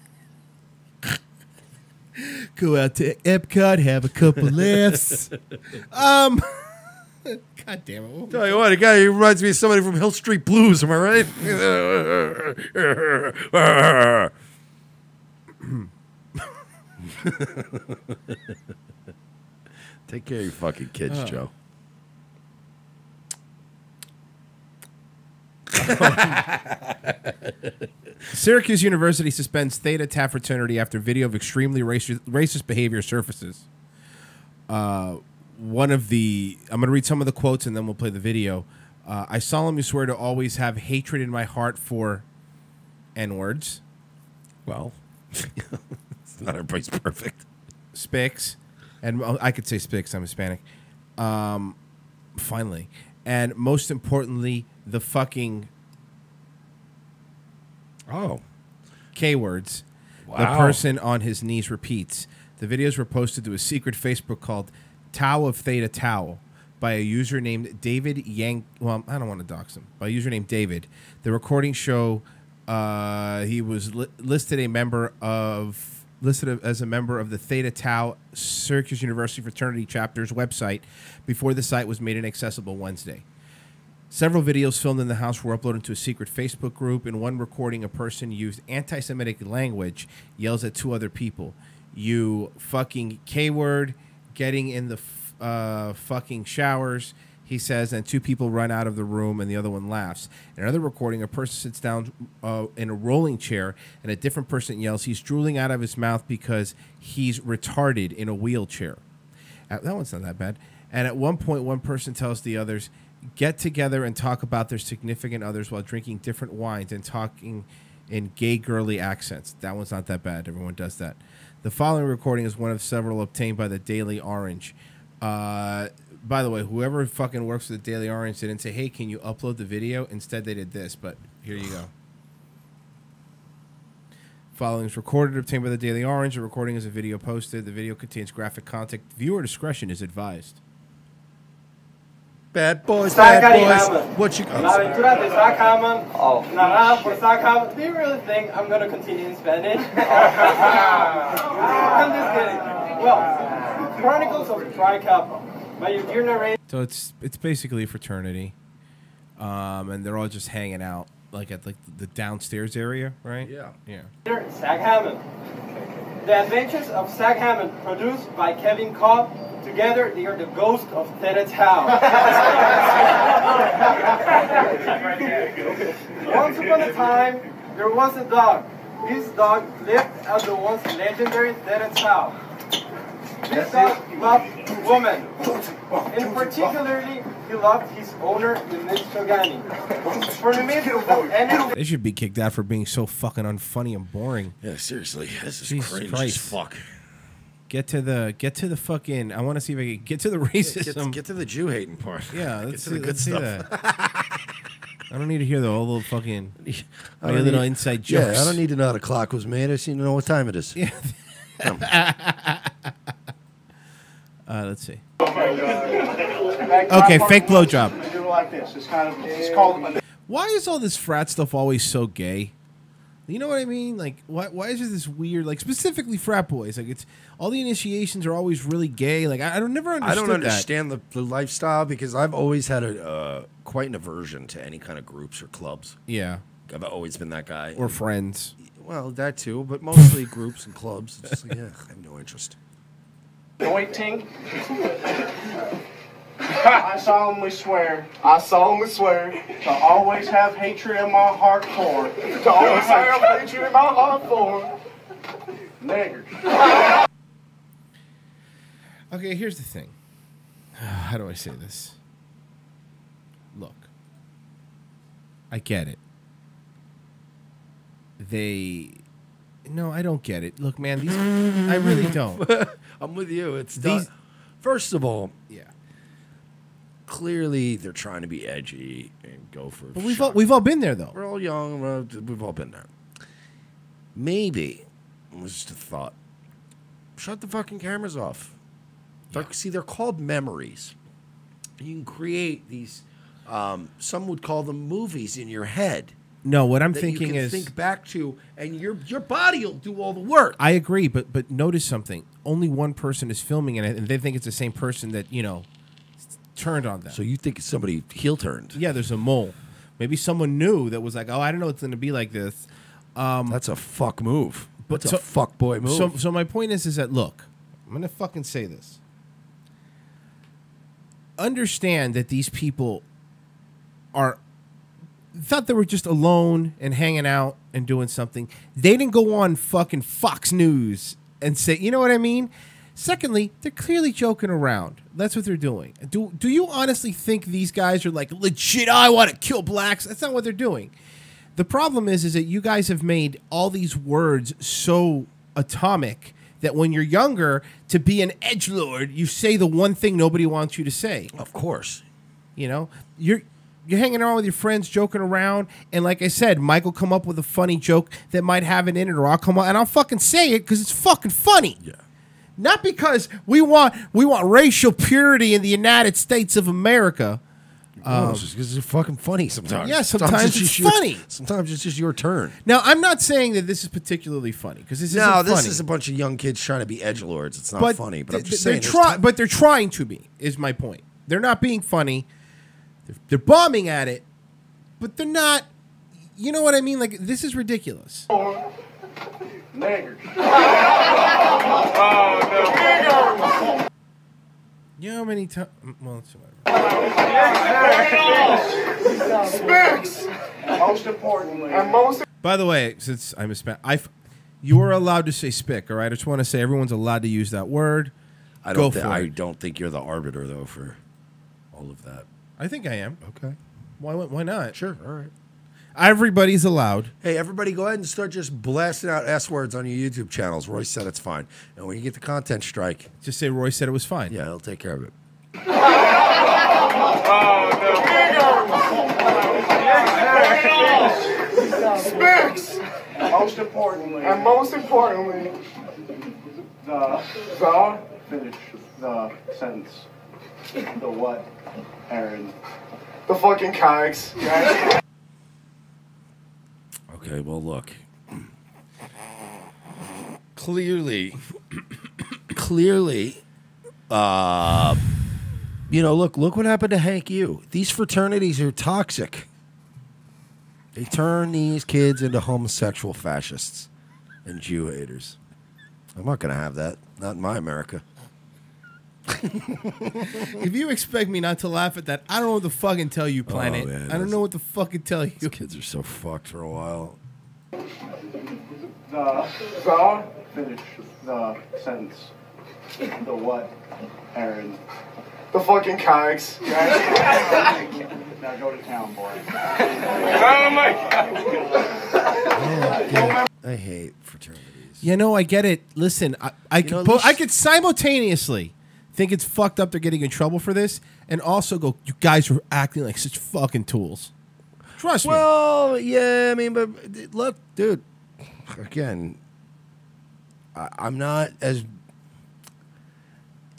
E: Go out to Epcot, have a couple laughs. God damn it.
D: Tell you what, a guy who reminds me of somebody from Hill Street Blues, am I right? Take care of your fucking kids, Joe.
E: Syracuse University suspends Theta Tau fraternity after video of extremely racist behavior surfaces. I'm going to read some of the quotes and then we'll play the video. I solemnly swear to always have hatred in my heart for N-words.
D: Well, it's not everybody's perfect.
E: Spics. And I could say Spics, I'm Hispanic. Finally. And most importantly, the fucking... K-words.
D: Wow.
E: The person on his knees repeats. The videos were posted to a secret Facebook called Tau of Theta Tau by a user named David Yang. Well, I don't want to dox him. By a user named David. The recording show he was listed as a member of the Theta Tau Syracuse University Fraternity Chapter's website before the site was made inaccessible Wednesday. Several videos filmed in the house were uploaded to a secret Facebook group. In one recording, a person used anti-Semitic language, yells at two other people. You fucking K-word, getting in the fucking showers, he says, and two people run out of the room and the other one laughs. In another recording, a person sits down in a rolling chair and a different person yells, he's drooling out of his mouth because he's retarded in a wheelchair. That one's not that bad. And at one point, one person tells the others, get together and talk about their significant others while drinking different wines and talking in gay girly accents. That one's not that bad. Everyone does that. The following recording is one of several obtained by the Daily Orange. By the way, whoever fucking works for the Daily Orange didn't say, hey, can you upload the video? Instead, they did this, but here you go. Following is recorded, obtained by the Daily Orange. The recording is a video posted. The video contains graphic content. Viewer discretion is advised.
D: Bad boys,
I: Sac
D: bad boys.
I: Hammond.
D: What you
I: La
D: got?
I: aventura de Sac Hammond. Narrada por Sac Hammond. Do you really think I'm going to continue in Spanish? I'm just kidding. Well, Chronicles of Tri Kappa. By your dear narrator.
E: So it's basically a fraternity, and they're all just hanging out like at like the downstairs area, right?
D: Yeah.
I: Sac Hammond. The Adventures of Sac Hammond, produced by Kevin Cobb. Together, they are the ghost of Ted's house. Once upon a time, there was a dog. This dog lived at the once legendary Ted's house. This dog loved women. And particularly, he loved his owner, Miss Shogani. For the midst of any...
E: They should be kicked out for being so fucking unfunny and boring.
D: Yeah, seriously, this is
E: Jesus
D: cringe
E: Christ.
D: as fuck.
E: Get to the fucking. I want to see if I can get to the racism.
D: Get to the Jew hating part.
E: Yeah,
D: Get
E: let's
D: to the good
E: see
D: stuff.
E: that. I don't need to hear the whole little fucking
D: I don't
E: little
D: need-
E: inside jokes.
D: Yeah, I don't need to know how the clock was made. I just need to know what time it is.
E: Yeah. Let's see.
J: Okay,
E: fake blowjob.
J: Do it like this. It's kind of it's called.
E: Why is all this frat stuff always so gay? You know what I mean? Like, why is there this weird, like, specifically frat boys? Like, it's all the initiations are always really gay. Like, I don't never understood
D: I don't
E: that.
D: understand the lifestyle because I've always had quite an aversion to any kind of groups or clubs.
E: Yeah.
D: I've always been that guy.
E: Or friends.
D: Well, that too, but mostly groups and clubs. It's just like, yeah, I have no interest.
J: Anointing. I solemnly swear to always have hatred in my heart for. Niggers.
E: Okay, here's the thing. How do I say this? Look, I get it. No, I don't get it. Look, man, I really don't.
D: I'm with you. It's
E: These-
D: First of all,
E: yeah.
D: Clearly, they're trying to be edgy and go for.
E: But we've all been there though.
D: We're all young. We've all been there. Maybe it was just a thought. Shut the fucking cameras off. See, they're called memories. You can create these. Some would call them movies in your head.
E: No, what I'm
D: that
E: thinking
D: you can
E: is
D: think back to, and your body will do all the work.
E: I agree, but notice something. Only one person is filming it, and they think it's the same person that turned on them.
D: So you think it's somebody heel turned?
E: Yeah, there's a mole. Maybe someone knew that was like, oh, I don't know it's going to be like this.
D: That's a fuck move.
E: But
D: That's a fuck boy move.
E: So my point is that look, I'm going to fucking say this. Understand that these people thought they were just alone and hanging out and doing something. They didn't go on fucking Fox News and say, you know what I mean? Secondly, they're clearly joking around. That's what they're doing. Do you honestly think these guys are like legit? I want to kill blacks. That's not what they're doing. The problem is that you guys have made all these words so atomic that when you're younger, to be an edgelord, you say the one thing nobody wants you to say.
D: Of course,
E: you're hanging around with your friends, joking around, and like I said, Mike will come up with a funny joke that might have it in it, or I'll come up and I'll fucking say it because it's fucking funny.
D: Yeah.
E: Not because we want racial purity in the United States of America.
D: It's just because it's fucking funny sometimes.
E: Yeah, sometimes it's funny.
D: Sometimes it's just your turn.
E: Now, I'm not saying that this is particularly funny because this isn't funny.
D: No, this is a bunch of young kids trying to be edgelords. It's not funny, but I'm just saying.
E: But they're trying to be. Is my point. They're not being funny. They're bombing at it, but they're not. You know what I mean? Like, this is ridiculous.
J: Niggers.
E: You know how many times? Well, it's whatever.
J: Spicks. Most importantly.
E: By the way, since I'm a Spanish, you are allowed to say spick. All right, I just want to say everyone's allowed to use that word.
D: I don't think you're the arbiter though for all of that.
E: I think I am.
D: Okay.
E: Why not?
D: Sure. All right.
E: Everybody's allowed.
D: Hey, everybody, go ahead and start just blasting out S words on your YouTube channels. Roy said it's fine, and when you get the content strike,
E: just say Roy said it was fine.
D: Yeah, he'll take care of it.
J: Spicks. Most importantly. Finish the sentence. The what, Aaron? The fucking cogs.
D: Okay, well, look. Clearly, look what happened to Hank U. These fraternities are toxic. They turn these kids into homosexual fascists and Jew haters. I'm not going to have that. Not in my America.
E: If you expect me not to laugh at that, I don't know what to fucking tell you, Planet.
D: Man,
E: I don't know what to fucking tell you.
D: These kids are so fucked for a while.
J: Finish the sentence. The what, Aaron? The fucking cogs. Now go to town, boy. Oh my God.
D: I hate fraternities.
E: You know, I get it. Listen, I could simultaneously think it's fucked up they're getting in trouble for this, and also go, you guys are acting like such fucking tools. Trust me.
D: Well, yeah, I mean, but look, dude, again, I'm not as...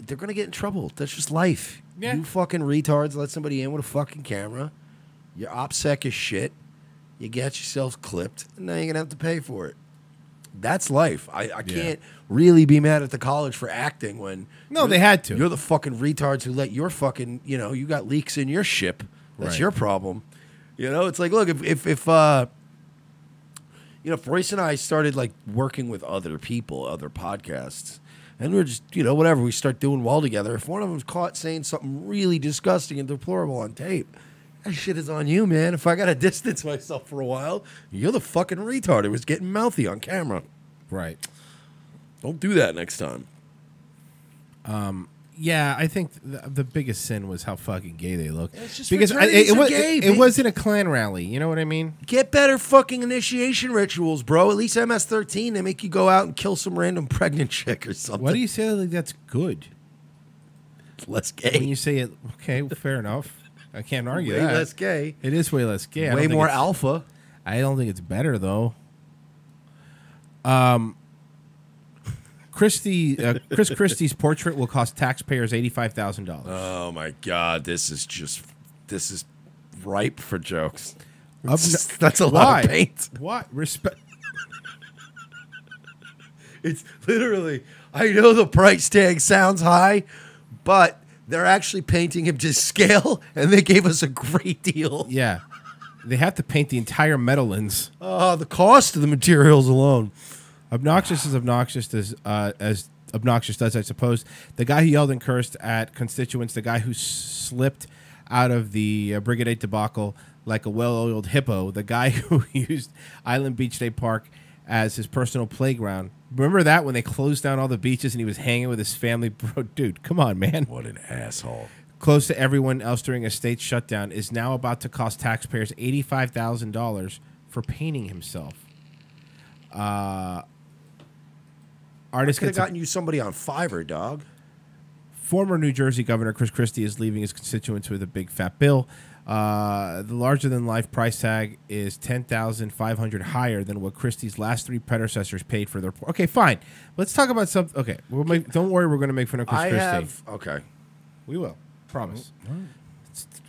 D: They're going to get in trouble. That's just life. Yeah. You fucking retards let somebody in with a fucking camera. You're OPSEC as shit. You get yourself clipped, and now you're going to have to pay for it. That's life. I can't really be mad at the college for acting when...
E: No, they had to.
D: You're the fucking retards who let your fucking... you got leaks in your ship. That's your problem. It's like, look, if Royce and I started, like, working with other people, other podcasts, and we're just, whatever, we start doing well together. If one of them's caught saying something really disgusting and deplorable on tape, that shit is on you, man. If I got to distance myself for a while, you're the fucking retard who was getting mouthy on camera.
E: Right.
D: Don't do that next time.
E: Yeah, I think the biggest sin was how fucking gay they look.
D: It's just
E: because it wasn't a Klan rally. You know what I mean?
D: Get better fucking initiation rituals, bro. At least MS-13, they make you go out and kill some random pregnant chick or something.
E: Why do you say that like that's good?
D: It's less gay.
E: When you say it, okay, well, fair enough. I can't argue
D: way
E: that.
D: Less gay.
E: It is way less gay.
D: Way more alpha.
E: I don't think it's better though. Chris Christie's portrait will cost taxpayers $85,000.
D: Oh my God, this is ripe for jokes. That's a lot of paint.
E: What respect?
D: It's literally. I know the price tag sounds high, but they're actually painting him to scale, and they gave us a great deal.
E: Yeah, they have to paint the entire Meadowlands.
D: The cost of the materials alone.
E: Obnoxious is obnoxious as obnoxious does, I suppose. The guy who yelled and cursed at constituents, the guy who slipped out of the Brigade 8 debacle like a well-oiled hippo, the guy who used Island Beach State Park as his personal playground. Remember that when they closed down all the beaches and he was hanging with his family? Bro, dude, come on, man.
D: What an asshole.
E: Close to everyone else during a state shutdown is now about to cost taxpayers $85,000 for painting himself.
D: Artist could have gotten you somebody on Fiverr, dog.
E: Former New Jersey Governor Chris Christie is leaving his constituents with a big fat bill. The larger-than-life price tag is $10,500 higher than what Christie's last three predecessors paid for their... Okay, fine. Let's talk about something... Okay, don't worry, we're going to make fun of Chris Christie.
D: Okay.
E: We will. Promise.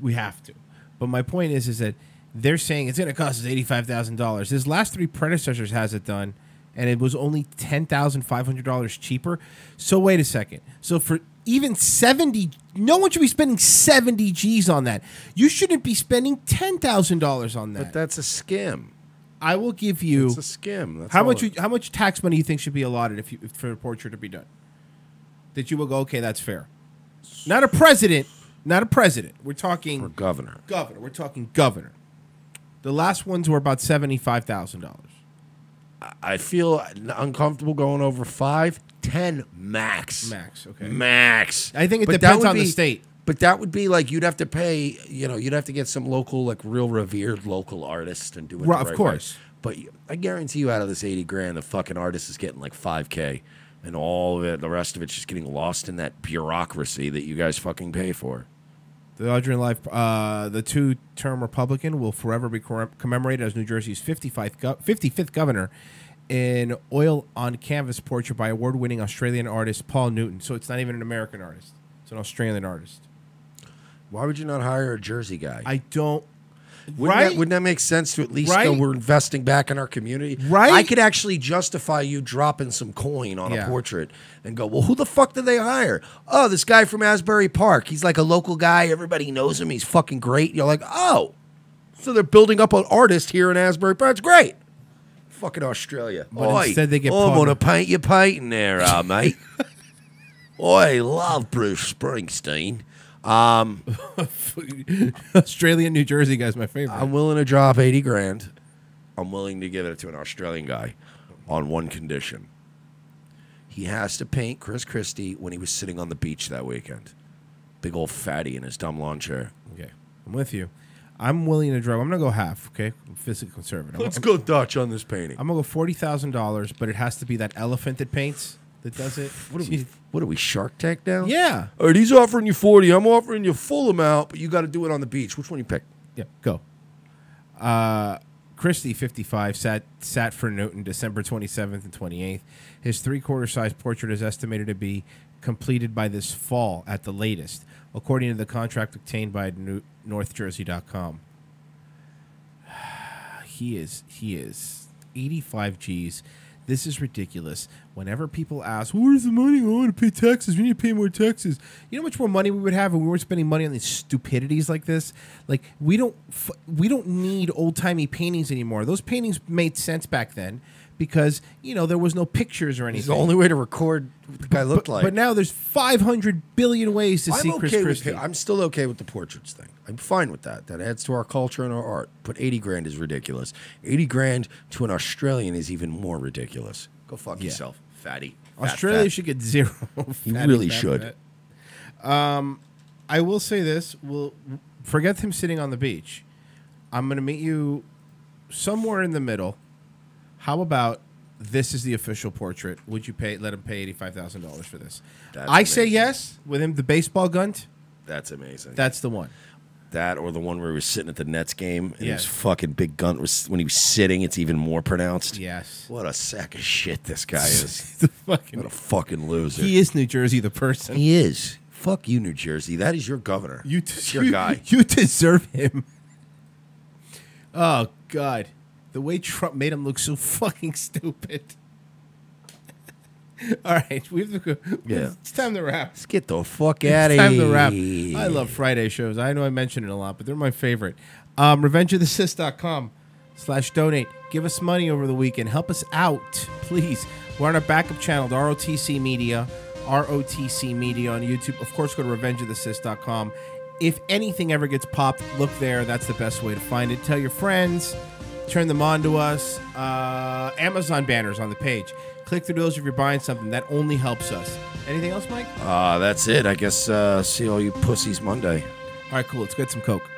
E: We have to. But my point is that they're saying it's going to cost us $85,000. His last three predecessors has it done, and it was only $10,500 cheaper. So wait a second. So for even 70, no one should be spending 70 G's on that. You shouldn't be spending $10,000 on that.
D: But that's a scam.
E: I will give you.
D: It's a scam. That's
E: how much tax money you think should be allotted if for a portrait to be done? That you will go, okay, that's fair. Not a president. Not a president. We're talking
D: or governor.
E: Governor. We're talking governor. The last ones were about $75,000.
D: I feel uncomfortable going over 5, 10 max.
E: Max, okay.
D: Max.
E: I think it depends on the state.
D: But that would be like you'd have to pay, you'd have to get some local, like real revered local artist and do it.
E: Right, of course.
D: But I guarantee you out of this 80 grand, the fucking artist is getting like 5K. And all of it, the rest of it's just getting lost in that bureaucracy that you guys fucking pay for.
E: The larger in life, the two-term Republican will forever be commemorated as New Jersey's 55th governor in oil on canvas portrait by award-winning Australian artist Paul Newton. So it's not even an American artist. It's an Australian artist.
D: Why would you not hire a Jersey guy?
E: I don't.
D: Wouldn't that make sense to at least go, we're investing back in our community?
E: Right.
D: I could actually justify you dropping some coin on a portrait and go, well, who the fuck did they hire? Oh, this guy from Asbury Park. He's like a local guy. Everybody knows him. He's fucking great. You're like, oh. So they're building up an artist here in Asbury Park. It's great. Fucking Australia.
E: But instead they get
D: I'm going to paint your painting there, mate. I love Bruce Springsteen.
E: Australian, New Jersey guy's my favorite.
D: I'm willing to drop 80 grand. I'm willing to give it to an Australian guy on one condition. He has to paint Chris Christie when he was sitting on the beach that weekend. Big old fatty in his dumb lawn chair.
E: Okay, I'm with you. I'm willing to drop. I'm going to go half, okay? I'm physically conservative.
D: Let's go Dutch on this painting.
E: I'm going to go $40,000, but it has to be that elephant that paints. That does it.
D: What are we, Shark Tank now?
E: Yeah.
D: All right, he's offering you 40. I'm offering you full amount, but you got to do it on the beach. Which one you pick?
E: Yeah, go. Christie, 55, sat for Newton December 27th and 28th. His 3/4 size portrait is estimated to be completed by this fall at the latest, according to the contract obtained by NorthJersey.com. He is 85 G's. This is ridiculous. Whenever people ask, where's the money? I want to pay taxes. We need to pay more taxes. You know how much more money we would have if we weren't spending money on these stupidities like this? Like, we don't need old-timey paintings anymore. Those paintings made sense back then because, there was no pictures or anything.
D: It's the only way to record what the guy looked like.
E: But now there's 500 billion ways to see Chris Christie.
D: I'm still okay with the portraits thing. I'm fine with that. That adds to our culture and our art. But 80 grand is ridiculous. 80 grand to an Australian is even more ridiculous. Go fuck yourself, fatty.
E: Australia should get zero.
D: You really should.
E: I will say this. Forget him sitting on the beach. I'm going to meet you somewhere in the middle. How about this is the official portrait? Would you let him pay $85,000 for this? I say yes with him, the baseball gunt.
D: That's amazing.
E: That's the one.
D: That or the one where he was sitting at the Nets game and his fucking big gunt was when he was sitting. It's even more pronounced.
E: Yes.
D: What a sack of shit this guy is.
E: What
D: a fucking loser.
E: He is New Jersey, the person.
D: He is. Fuck you, New Jersey. That is your governor. It's your guy.
E: You deserve him. Oh God, the way Trump made him look so fucking stupid. All right, we have to go.
D: Yeah.
E: It's time to wrap.
D: Let's get the fuck out of here.
E: It's time to wrap. I love Friday shows. I know I mention it a lot, but they're my favorite. RevengeOfTheCis.com/donate. Give us money over the weekend. Help us out, please. We're on our backup channel, the ROTC Media on YouTube. Of course, go to RevengeOfTheCis.com. If anything ever gets popped, look there. That's the best way to find it. Tell your friends. Turn them on to us. Amazon banners on the page. Click through those if you're buying something. That only helps us. Anything else, Mike?
D: That's it. I guess see all you pussies Monday.
E: All right, cool. Let's get some Coke.